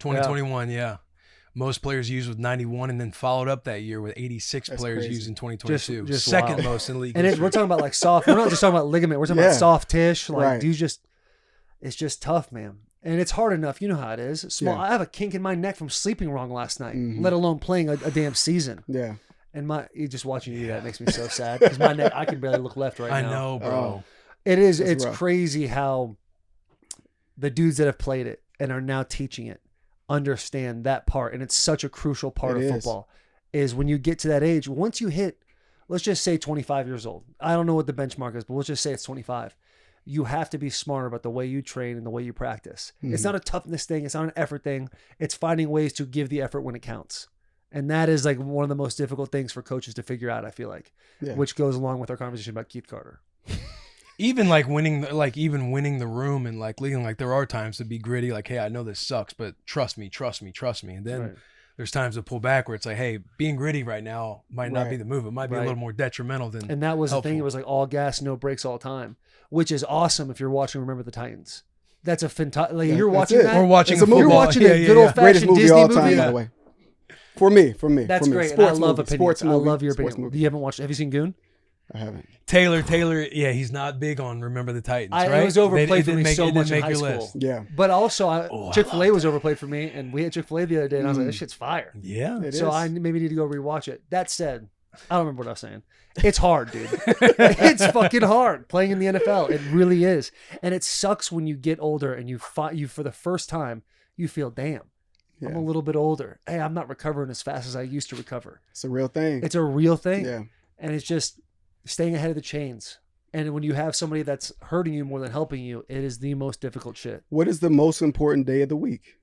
2021, yeah. Most players used with 91 and then followed up that year with 86 That's players crazy. used in 2022. Just Second wild. most in league And history. we're talking about like soft. We're not just talking about ligament. We're talking Yeah. about soft tissue. Like, Right. it's just tough, man. And it's hard enough. You know how it is. Small. Yeah. I have a kink in my neck from sleeping wrong last night, Mhm. let alone playing a damn season. Yeah. And just watching you do that makes me so sad because my neck, I can barely look left right I now. know, bro. Oh. It is. It's It's rough. crazy how the dudes that have played it and are now teaching it understand that part, and it's such a crucial part It of is. football. Is when you get to that age, once you hit, let's just say 25 years old. I don't know what the benchmark is, but let's just say it's 25. You have to be smarter about the way you train and the way you practice. It's Mhm. not a toughness thing. It's not an effort thing. It's finding ways to give the effort when it counts. And that is like one of the most difficult things for coaches to figure out, I feel like, Yeah. which goes along with our conversation about Keith Carter. Even like winning the room and like leading, like there are times to be gritty, like, hey, I know this sucks, but trust me. And then Right. there's times to pull back where it's like, hey, being gritty right now might not be Right. the move. It might be a Right. little more detrimental than And that was the thing. helpful. It was like all gas, no brakes all the time, which is awesome if you're watching Remember the Titans. That's a fantastic. Like, Yeah, you're that's watching it. that. Or watching It's a a movie. You're football. watching yeah, a yeah, good yeah. old Greatest fashioned movie Disney of all time, movie. by the way. For me. That's for me. great. And Sports I love movie, opinions. sports I movie, love your sports opinion. movie. You haven't watched? Have you seen Goon? I haven't. Taylor, yeah, he's not big on Remember the Titans, It right? was overplayed It for didn't me make- so it didn't much in make high your school. list. Yeah. But also, I Chick-fil-A was overplayed for me, and we had Chick-fil-A the other day, and I was like, this shit's fire. Yeah. It So is. I maybe need to go rewatch it. That said, I don't remember what I was saying. It's hard, dude. It's fucking hard playing in the NFL. It really is. And it sucks when you get older and you for the first time, you feel, damn, I'm Yeah. a little bit older. Hey, I'm not recovering as fast as I used to recover. It's a real thing. It's a real thing. Yeah. And it's just staying ahead of the chains. And when you have somebody that's hurting you more than helping you, it is the most difficult shit. What is the most important day of the week?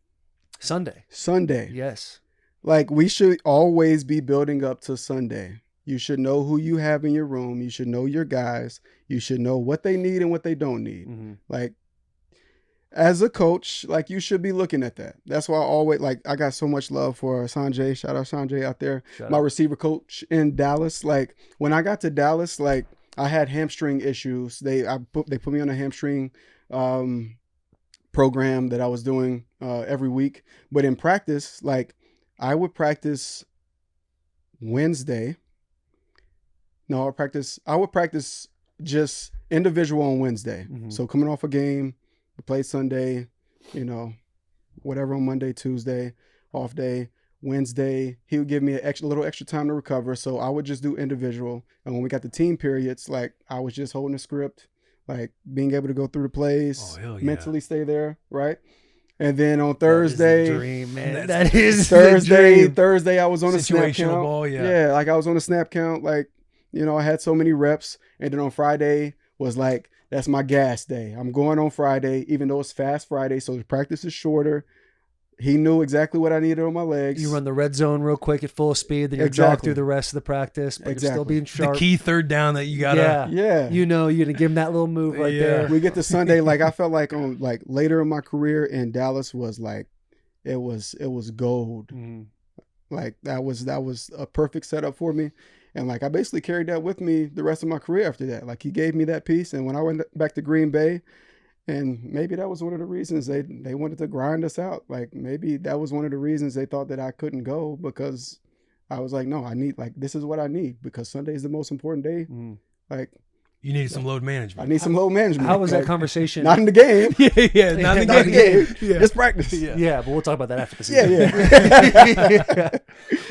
Sunday. Sunday. Yes. Like, we should always be building up to Sunday. You should know who you have in your room. You should know your guys. You should know what they need and what they don't need. Mm-hmm. Like, as a coach, like, you should be looking at that. That's why I always, like, I got so much love for Sanjay. Shout out Sanjay out there. Shout My out. receiver coach in Dallas. Like, when I got to Dallas, like, I had hamstring issues. They put me on a hamstring program that I was doing every week. But in practice, like, I would practice Wednesday. No, I would practice just individual on Wednesday. Mhm. So coming off a game, we played Sunday, whatever on Monday, Tuesday, off day. Wednesday, he would give me a little extra time to recover. So I would just do individual. And when we got the team periods, like, I was just holding the script, like, being able to go through the plays, Oh, hell yeah. mentally stay there, right? And then on That is Thursday, the dream, man. That's- That is the dream. Thursday, I was on a snap Situational count. ball, yeah. Yeah, like, I was on a snap count. Like, I had so many reps. And then on Friday was like, that's my gas day. I'm going on Friday, even though it's fast Friday. So the practice is shorter. He knew exactly what I needed on my legs. You run the red zone real quick at full speed, then you jog Exactly. through the rest of the practice, but you're still Exactly. being The sharp. key third down that you gotta. Yeah. Yeah. You're gonna give him that little move right Yeah. there. We get to Sunday, like, I felt like on, like, later in my career in Dallas was like, it was gold. Mhm. Like, that was a perfect setup for me. And, like, I basically carried that with me the rest of my career after that. Like, he gave me that piece. And when I went back to Green Bay, and maybe that was one of the reasons they wanted to grind us out. Like, maybe that was one of the reasons they thought that I couldn't go, because I was like, no, this is what I need, because Sunday is the most important day. Mhm. Like, You need some load I management. need some load management. How was that Like, conversation? Not in the game. yeah, not in the Not in the game. game. Yeah. Just practice. Yeah, but we'll talk about that after the Yeah,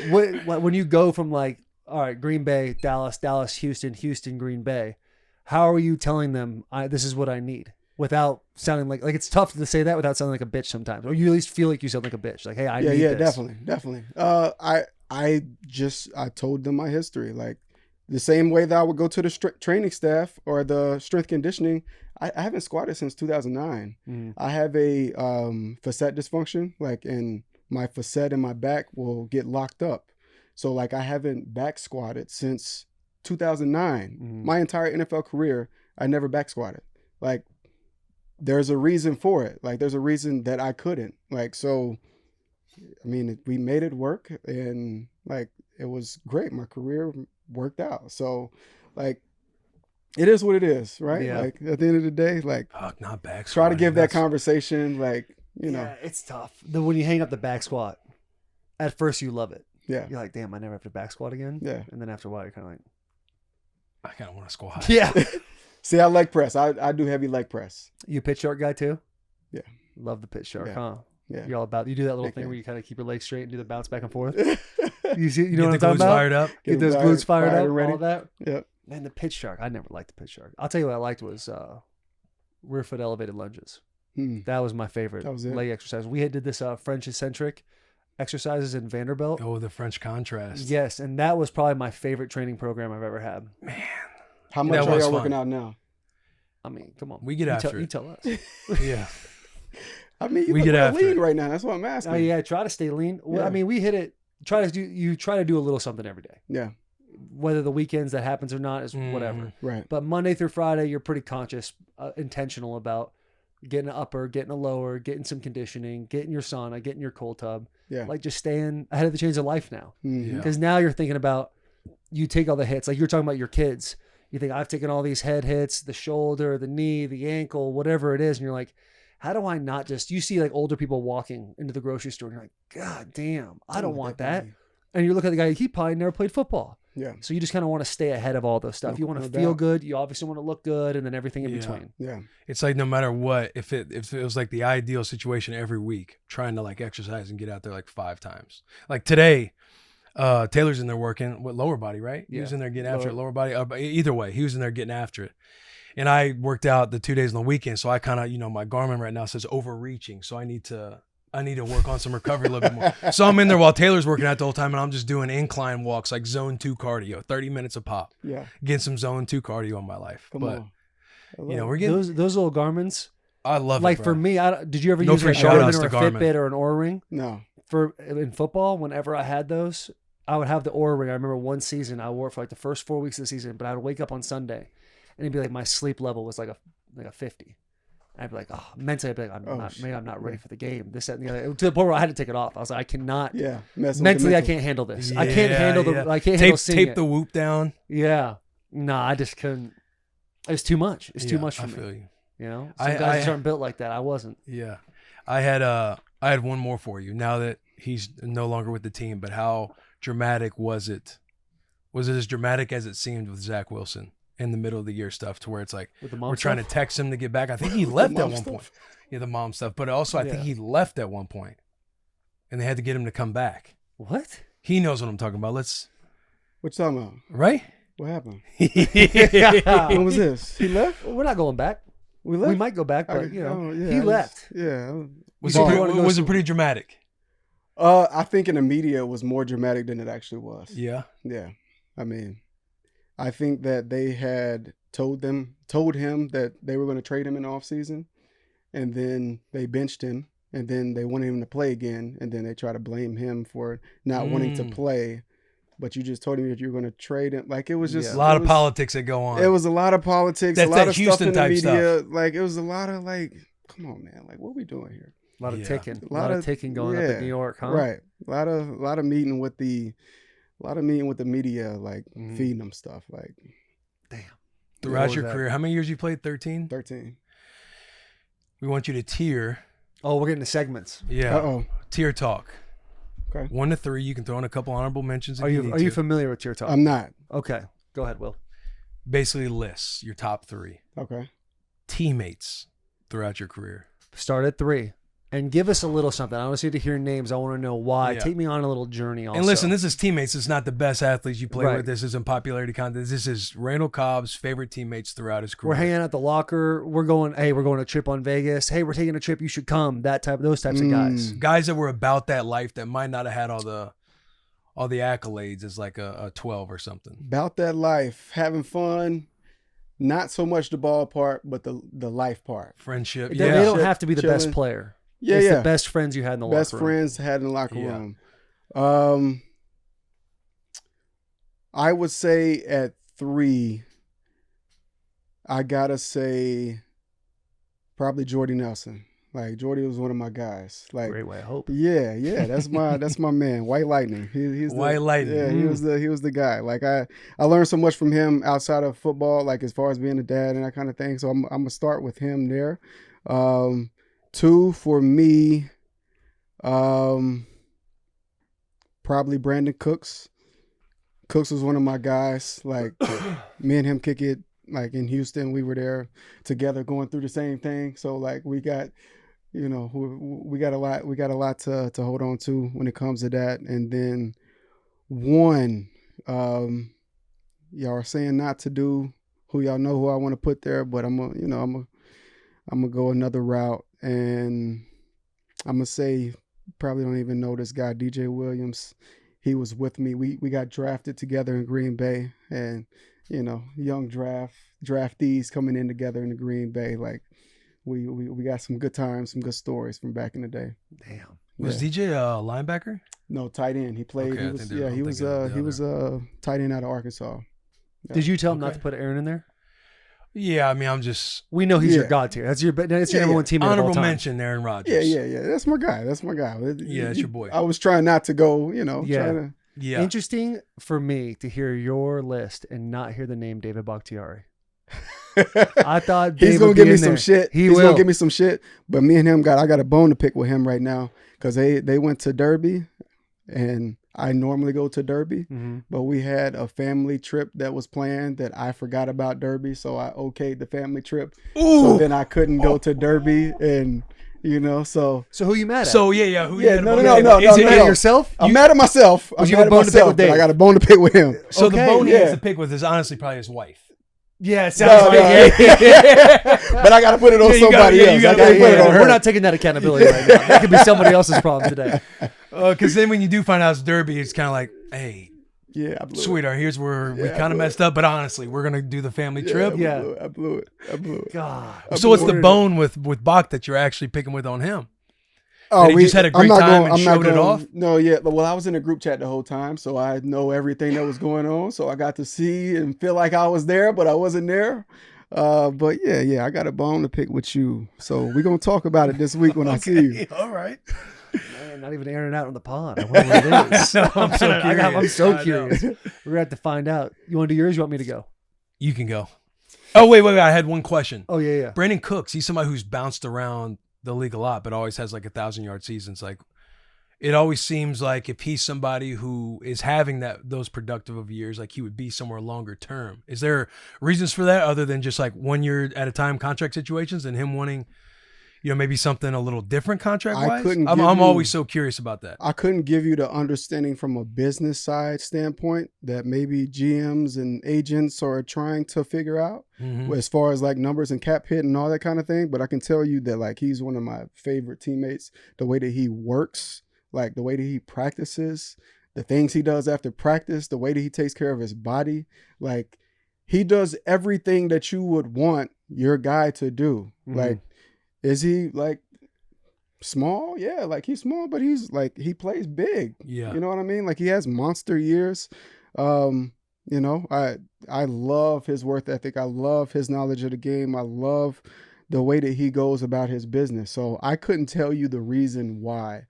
season. When you go from, like, all right, Green Bay, Dallas, Houston, Green Bay, how are you telling them this is what I need without sounding like it's tough to say that without sounding like a bitch sometimes, or you at least feel like you sound like a bitch, like, hey, I need this. definitely. I told them my history, like, the same way that I would go to the training staff or the strength conditioning. I haven't squatted since 2009. Mhm. I have a facet dysfunction, like, and my facet in my back will get locked up. So, like, I haven't back squatted since 2009. Mhm. My entire NFL career, I never back squatted. Like, there's a reason for it. Like, there's a reason that I couldn't. Like, so, I mean, we made it work, and, like, it was great. My career worked out. So, like, it is what it is, right? Yeah. Like, at the end of the day, like, Fuck, not back try to squatting. give that That's- conversation, like, you know, Yeah, it's tough. When you hang up the back squat, at first you love it. yeah, You're like, damn, I never have to back squat again. yeah. And then after a while, you're kind of like, I kind of want to squat. yeah. See, I leg press. I do heavy leg press. You a pitch shark guy too? Yeah. Love the pitch shark, Yeah. huh? Yeah. You're all about. You do that little Heck thing yeah. where you kind of keep your legs straight and do the bounce back and forth. You You see, you know Get what the I'm talking glutes about? fired up. Get those glutes fired up, ready. all that. Yep. Man, the pitch shark. I never liked the pitch shark. I'll tell you what I liked was rear foot elevated lunges. That was my favorite That was it. leg exercise. We did this French eccentric exercises in Vanderbilt. Oh, the French contrast. Yes, and that was probably my favorite training program I've ever had. How much That are was y'all fun. working out now? I mean, come on. We get you after tell, it. You tell us. Yeah. I mean, you We look get real after lean it. right now. That's what I'm asking. Oh yeah, try to stay lean. Well, Yeah. I mean, we hit it. You try to do a little something every day. Yeah. Whether the weekends that happens or not is whatever. Right. But Monday through Friday, you're pretty conscious, intentional about getting an upper, getting a lower, getting some conditioning, getting your sauna, getting your cold tub. Yeah. Like just staying ahead of the change of life now. Mhm. Because now you're thinking about, you take all the hits. Like you're talking about your kids. You think, I've taken all these head hits, the shoulder, the knee, the ankle, whatever it is. And you're like, how do I not just, you see like older people walking into the grocery store and you're like, God damn, I don't want that. And you look at the guy, he probably never played football. Yeah. So you just kind of want to stay ahead of all those stuff. No- You want to no feel doubt. good. You obviously want to look good, and then everything in Yeah. between. Yeah. It's like no matter what, if it was like the ideal situation every week, trying to like exercise and get out there like 5 times. Like today, Taylor's in there working with lower body, right? He was Yeah. in there getting after it, lower body. But either way, he was in there getting after it. And I worked out the 2 days on the weekend, so I kind of, my Garmin right now says overreaching, so I need to work on some recovery a little bit more. So I'm in there while Taylor's working out the whole time, and I'm just doing incline walks, like zone 2 cardio, 30 minutes a pop, Yeah. getting some zone 2 cardio in my life. Come but on. I love we're it. getting. Those little Garmins, I love like it, for bro. me, did you ever No use free a shout-outs Garmin or a to Garmin. Fitbit or an Oura Ring? No. In football, whenever I had those, I would have the Oura Ring. I remember one season I wore it for like the first 4 weeks of the season, but I'd wake up on Sunday and it'd be like my sleep level was like a 50. I'd be like, oh, mentally, I'd be like, maybe I'm not ready for the game. This, that, and the other. To the point where I had to take it off. I was like, I cannot. Yeah. Messing with the Mentally, I mental. can't handle this. I can't handle the. Yeah. I can't handle seeing Tape it. the whoop down. Yeah. No, I just couldn't. It's too much. It's too Yeah, much for I me. feel you. You know, some I- guys I- just aren't built like that. I wasn't. Yeah, I had one more for you. Now that he's no longer with the team, but how dramatic was it? Was it as dramatic as it seemed with Zach Wilson in the middle of the year stuff, to where it's like With the mom we're trying to stuff? text him to get back? I think he left at mom one stuff. point. Yeah, the mom stuff, but also I think Yeah. he left at one point, and they had to get him to come back. What? He knows what I'm talking about. Let's What you talking about? right. What happened? Yeah. When was this? He left? We're not going back. We left? We might go back, but I- you know, oh, yeah, he I was- left. Yeah. Was You it, wanna go was some- it pretty dramatic? I think in the media it was more dramatic than it actually was. Yeah. Yeah. I mean, I think that they had told him that they were going to trade him in the offseason, and then they benched him, and then they wanted him to play again, and then they try to blame him for not wanting to play. But you just told him that you were going to trade him. Like, it was just A lot it of was- politics that go on. It was a lot of politics, That's a lot that of Houston stuff in the type media. stuff. Like, it was a lot of like, come on, man. Like, what are we doing here? A lot of Yeah. ticking. A lot of ticking going up yeah, in New York, huh? Right. A lot of meeting with the media, like feeding them stuff. Like, Damn. Throughout was your that? career, how many years you played? 13. 13. We want you to tier. Oh, we're getting to segments. Yeah. Uh-oh. Tier talk. Okay. 1 to 3. You can throw in a couple honorable mentions. If Are you need to. familiar with your talk? I'm not. Okay, go ahead, Will. Basically lists your top 3 Okay. teammates throughout your career. Start at 3, and give us a little something. I want you to hear names. I want to know why. Yeah. Take me on a little journey. Also, And listen, this is teammates. It's not the best athletes you play Right. with. This isn't popularity contest. This is Randall Cobb's favorite teammates throughout his career. we're hanging out at the locker. We're going. Hey, we're going on a trip on Vegas. Hey, we're taking a trip. You should come. Those types of guys. Guys that were about that life that might not have had all the accolades as like a 12 or something. About that life, having fun. Not so much the ball part, but the life part. Friendship. They Yeah. don't have to be the best Chilling. player. Yeah, it's yeah. the best friends you had in the Best locker room. friends had in the locker Yeah. room. I would say at 3, I gotta say probably Jordy Nelson. Like Jordy was one of my guys. Like Great White Hope. Yeah, that's my man, White Lightning. He's White Lightning. Yeah, he was the guy. Like I learned so much from him outside of football, like as far as being a dad and that kind of thing. So I'm gonna start with him there. 2 for me, probably Brandon Cooks. Cooks was one of my guys. Like me and him kick it. Like in Houston, we were there together, going through the same thing. So like we got. We got a lot to hold on to when it comes to that. And then 1, y'all are saying not to do who y'all know who I want to put there, but I'm gonna go another route, and I'm gonna say probably don't even know this guy, DJ Williams. He was with me. We got drafted together in Green Bay, and young draftees coming in together in the Green Bay, like. We got some good times, some good stories from back in the day. Damn. Was DJ a linebacker? No, tight end. He played. Okay, he was tight end out of Arkansas. Yeah. Did you tell him not to put Aaron in there? Yeah, I mean, I'm just. We know he's your god tier. That's your number one teammate. Honorable of all time. mention, Aaron Rodgers. Yeah. That's my guy. Yeah, that's your boy. I was trying not to go. Yeah. Interesting for me to hear your list and not hear the name David Bakhtiari. I thought he's gonna give me some shit. He's gonna give me some shit. But me and him I got a bone to pick with him right now because they went to Derby, and I normally go to Derby, but we had a family trip that was planned that I forgot about Derby, so I okayed the family trip. Ooh. So then I couldn't go to Derby, and so who you mad at? No. Is it yourself? I'm mad at myself. I'm mad at myself. But I got a bone to pick with him. So the bone he has to pick with is honestly probably his wife. Yeah, it sounds like but I got to put it on somebody else. I gotta put it on her. We're not taking that accountability right now. That could be somebody else's problem today. Because then when you do find out it's Derby, it's kind of like, hey, sweetheart, here's where we kind of messed up, but honestly, we're gonna do the family trip. I blew it. God. So what's the bone with Bach that you're actually picking with on him? Oh, he just had a great time and showed it off? No, yeah. Well, I was in a group chat the whole time, so I know everything that was going on. So I got to see and feel like I was there, but I wasn't there. But yeah, I got a bone to pick with you. So we're going to talk about it this week when I see you. All right. Man, not even airing it out on the pod. I wonder what it is. I'm so curious. I'm so curious. We're going to have to find out. You want to do yours? You want me to go? You can go. Oh, wait. I had one question. Oh, yeah. Brandon Cooks, he's somebody who's bounced around the league a lot, but always has like 1,000-yard seasons. Like, it always seems like if he's somebody who is having those productive of years, like he would be somewhere longer term. Is there reasons for that other than just like 1 year at a time contract situations and him wanting, maybe something a little different contract wise? I'm always so curious about that. I couldn't give you the understanding from a business side standpoint that maybe GMs and agents are trying to figure out as far as like numbers and cap hit and all that kind of thing. But I can tell you that like he's one of my favorite teammates. The way that he works, like the way that he practices, the things he does after practice, the way that he takes care of his body, like he does everything that you would want your guy to do. Like, is he like small? Yeah, like he's small, but he's like he plays big. Yeah, you know what I mean? Like he has monster years. I love his work ethic. I love his knowledge of the game. I love the way that he goes about his business. So I couldn't tell you the reason why.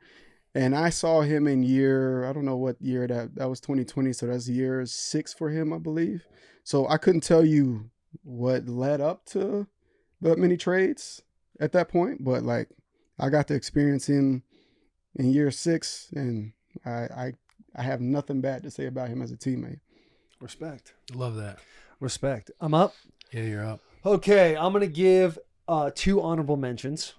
And I saw him in I don't know what year that was 2020. So that's year 6 for him, I believe. So I couldn't tell you what led up to that many trades at that point, but like I got to experience him in year 6, and I have nothing bad to say about him as a teammate. Respect. Love that. Respect. I'm up. Yeah, you're up. Okay, I'm gonna give 2 honorable mentions.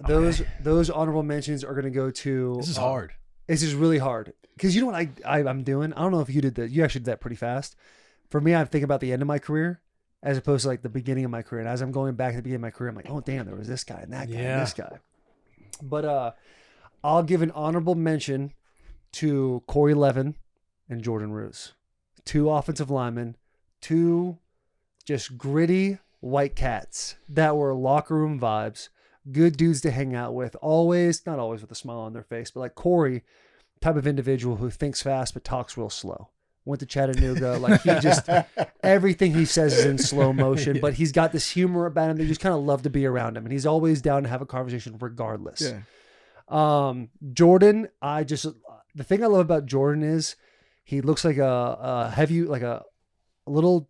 Those honorable mentions are gonna go to. This is hard. This is really hard because you know what I'm doing. I don't know if you did that. You actually did that pretty fast. For me, I'm thinking about the end of my career, as opposed to like the beginning of my career. And as I'm going back to the beginning of my career, I'm like, oh, damn, there was this guy and that guy and this guy. But I'll give an honorable mention to Corey Levin and Jordan Roos. 2 offensive linemen, 2 just gritty white cats that were locker room vibes, good dudes to hang out with, not always with a smile on their face, but like Corey, type of individual who thinks fast but talks real slow. went to Chattanooga. Like he just, everything he says is in slow motion, but he's got this humor about him that you just kind of love to be around him. And he's always down to have a conversation regardless. Yeah. Jordan, the thing I love about Jordan is he looks like a heavy, like a little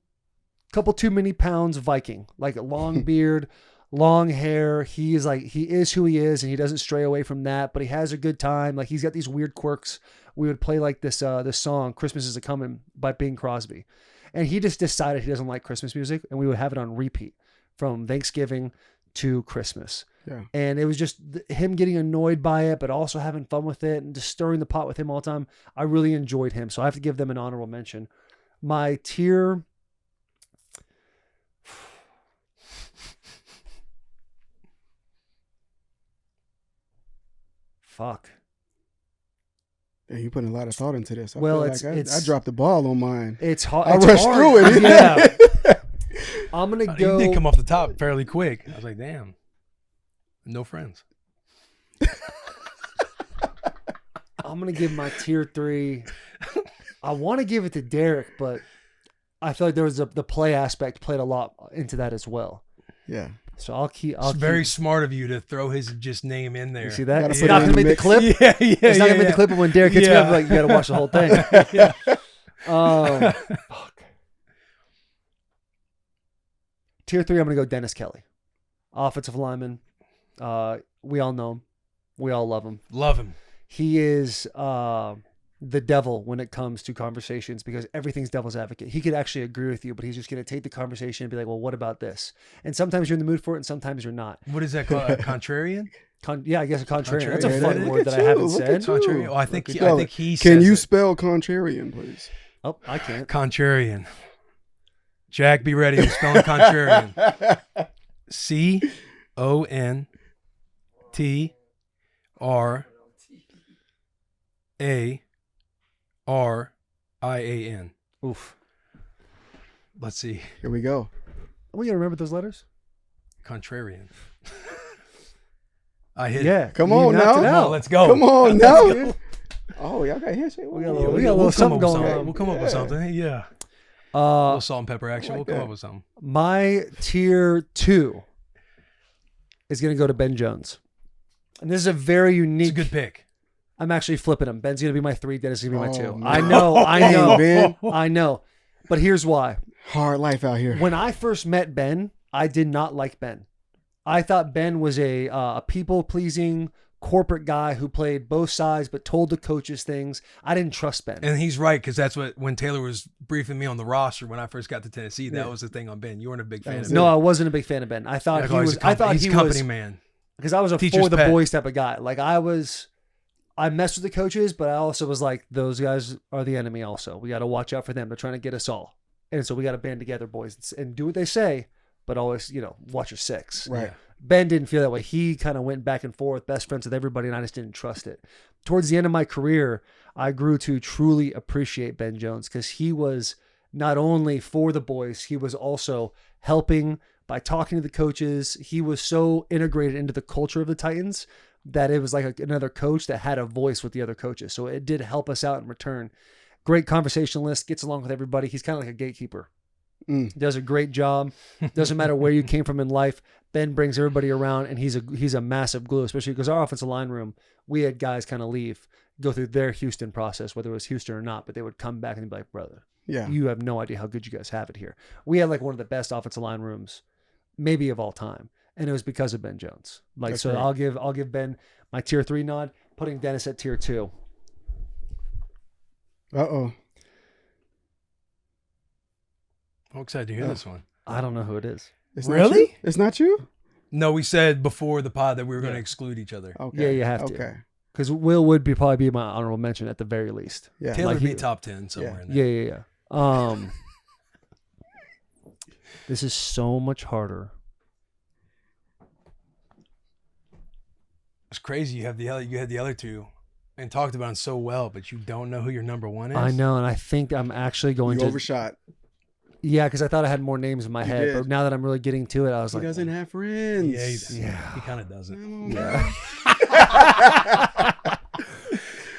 couple too many pounds Viking, like a long beard, long hair. He is who he is, and he doesn't stray away from that, but he has a good time. Like he's got these weird quirks. We would play like this song, Christmas Is A-Comin' by Bing Crosby. And he just decided he doesn't like Christmas music, and we would have it on repeat from Thanksgiving to Christmas. Yeah. And it was just him getting annoyed by it, but also having fun with it and just stirring the pot with him all the time. I really enjoyed him. So I have to give them an honorable mention. My tier... Fuck. Yeah, you putting a lot of thought into this. I Well, feel like I dropped the ball on mine. It's hard. I rushed through it. Yeah. I'm going to go. You did come off the top fairly quick. I was like, damn. No friends. I'm going to give my tier 3. I want to give it to Derek, but I feel like there was the play aspect played a lot into that as well. Yeah. So I'll keep. It's very smart of you to throw his just name in there. You see that? Gotta It's put not it going to in make the the mix. clip. Yeah, It's not going to make the clip, but when Derek hits me up, like, you got to watch the whole thing. Fuck. Tier 3, I'm going to go Dennis Kelly. Offensive lineman. We all know him. We all love him. Love him. He is the devil when it comes to conversations because everything's devil's advocate. He could actually agree with you, but he's just going to take the conversation and be like, well, what about this? And sometimes you're in the mood for it and sometimes you're not. What is that called? A contrarian? Yeah, I guess a contrarian. That's a Contrarian. fun Look word at that I you, haven't look said. at you. Contrarian. Oh, I think Spell it. he Can says you it. spell contrarian, please? Oh, I can't. Contrarian. Jack, be ready. I'm spelling contrarian. CONTRARIAN. Oof. Let's see. Here we go. Are we going to remember those letters? Contrarian. I hit Yeah. it. Come you on knocked now. it Come out. on, let's go. Come on now. Oh, y'all got handshake. We got a Yeah, little- we we got a little something come up with going something. on. We'll come up with something. Yeah. A little salt and pepper action. I We'll like come that. up with something. My tier 2 is going to go to Ben Jones. And this is a very It's unique. a good pick. I'm actually flipping him. Ben's going to be my 3. Dennis is going to be my Oh, 2. no. I know. Dang, Ben. I know. But here's why. Hard life out here. When I first met Ben, I did not like Ben. I thought Ben was a people-pleasing corporate guy who played both sides but told the coaches things. I didn't trust Ben. And he's right, because that's what, when Taylor was briefing me on the roster when I first got to Tennessee, that Yeah. was the thing on Ben. You weren't a big fan of No, Ben. I wasn't a big fan of Ben. I thought Like, he oh, was. I thought he's he a company was man. because I was a Teacher's for the pet. boys type of guy. Like I messed with the coaches, but I also was like, those guys are the enemy. Also, we got to watch out for them. They're trying to get us all, and so we got to band together, boys, and do what they say, but always, watch your six. Right. Ben didn't feel that way. He kind of went back and forth, best friends with everybody, and I just didn't trust it. Towards the end of my career, I grew to truly appreciate Ben Jones because he was not only for the boys, he was also helping by talking to the coaches. He was so integrated into the culture of the Titans that it was like another coach that had a voice with the other coaches. So it did help us out in return. Great conversationalist, gets along with everybody. He's kind of like a gatekeeper. Does a great job. Doesn't matter where you came from in life. Ben brings everybody around, and he's a massive glue, especially because our offensive line room, we had guys kind of go through their Houston process, whether it was Houston or not, but they would come back and be like, brother, Yeah. you have no idea how good you guys have it here. We had like one of the best offensive line rooms, maybe of all time, and it was because of Ben Jones. That's so right. I'll give Ben my tier 3 nod, putting Dennis at tier 2. Uh-oh. I'm excited to hear this one. I don't know who it is. It's not Really? you? It's not you? No, we said before the pod that we were going to exclude each other. Okay. Yeah, you have to. Okay. Because Will would probably be my honorable mention at the very least. Yeah. Taylor Like would be he- top 10 somewhere in there. Yeah. This is so much harder. It's crazy. You had the other two and talked about them so well, but you don't know who your number one is. I know, and I think I'm actually going You to. overshot. Yeah, because I thought I had more names in my You head, did. but now that I'm really getting to it, I was He like, doesn't have friends. Yeah, he does. Yeah. He kind of doesn't. yeah.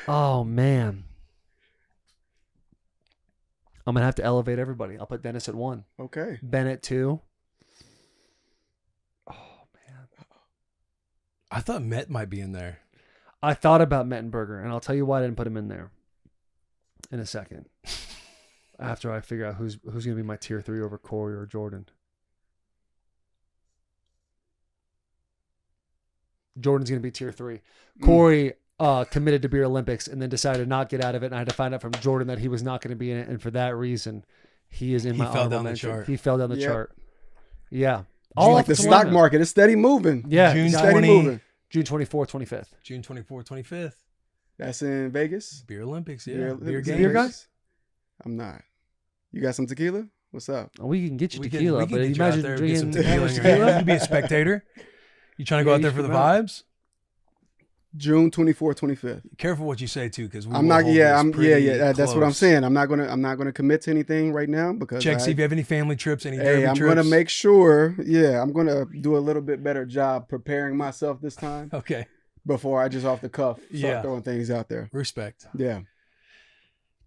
Oh man, I'm going to have to elevate everybody. I'll put Dennis at 1. Okay. Ben at 2. I thought Met might be in there. I thought about Mettenberger, and I'll tell you why I didn't put him in there in a second. After I figure out who's going to be my tier 3 over Corey or Jordan. Jordan's going to be tier 3. Corey committed to Beer Olympics and then decided to not get out of it, and I had to find out from Jordan that he was not going to be in it, and for that reason, he is in my honorable mention. He fell down the chart. Yeah. All like the stock market is steady moving. Yeah. June steady 20, moving. June 24th, 25th. June 24th, 25th. That's in Vegas. Beer Olympics, yeah. Beer games. Beer guy? I'm not. You got some tequila? What's up? We can get you We tequila, can but get you imagine out there, get some drinking tequila in your hand. You can be a spectator. You trying to go out there for the vibes? June 24th, 25th. Careful what you say too, because I'm not. Yeah, that's what I'm saying. I'm not gonna commit to anything right now because see if you have any family trips, any Hey, derby I'm trips. gonna make sure. Yeah, I'm gonna do a little bit better job preparing myself this time Okay, before I just off the cuff start Yeah. throwing things out there. respect. Yeah.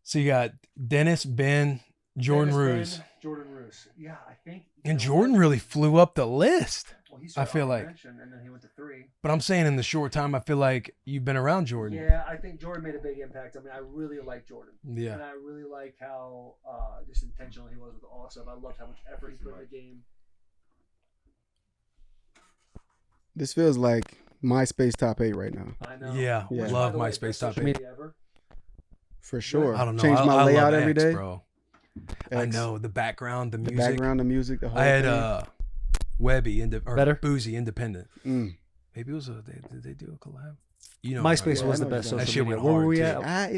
So you got Dennis, Ben, Jordan Ruse. Jordan Ruse. Yeah, I think. And Jordan really flew up the list. Well, he I feel like. and then he went to 3. But I'm saying in the short time, I feel like you've been around Jordan. Yeah, I think Jordan made a big impact. I mean, I really like Jordan. Yeah. And I really like how just intentional he was with all stuff. I loved how much effort he put in the game. This feels like MySpace top 8 right now. I know. Yeah, Yeah. love By the way, MySpace best top social 8. media ever. For sure. I don't know. Change my I layout love every X, day. bro. I X. know the background, the The music. background, the music, the whole I had thing. Webby or Better? Boozy Independent. Mm. Maybe it was did they do a collab? You know, MySpace Yeah, was I the know best what you're social talking media. about. That shit Where went were we hard, at?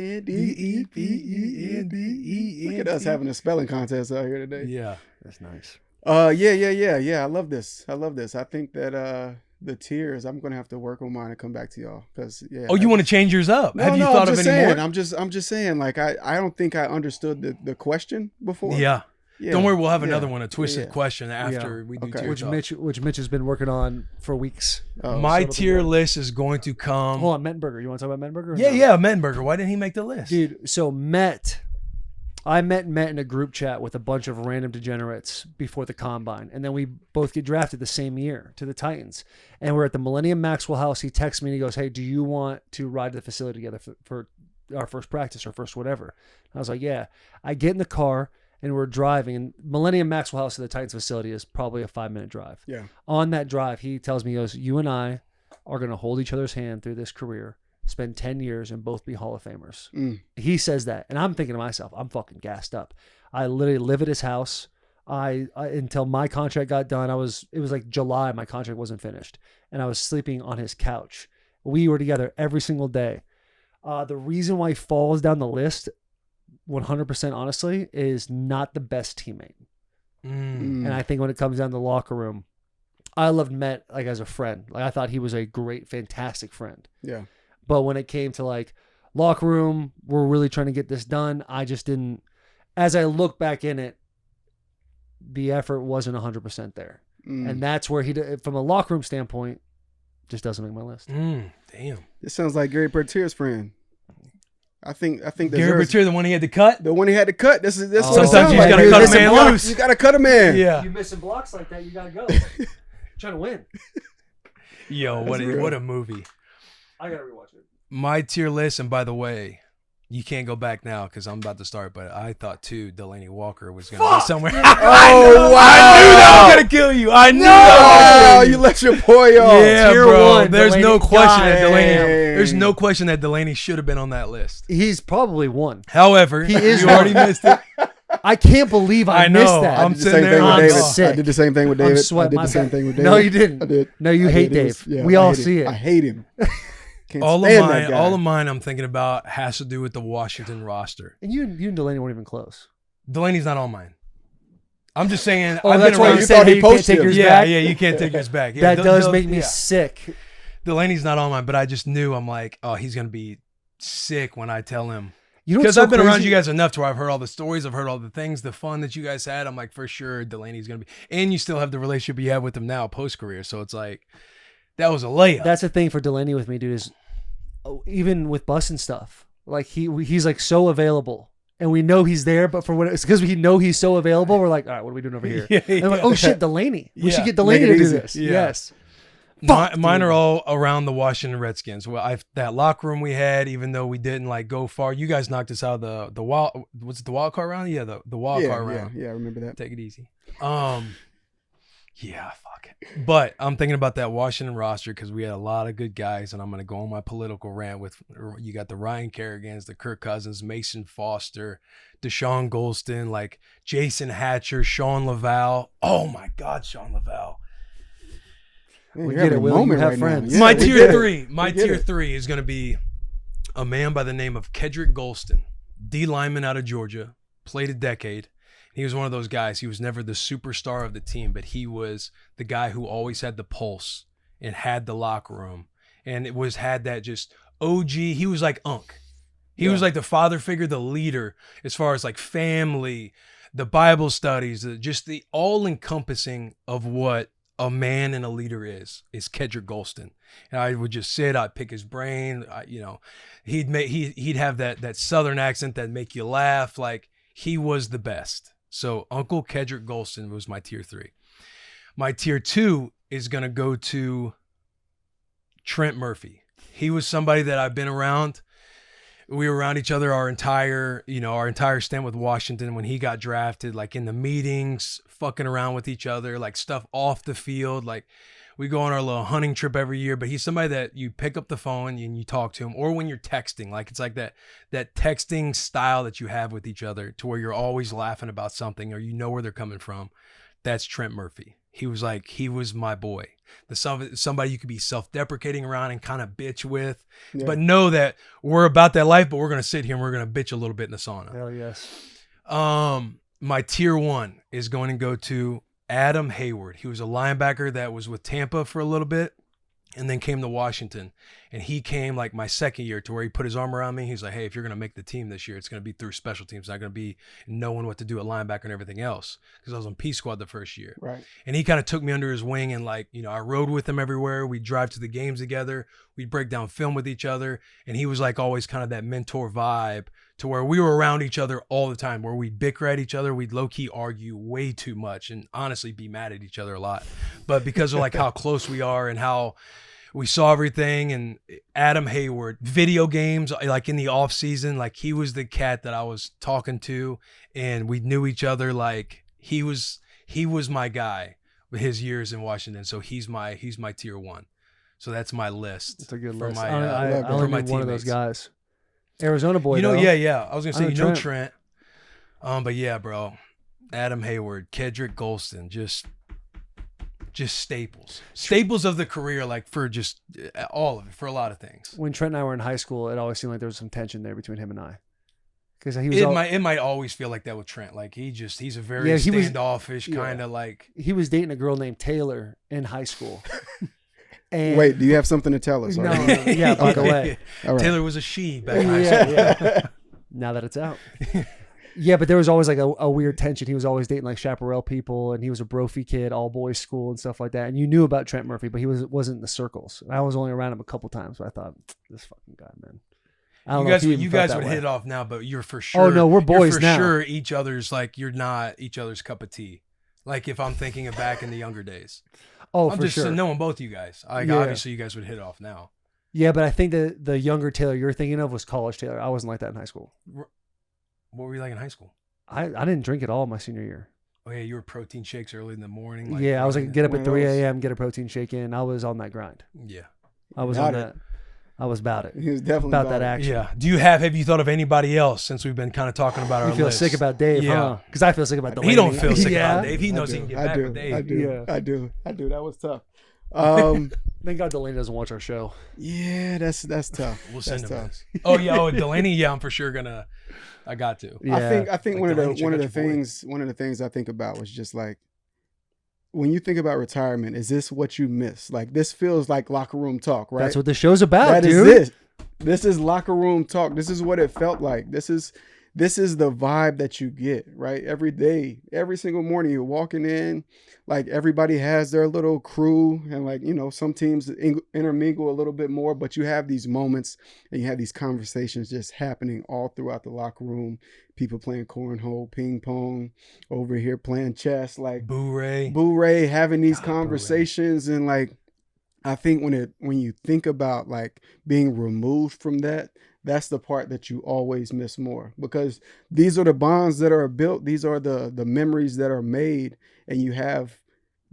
INDEPENDENT. Look at us having a spelling contest out here today. Yeah. That's nice. Yeah. I love this. I think that the tiers, I'm gonna have to work on mine and come back to y'all because Oh, you want to change yours up? No, Have you no, thought I'm of just any saying. more? I'm just saying. Like I don't think I understood the question before. Yeah. Yeah. Don't worry, we'll have another Yeah. one, a twisted Yeah. question after we do Okay. tier Which talk. Mitch has been working on for weeks. Oh, My so it'll be tier good. list is going to come. Hold on, Mettenberger. You want to talk about Mettenberger? or Yeah, no? yeah, Mettenberger. Why didn't he make the list? Dude, so I met in a group chat with a bunch of random degenerates before the combine. And then we both get drafted the same year to the Titans. And we're at the Millennium Maxwell house. He texts me and he goes, "Hey, do you want to ride to the facility together for our first practice or first whatever?" I was like, "Yeah." I get in the car and we're driving. And Millennium Maxwell house to the Titans facility is probably a 5-minute drive. Yeah. On that drive, he tells me, he goes, "You and I are going to hold each other's hand through this career, spend 10 years and both be Hall of Famers." He says that. And I'm thinking to myself, I'm fucking gassed up. I literally live at his house. I until my contract got done, it was like July, my contract wasn't finished. And I was sleeping on his couch. We were together every single day. The reason why he falls down the list, 100% honestly, is not the best teammate. Mm. And I think when it comes down to the locker room, I loved Met like as a friend. Like I thought he was a great, fantastic friend. Yeah. But when it came to like locker room, we're really trying to get this done. I just didn't. As I look back in it, the effort wasn't 100% there, and that's where from a locker room standpoint, just doesn't make my list. Damn. This sounds like Gary Bertier's friend. I think Gary deserves- Bertier, the one he had to cut? the one he had to cut. This what it Sometimes sounds you like. just gotta You're cut a missing man blocks. loose. You gotta cut a man. Yeah. You missing blocks like that, you gotta go. Trying to win. Yo, That's real. what a movie. I gotta rewatch it. My tier list, and by the way, you can't go back now because I'm about to start, but I thought too Delaney Walker was going to be somewhere. Oh wow! I knew that was going to kill you. I knew that Oh, was you let your boy off. Yeah, Tier bro. one, There's no Delaney. question that Dang. Delaney. There's no question that Delaney should have been on that list. He's probably one. However, He is you one. already missed it. I can't believe I I know. missed that. I'm I did the sitting same there thing with I'm David. sick. I did the same thing with I'm David. I sweating did my the same back. thing with David. No, you didn't. I did. No, you I hate did. It was- Dave. yeah, We I all hate see it. I hate him. Can't All stand of that mine, guy. all of mine, I'm thinking about has to do with the Washington roster. And you and Delaney weren't even close. Delaney's not on mine. I'm just saying. Oh, I've that's been why around. you You said thought hey, he you can't posted take him. yours Yeah, back. yeah, you can't take yours back. Yeah, That does make me yeah. sick. Delaney's not on mine, but I just knew. I'm like, oh, he's gonna be sick when I tell him. You know Because what's so I've been around crazy? you guys enough to where I've heard all the stories, I've heard all the things, the fun that you guys had. I'm like, for sure, Delaney's gonna be. And you still have the relationship you have with him now, post career. So it's like, that was a layup. That's the thing for Delaney with me, dude. Is even with Bussin stuff, like he's like so available and we know he's there, but for when it's because we know he's so available, we're like, all right, what are we doing over here? And I'm like, oh shit, Delaney. We should get Delaney to do this. Yeah. Yes. Mine are all around the Washington Redskins. Well, that locker room we had, even though we didn't like go far, you guys knocked us out of the wild. Was it the wild card round? Yeah, the wild card round. Yeah, I remember that. Take it easy. Yeah, fuck it. But I'm thinking about that Washington roster because we had a lot of good guys, and I'm gonna go on my political rant with you got the Ryan Kerrigans, the Kirk Cousins, Mason Foster, Deshaun Golston, like Jason Hatcher, Sean Laval. Oh my God, Sean Laval. Man, We you're get having it, a Will. You moment have right now. friends. Yeah, My we tier get it. three. My We get tier it. three is gonna be a man by the name of Kedrick Golston, D lineman out of Georgia, played a decade. He was one of those guys. He was never the superstar of the team, but he was the guy who always had the pulse and had the locker room, and had that just OG. He was like Unc. He was like the father figure, the leader, as far as like family, the Bible studies, just the all encompassing of what a man and a leader is Kedrick Golston. And I would just sit, I'd pick his brain. He'd have that Southern accent that make you laugh. Like, he was the best. So Uncle Kedrick Golston was my tier 3. My tier 2 is going to go to Trent Murphy. He was somebody that I've been around. We were around each other our entire stint with Washington when he got drafted, like in the meetings, fucking around with each other, like stuff off the field. Like, we go on our little hunting trip every year, but he's somebody that you pick up the phone and you talk to him, or when you're texting, like it's like that texting style that you have with each other to where you're always laughing about something or you know where they're coming from. That's Trent Murphy. He was my boy. Somebody you could be self-deprecating around and kind of bitch with, but know that we're about that life, but we're going to sit here and we're going to bitch a little bit in the sauna. Hell yes. My tier 1 is going to go to Adam Hayward. He was a linebacker that was with Tampa for a little bit and then came to Washington. And he came like my second year to where he put his arm around me. He's like, hey, if you're going to make the team this year, it's going to be through special teams. It's not going to be knowing what to do at linebacker and everything else, because I was on P squad the first year. Right. And he kind of took me under his wing and I rode with him everywhere. We'd drive to the games together. We'd break down film with each other. And he was like always kind of that mentor vibe to where we were around each other all the time, where we'd bicker at each other. We'd low key argue way too much and honestly be mad at each other a lot. But because of like how close we are and how we saw everything, and Adam Hayward, video games, like in the off season, like he was the cat that I was talking to, and we knew each other. Like he was my guy with his years in Washington. So he's my tier 1. So that's my list. It's a good for list. My, I for only my knew one of those teammates. guys. Arizona boy, though. Yeah. I was gonna say, I know Trent. But yeah, bro, Adam Hayward, Kedrick Golston, just staples of the career, like for just all of it, for a lot of things. When Trent and I were in high school, it always seemed like there was some tension there between him and I, because he was. It might always feel like that with Trent. Like he's a very standoffish kind of like. He was dating a girl named Taylor in high school. And Wait, do you have something to tell us? No, yeah, by the way. All right. Taylor was a she back in high school. Yeah. Now that it's out. Yeah, but there was always like a weird tension. He was always dating like chaparral people, and he was a brophy kid, all boys school and stuff like that. And you knew about Trent Murphy, but he wasn't in the circles. And I was only around him a couple times, but I thought, this fucking guy, man. I don't know if you guys would way. hit it off now, but you're for sure. Oh no, we're boys you're for now. Sure, each other's like you're not each other's cup of tea. Like if I'm thinking of back in the younger days. Oh, I'm for just sure. knowing both you guys. Obviously, you guys would hit it off now. Yeah, but I think the younger Taylor you're thinking of was college Taylor. I wasn't like that in high school. What were you like in high school? I didn't drink at all my senior year. Oh yeah, you were protein shakes early in the morning. Yeah, I was like, get up one at of 3 those. a.m., get a protein shake in. I was on that grind. Yeah. I was About on it. that. I was about it. He was definitely About that action. Yeah. Have you thought of anybody else since we've been kind of talking about our You feel list? sick about Dave, huh? Because I feel sick about Delaney. He don't feel sick Yeah. about Dave. He knows he can get back with Dave. I do. Yeah. I do. That was tough. Thank God Delaney doesn't watch our show. Yeah, that's tough. We'll send That's him tough. this. Oh yeah, Delaney. Yeah, I'm for sure gonna. I got to. Yeah. I think Like one of Delaney, the check out your boy. one of the things I think about was just like, when you think about retirement, is this what you miss? Like, this feels like locker room talk, right? That's what the show's about, That is dude. it. This is locker room talk. This is what it felt like. This is this is the vibe that you get, right? Every day, every single morning, you're walking in, like everybody has their little crew, and like, you know, some teams intermingle a little bit more, but you have these moments and you have these conversations just happening all throughout the locker room. People playing cornhole, ping pong, over here playing chess, like Boo Ray, having these conversations, and like, I think when you think about like being removed from that, that's the part that you always miss more, because these are the bonds that are built. These are the memories that are made, and you have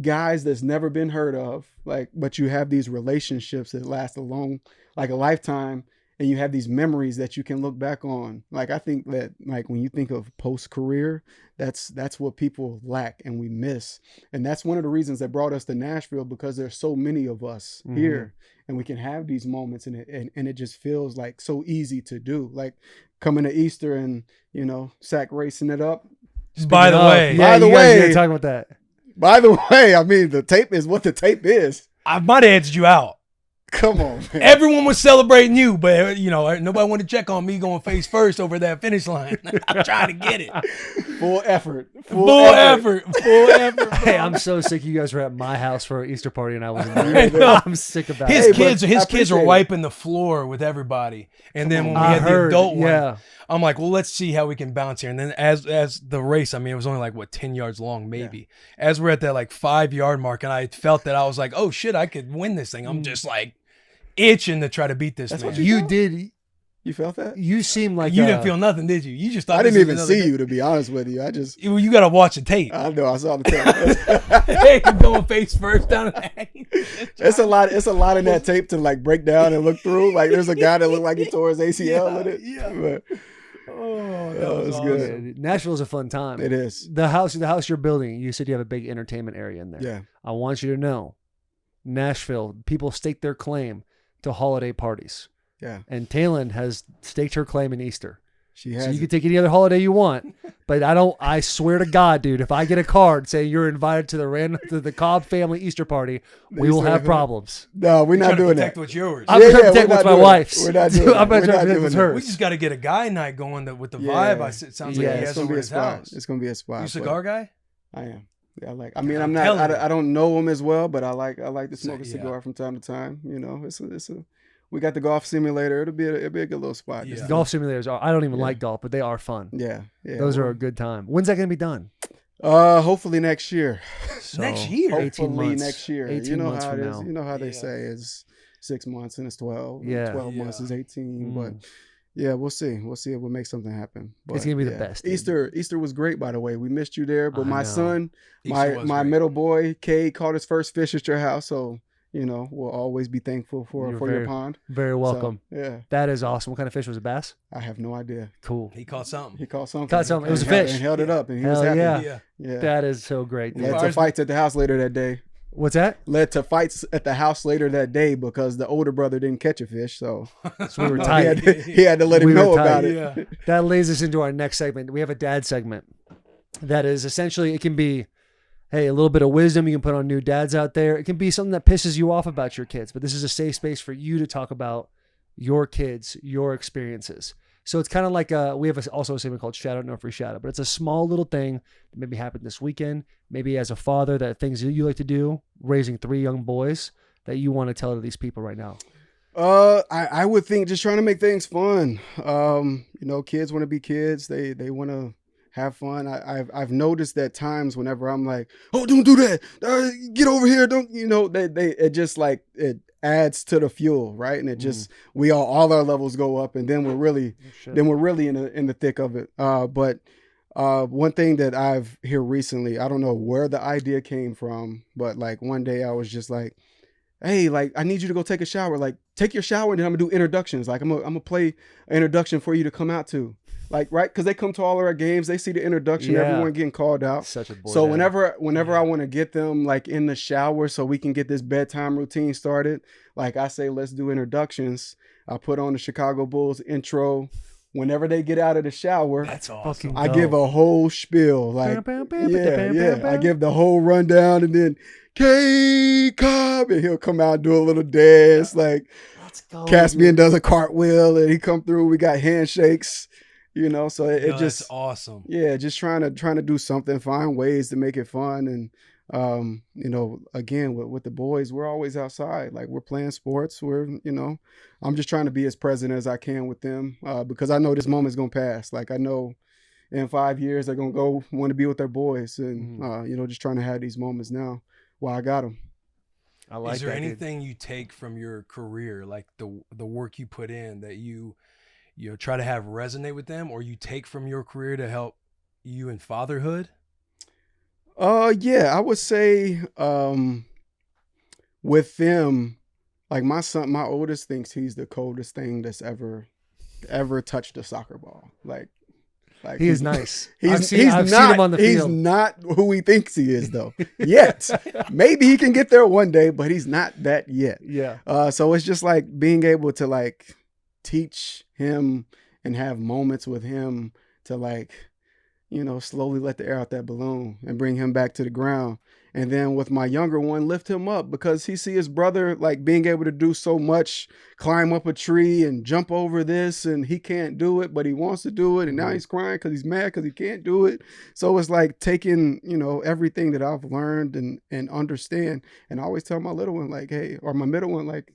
guys that's never been heard of, like, but you have these relationships that last like a lifetime, and you have these memories that you can look back on. Like, I think that like when you think of post-career, that's what people lack and we miss. And that's one of the reasons that brought us to Nashville, because there's so many of us here, and we can have these moments, and it just feels like so easy to do. Like coming to Easter and, you know, sack racing it up. By the way, talking about that. By the way, I mean, the tape is what the tape is. I might have edged you out. Come on, man. Everyone was celebrating you, but you know, nobody wanted to check on me going face first over that finish line. I'm trying to get it. Full effort. Full effort. Hey, I'm so sick you guys were at my house for an Easter party and I wasn't I there. know. I'm sick about His it. kids were wiping the floor with everybody, and then when we had the adult one, I'm like, well, let's see how we can bounce here. And then as the race, I mean, it was only like 10 yards long, maybe. Yeah. As we're at that like 5-yard mark, and I felt that I was like, oh shit, I could win this thing. I'm just like itching to try to beat this. That's man. what you did. You felt that? You seem like you didn't feel nothing, did you? You just thought I didn't even see you, to be honest with you. I just you got to watch the tape. I know, I saw the tape. Hey, going face first down. It's a lot. It's a lot in that tape to like break down and look through. Like there's a guy that looked like he tore his ACL in it. Yeah. But, that was awesome. good. Nashville's a fun time. It is. The house you're building, you said you have a big entertainment area in there. Yeah. I want you to know, Nashville, people stake their claim to holiday parties. Yeah. And Taylin has staked her claim in Easter. She has. So you can take any other holiday you want, but I swear to God, dude, if I get a card saying you're invited to the Cobb family Easter party, we will have problems. No, we're not doing that. What's yours? I'm trying to protect what's my wife's. We're not doing I'm that. trying to protect what's hers. We just got to get a guy night going with the vibe. It sounds like he has over his house. It's gonna be a spot. You a cigar guy? I am. Yeah, I'm not. I don't know him as well, but I like to smoke a cigar from time to time. You know, we got the golf simulator. It'll be a good little spot. Yeah. Golf simulators I don't even like golf, but they are fun. Yeah. Those are a good time. When's that going to be done? Hopefully next year. So, next year? 18 months. Next year. 18 you know months how from it is. now. You know how they say it's 6 months and it's 12. Yeah. 12 months is 18. But yeah, we'll see. We'll see if we'll make something happen. But, it's going to be the best. Dude. Easter was great, by the way. We missed you there. But my son, my middle boy, Cade, caught his first fish at your house. So, you know, we'll always be thankful for your pond. Very welcome. So, yeah. That is awesome. What kind of fish was it? Bass? I have no idea. Cool. He caught something. It was a fish. And held it up, and he Hell was happy. Yeah. That is so great. Led to fights at the house later that day. What's that? Led to fights at the house later that day because the older brother didn't catch a fish. So we were tight. He had to let him know about it. Yeah. That leads us into our next segment. We have a dad segment. That is essentially, it can be, hey, a little bit of wisdom you can put on new dads out there. It can be something that pisses you off about your kids, but this is a safe space for you to talk about your kids, your experiences. So it's kind of like we have also a segment called Shoutout No Free Shoutout, but it's a small little thing that maybe happened this weekend, maybe as a father, that things that you like to do, raising 3 young boys, that you want to tell to these people right now. I would think just trying to make things fun. You know, kids want to be kids. They want to have fun. I've noticed that times whenever I'm like, oh, don't do that. Get over here. Don't, you know, it just like, it adds to the fuel, right? And it just, we all our levels go up, and then we're really in the thick of it. But one thing that I've here recently, I don't know where the idea came from, but like one day I was just like, hey, like, I need you to go take a shower. Like, take your shower, and then I'm gonna do introductions. Like, I'm gonna play an introduction for you to come out to. Like, right? Because they come to all of our games, they see the introduction, everyone getting called out. Such a boy. So whenever I want to get them like in the shower so we can get this bedtime routine started, like I say, let's do introductions. I put on the Chicago Bulls intro. Whenever they get out of the shower, that's awesome. I give a whole spiel. Like, I give the whole rundown, and then K-Cobb, and he'll come out and do a little dance. Like, Caspian does a cartwheel, and he come through. We got handshakes. You know, so it just that's awesome. Yeah, just trying to do something, find ways to make it fun. And you know, again with the boys, we're always outside. Like we're playing sports. I'm just trying to be as present as I can with them because I know this moment's gonna pass. Like I know in 5 years they're gonna go want to be with their boys, and you know, just trying to have these moments now while I got them. I like Is there that, anything you take from your career, like the work you put in, that you try to have resonate with them, or you take from your career to help you in fatherhood? Yeah, I would say with them, like my son, my oldest thinks he's the coldest thing that's ever touched a soccer ball. Like he is nice. I've not, seen him on the field. He's not who he thinks he is, though. Yet, maybe he can get there one day, but he's not that yet. Yeah. So it's just like being able to like teach him and have moments with him to like, you know, slowly let the air out that balloon and bring him back to the ground. And then with my younger one, lift him up because he see his brother like being able to do so much, climb up a tree and jump over this, and he can't do it, but he wants to do it. And now he's crying because he's mad because he can't do it. So it's like taking, you know, everything that I've learned and understand. And I always tell my little one like, hey, or my middle one, like,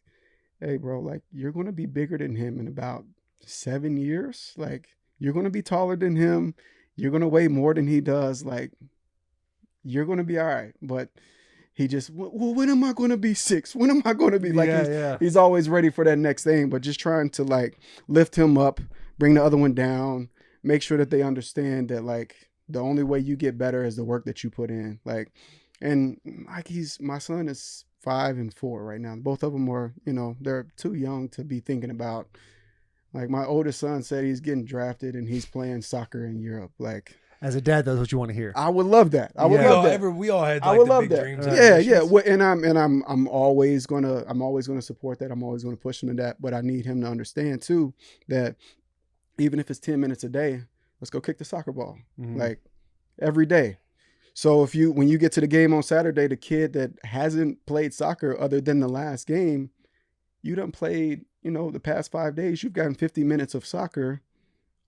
hey, bro, like you're going to be bigger than him in about 7 years. Like you're going to be taller than him. You're going to weigh more than he does. Like, you're going to be all right. But he just, well, when am I going to be 6? When am I going to be like, he's always ready for that next thing, but just trying to like lift him up, bring the other one down, make sure that they understand that like the only way you get better is the work that you put in. Like, and like my son is 5 and 4 right now. Both of them are, you know, they're too young to be thinking about, like my oldest son said he's getting drafted and he's playing soccer in Europe. Like, as a dad, that's what you want to hear. I would love that. I would love that. We all had like I would the love big that. dreams. Yeah. I'm always gonna support that. I'm always gonna push him to that. But I need him to understand too that even if it's 10 minutes a day, let's go kick the soccer ball. Like every day. So when you get to the game on Saturday, the kid that hasn't played soccer other than the last game, you done played, you know, the past 5 days, you've gotten 50 minutes of soccer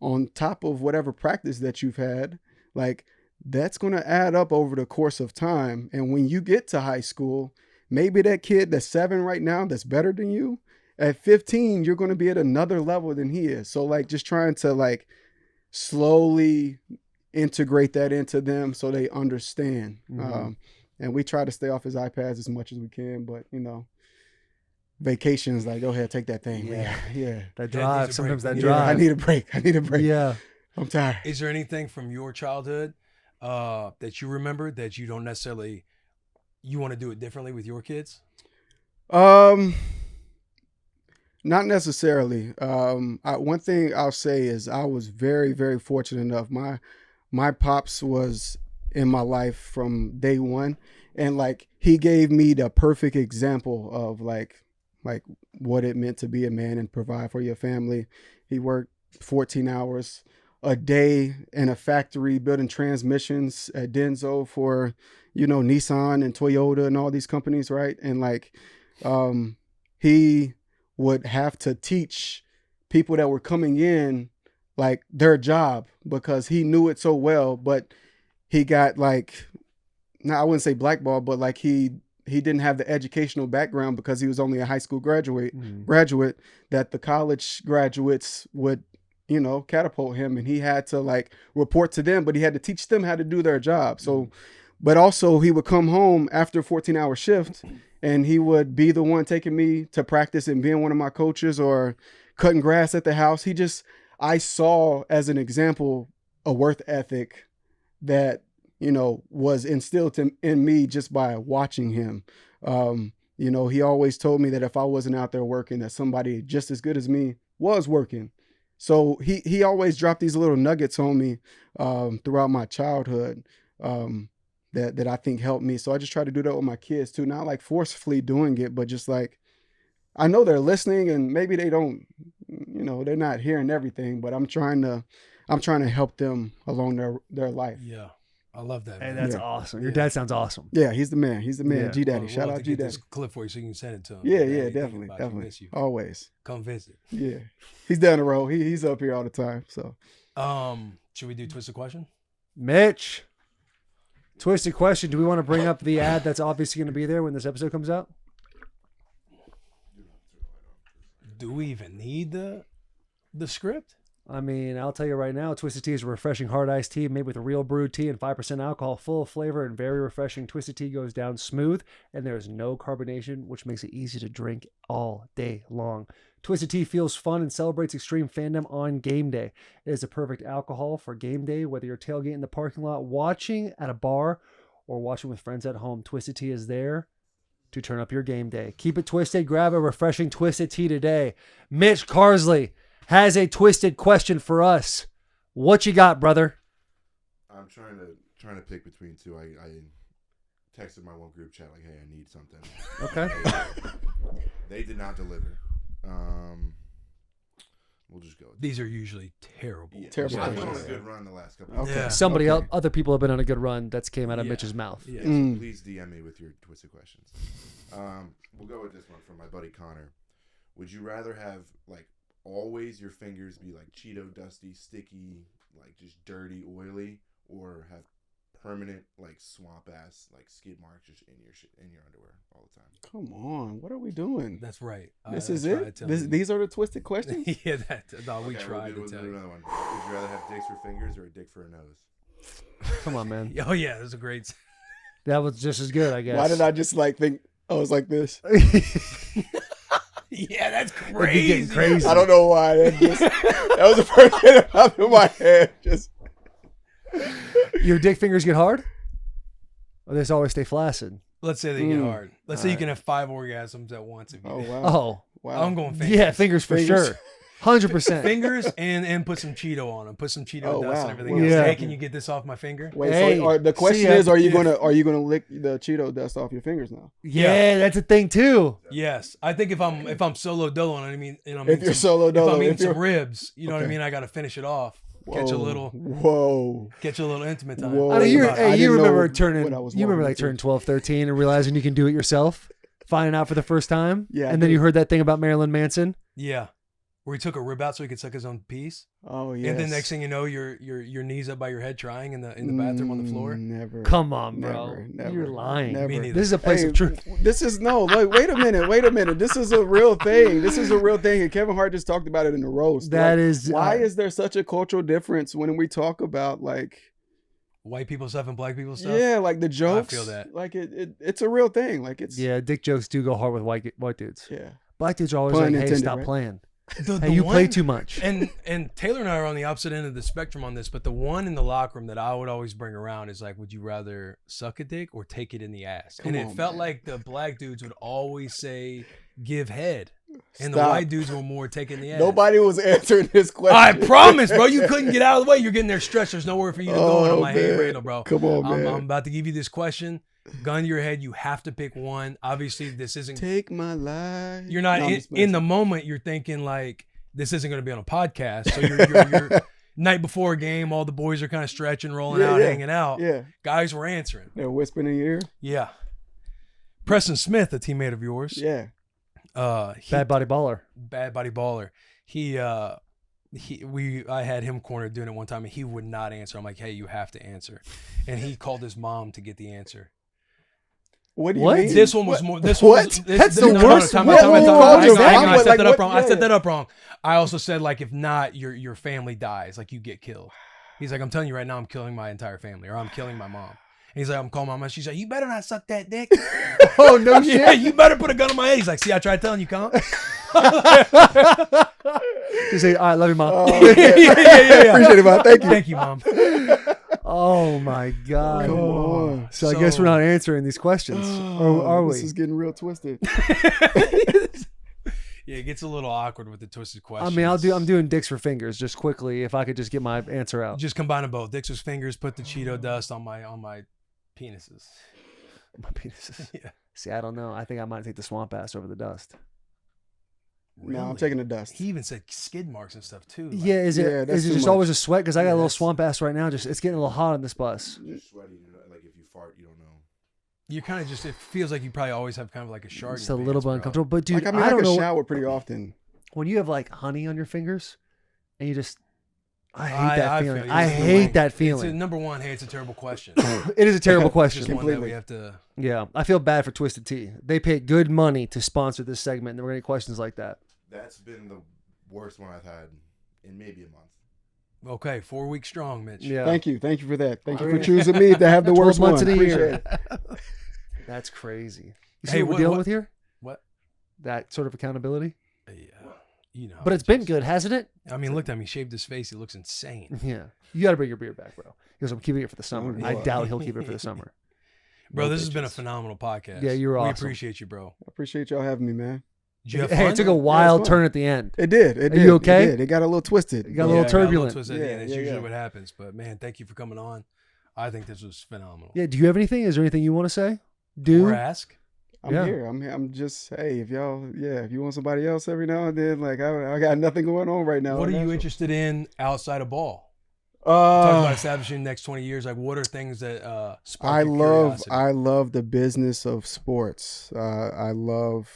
on top of whatever practice that you've had. Like that's going to add up over the course of time. And when you get to high school, maybe that kid that's 7 right now, that's better than you, at 15, you're going to be at another level than he is. So like just trying to like slowly integrate that into them so they understand. And we try to stay off his iPads as much as we can, but you know, vacations, like, go ahead, take that thing. Yeah. That drive. Sometimes that Yeah, drive. I need a break. Yeah. I'm tired. Is there anything from your childhood that you remember that you don't necessarily, you want to do it differently with your kids? Not necessarily. One thing I'll say is I was very, very fortunate enough. My pops was in my life from day one, and like he gave me the perfect example of like what it meant to be a man and provide for your family. He worked 14 hours a day in a factory building transmissions at Denso for, you know, Nissan and Toyota and all these companies, right? And like he would have to teach people that were coming in like their job because he knew it so well, but he got like, now I wouldn't say blackballed, but like he didn't have the educational background because he was only a high school graduate that the college graduates would, you know, catapult him, and he had to like report to them, but he had to teach them how to do their job. So, but also he would come home after a 14-hour shift and he would be the one taking me to practice and being one of my coaches or cutting grass at the house. I saw as an example a work ethic that, you know, was instilled in me just by watching him. You know, he always told me that if I wasn't out there working, that somebody just as good as me was working. So he always dropped these little nuggets on me throughout my childhood that I think helped me. So I just try to do that with my kids too, not like forcefully doing it, but just like, I know they're listening and maybe they don't, you know, they're not hearing everything, but I'm trying to help them along their life. Yeah. I love that. And man. that's awesome. Your dad sounds awesome. Yeah, he's the man. He's the man. Yeah. G Daddy. We'll Shout have out to get G this Daddy. clip for you so you can send it to him. Yeah, Daddy, definitely. Miss you. Always. Come visit. Yeah. He's down the road. He's up here all the time. So Should we do Twisted Question? Mitch, twisted question. Do we want to bring up the ad that's obviously going to be there when this episode comes out? Do we even need the script? I mean, I'll tell you right now, Twisted Tea is a refreshing hard iced tea made with real brewed tea and 5% alcohol, full of flavor and very refreshing. Twisted Tea goes down smooth, and there is no carbonation, which makes it easy to drink all day long. Twisted Tea feels fun and celebrates extreme fandom on game day. It is a perfect alcohol for game day, whether you're tailgating in the parking lot, watching at a bar, or watching with friends at home. Twisted Tea is there to turn up your game day. Keep it twisted. Grab a refreshing Twisted Tea today. Mitch Carsley has a twisted question for us. What you got, brother? I'm trying to pick between two. I texted my one group chat like, "Hey, I need something." Okay. They did not deliver. We'll just go. These are usually terrible. Yeah. Terrible. I've been on a good run the last couple. Okay. Yeah. Somebody else, other people have been on a good run that's came out of Yeah. Mitch's mouth. Yeah. Please DM me with your twisted questions. We'll go with this one from my buddy Connor. Would you rather have like always your fingers be like Cheeto dusty, sticky, like just dirty, oily, or have permanent like swamp ass like skid marks just in your underwear all the time? Come on, what are we doing? That's right. This I is tried it. telling you. These are the twisted questions. Yeah, we Okay, tried we'll to do tell you. another one. Would you rather have dicks for fingers or a dick for a nose? Come on, man. Oh yeah, that's a great. That was just as good, I guess. Why did I just like think I was like this? Yeah, that's It'd be crazy. getting crazy. I don't know why. That was the first thing that popped in my head. Just Your dick fingers get hard? Or they just always stay flaccid? Let's say they get hard. Let's say you can have 5 orgasms at once. If you oh wow, Oh. wow. I'm going fingers. Yeah, fingers for Fingers. sure. 100%. Fingers and put some Cheeto on them. Put some Cheeto Oh, dust wow. and everything Yeah. else. Hey, can you get this off my finger? Wait, Hey, so the question see ya. is, are you gonna lick the Cheeto dust off your fingers now? Yeah, that's a thing too. Yes, I think if I'm solo dolo and I'm If you're solo if I'm dolo, eating if you're some ribs, you know what I Okay. mean. I got to finish it off. Catch a little Whoa. intimate time. Whoa. I mean, Think you're, about it. hey, I you didn't remember know turning, what I was you remember walking like turning into. 12, 13 and realizing you can do it yourself, finding out for the first time. Yeah, I And then did. you heard that thing about Marilyn Manson. Yeah, where he took a rib out so he could suck his own piece, Oh yeah. and then next thing you know, your knees up by your head, trying in the bathroom on the floor. Never. Come on, bro. Never, never, You're lying. never. Me neither. This is a place Hey, of truth. This is wait a minute. This is a real thing. This is a real thing. And Kevin Hart just talked about it in the roast. That Like, is why is there such a cultural difference when we talk about like White people stuff and black people stuff. yeah, like the jokes. feel that. Like it's a real thing. Like it's Yeah, dick jokes do go hard with white dudes. yeah. Black dudes are always Pun like, hey, intended, stop right? playing. The Hey, you play one- too much. And Taylor and I are on the opposite end of the spectrum on this, but the one in the locker room that I would always bring around is like, would you rather suck a dick or take it in the ass? Come and it on, felt man. like the black dudes would always say, give head. And the Stop. white dudes were more taking the ass. Nobody was answering this question. I promise, bro. You couldn't get out of the way. You're getting there stretched. There's nowhere for you to go. And I'm Oh, like, hey, man. Randall, bro. Come on, man. I'm about to give you this question. Gun to your head. You have to pick one. Obviously, this isn't. Take my life. You're not No, I'm in, just in the messing. moment. You're thinking like this isn't going to be on a podcast. So you're night before a game. All the boys are kind of stretching, rolling Yeah, out, yeah. hanging out. Yeah. Guys were answering. They're whispering in your ear. Yeah. Preston Smith, a teammate of yours. Yeah. Bad body baller. Bad body baller. I had him cornered doing it one time and he would not answer. I'm like, hey, you have to answer. And he called his mom to get the answer. What do you What? mean? This one was more. This What? one was, That's the worst Time one. out, time out, What? time What? out. What? Hang on, I What? set that Like, up wrong. I what? set that up wrong. I also said like, if not, your family dies. Like you get killed. He's like, I'm telling you right now, I'm killing my entire family, or I'm killing my mom. And he's like, I'm calling my mom. She's like, you better not suck that dick. Oh, no Yeah, shit. you better put a gun on my head. He's like, see, I tried telling you, cunt. Just say, all right, love you, mom. Oh, yeah. Appreciate it, man. Thank you. Thank you, mom. Oh, my God. Come on. So I guess we're not answering these questions. Or are we? This is getting real twisted. Yeah, it gets a little awkward with the twisted I questions. mean, I'm doing dicks for fingers just quickly if I could just get my answer out. Just combine them both. Dicks with fingers. Put the Cheeto dust on my penises. My penises. Yeah. See, I don't know. I think I might take the swamp ass over the dust. No, I'm Really? taking the dust. He even said skid marks and stuff too. Like, Yeah, is Yeah, it that's is it too just much. always a sweat? Because I got a little that's- swamp ass right now. Just it's getting a little hot on this bus. You're sweaty. Like if you fart, you don't know. you kind of just. It feels like you probably always have kind of like a shark. It's a little bit uncomfortable. But dude, Like, I mean, I I don't can know shower pretty often. when you have like honey on your fingers, and you just I hate that feel feeling. you. I It's hate that It's feeling. number one. Hey, it's a terrible question. It is a terrible It's question. just one that Completely. we have to. Yeah, I feel bad for Twisted Tea. They paid good money to sponsor this segment, and we're going to get questions like that. That's been the worst one I've had in maybe a month. Okay, 4 weeks strong, Mitch. Yeah. Thank you for that. Thank you for choosing me to have the worst 12 months one. in a Appreciate year. it. That's crazy. You see Hey, what we're what- dealing what- with here? What? That sort of accountability. Yeah. You know. But it's been good, hasn't it? I mean, look at me. Shaved his face. He looks insane. Yeah. You got to bring your beard back, bro. He goes, I'm keeping it for the summer. Oh, I boy. doubt he'll keep it for the summer. Bro, No this has been a bitches. phenomenal podcast. Yeah, you're We awesome. appreciate you, bro. I appreciate y'all having me, man. Did you have Hey, fun? it took a wild fun. turn at the end. It did. It Are did. you okay? It did. It got a little twisted. It got a little Yeah, turbulent. twist at the end. Yeah, It's yeah, usually yeah. what happens. But man, thank you for coming on. I think this was phenomenal. Yeah. Do you have anything? Is there anything you want to say? Do Or ask. I'm Yeah. here. I'm just, hey, if y'all, if you want somebody else every now and then, like I got nothing going on right now. What are in you Nashville. interested in outside of ball? Talk about Uh, establishing the next 20 years. Like, what are things that spark I your love curiosity? the business of sports. I love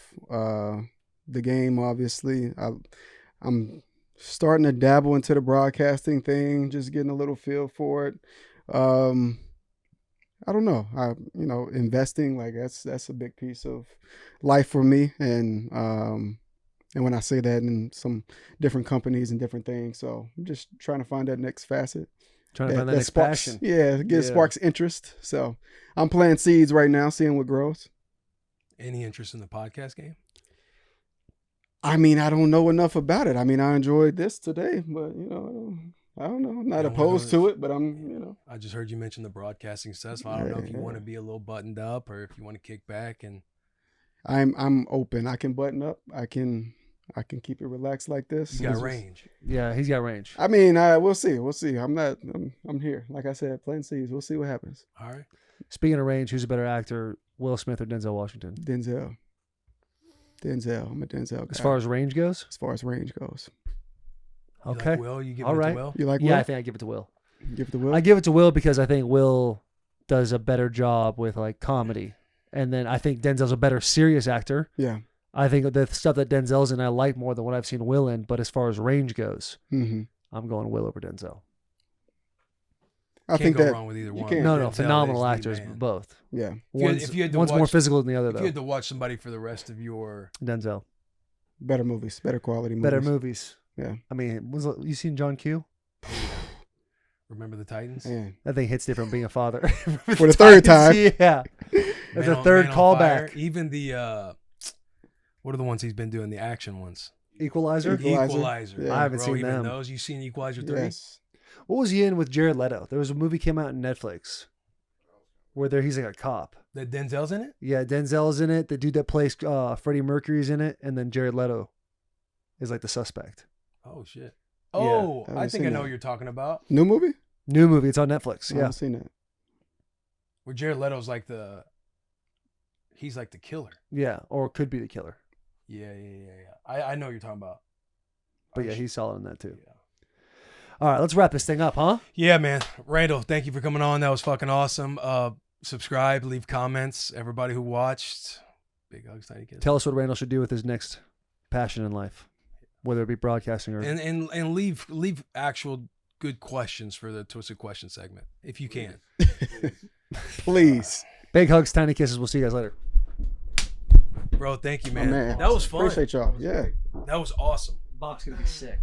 the game. Obviously, I'm starting to dabble into the broadcasting thing, just getting a little feel for it. I don't know. Investing, like that's a big piece of life for me, and when I say that in some different companies and different things, so I'm just trying to find that next facet. trying to find that next sparks, passion? Yeah, Yeah. sparks interest. So I'm planting seeds right now, seeing what grows. Any interest in the podcast game? I mean, I don't know enough about it. I mean, I enjoyed this today, but I don't know. I'm not Yeah, opposed well, to it, but I'm. I just heard you mention the broadcasting stuff. So I don't know if you Yeah. want to be a little buttoned up or if you want to kick back and I'm open. I can button up. I can keep it relaxed like this. you got It's just- range. Yeah, he's got range. I mean, we'll see. We'll see. I'm here. Like I said, planting seeds. We'll see what happens. All right. Speaking of range, who's a better actor, Will Smith or Denzel Washington? Denzel. I'm a Denzel guy. As far as range goes? as range goes. You Okay. Like Will, you give All it right. to Will? You like Yeah, I Will? think I give it to Will. Give it to Will. I give it to Will because I think Will does a better job with like comedy. And then I think Denzel's a better serious actor. Yeah. I think the stuff that Denzel's in I like more than what I've seen Will in, but as far as range goes, Mm-hmm. I'm going Will over Denzel. I Can't think go that. wrong with either you one. can't. No, no, Denzel phenomenal is the actors, man. both. Yeah. One's, if you had to one's more watch- physical than the other, If you though. had to watch somebody for the rest of your Denzel. Better movies. Better quality movies. Better movies. Yeah. I mean, you seen John Q? Remember the Titans? Man. That thing hits different being a father. For the third time. Yeah. That's a third Man on Fire. callback. Even the what are the ones he's been doing? The action ones. Equalizer? Equalizer. Yeah. I haven't Bro, seen even them. those. You seen Equalizer 3? Yes. What was he in with Jared Leto? There was a movie came out on Netflix where he's like a cop. That Denzel's in it? Yeah, Denzel's in it. The dude that plays Freddie Mercury's in it, and then Jared Leto is like the suspect. Oh shit. Yeah. Oh, I I haven't think I seen know that. what you're talking about. New movie? New movie. It's on Netflix. I Yeah. haven't seen that. Where Jared Leto's like he's like the killer. Yeah. Or could be the killer. Yeah. I know what you're talking about. But I yeah, sh- he's solid in that too. Yeah. All right, let's wrap this thing up, huh? Yeah, man. Randall, thank you for coming on. That was fucking awesome. Subscribe, leave comments. Everybody who watched, big hugs, tiny kiss. Tell us what Randall should do with his next passion in life, whether it be broadcasting or. And leave actual good questions for the Twisted Question segment if you can. Please. Big hugs, tiny kisses. We'll see you guys later. Bro, thank you, Oh, man. man. That was fun. Appreciate y'all. Yeah. That was awesome. Bob's gonna be sick.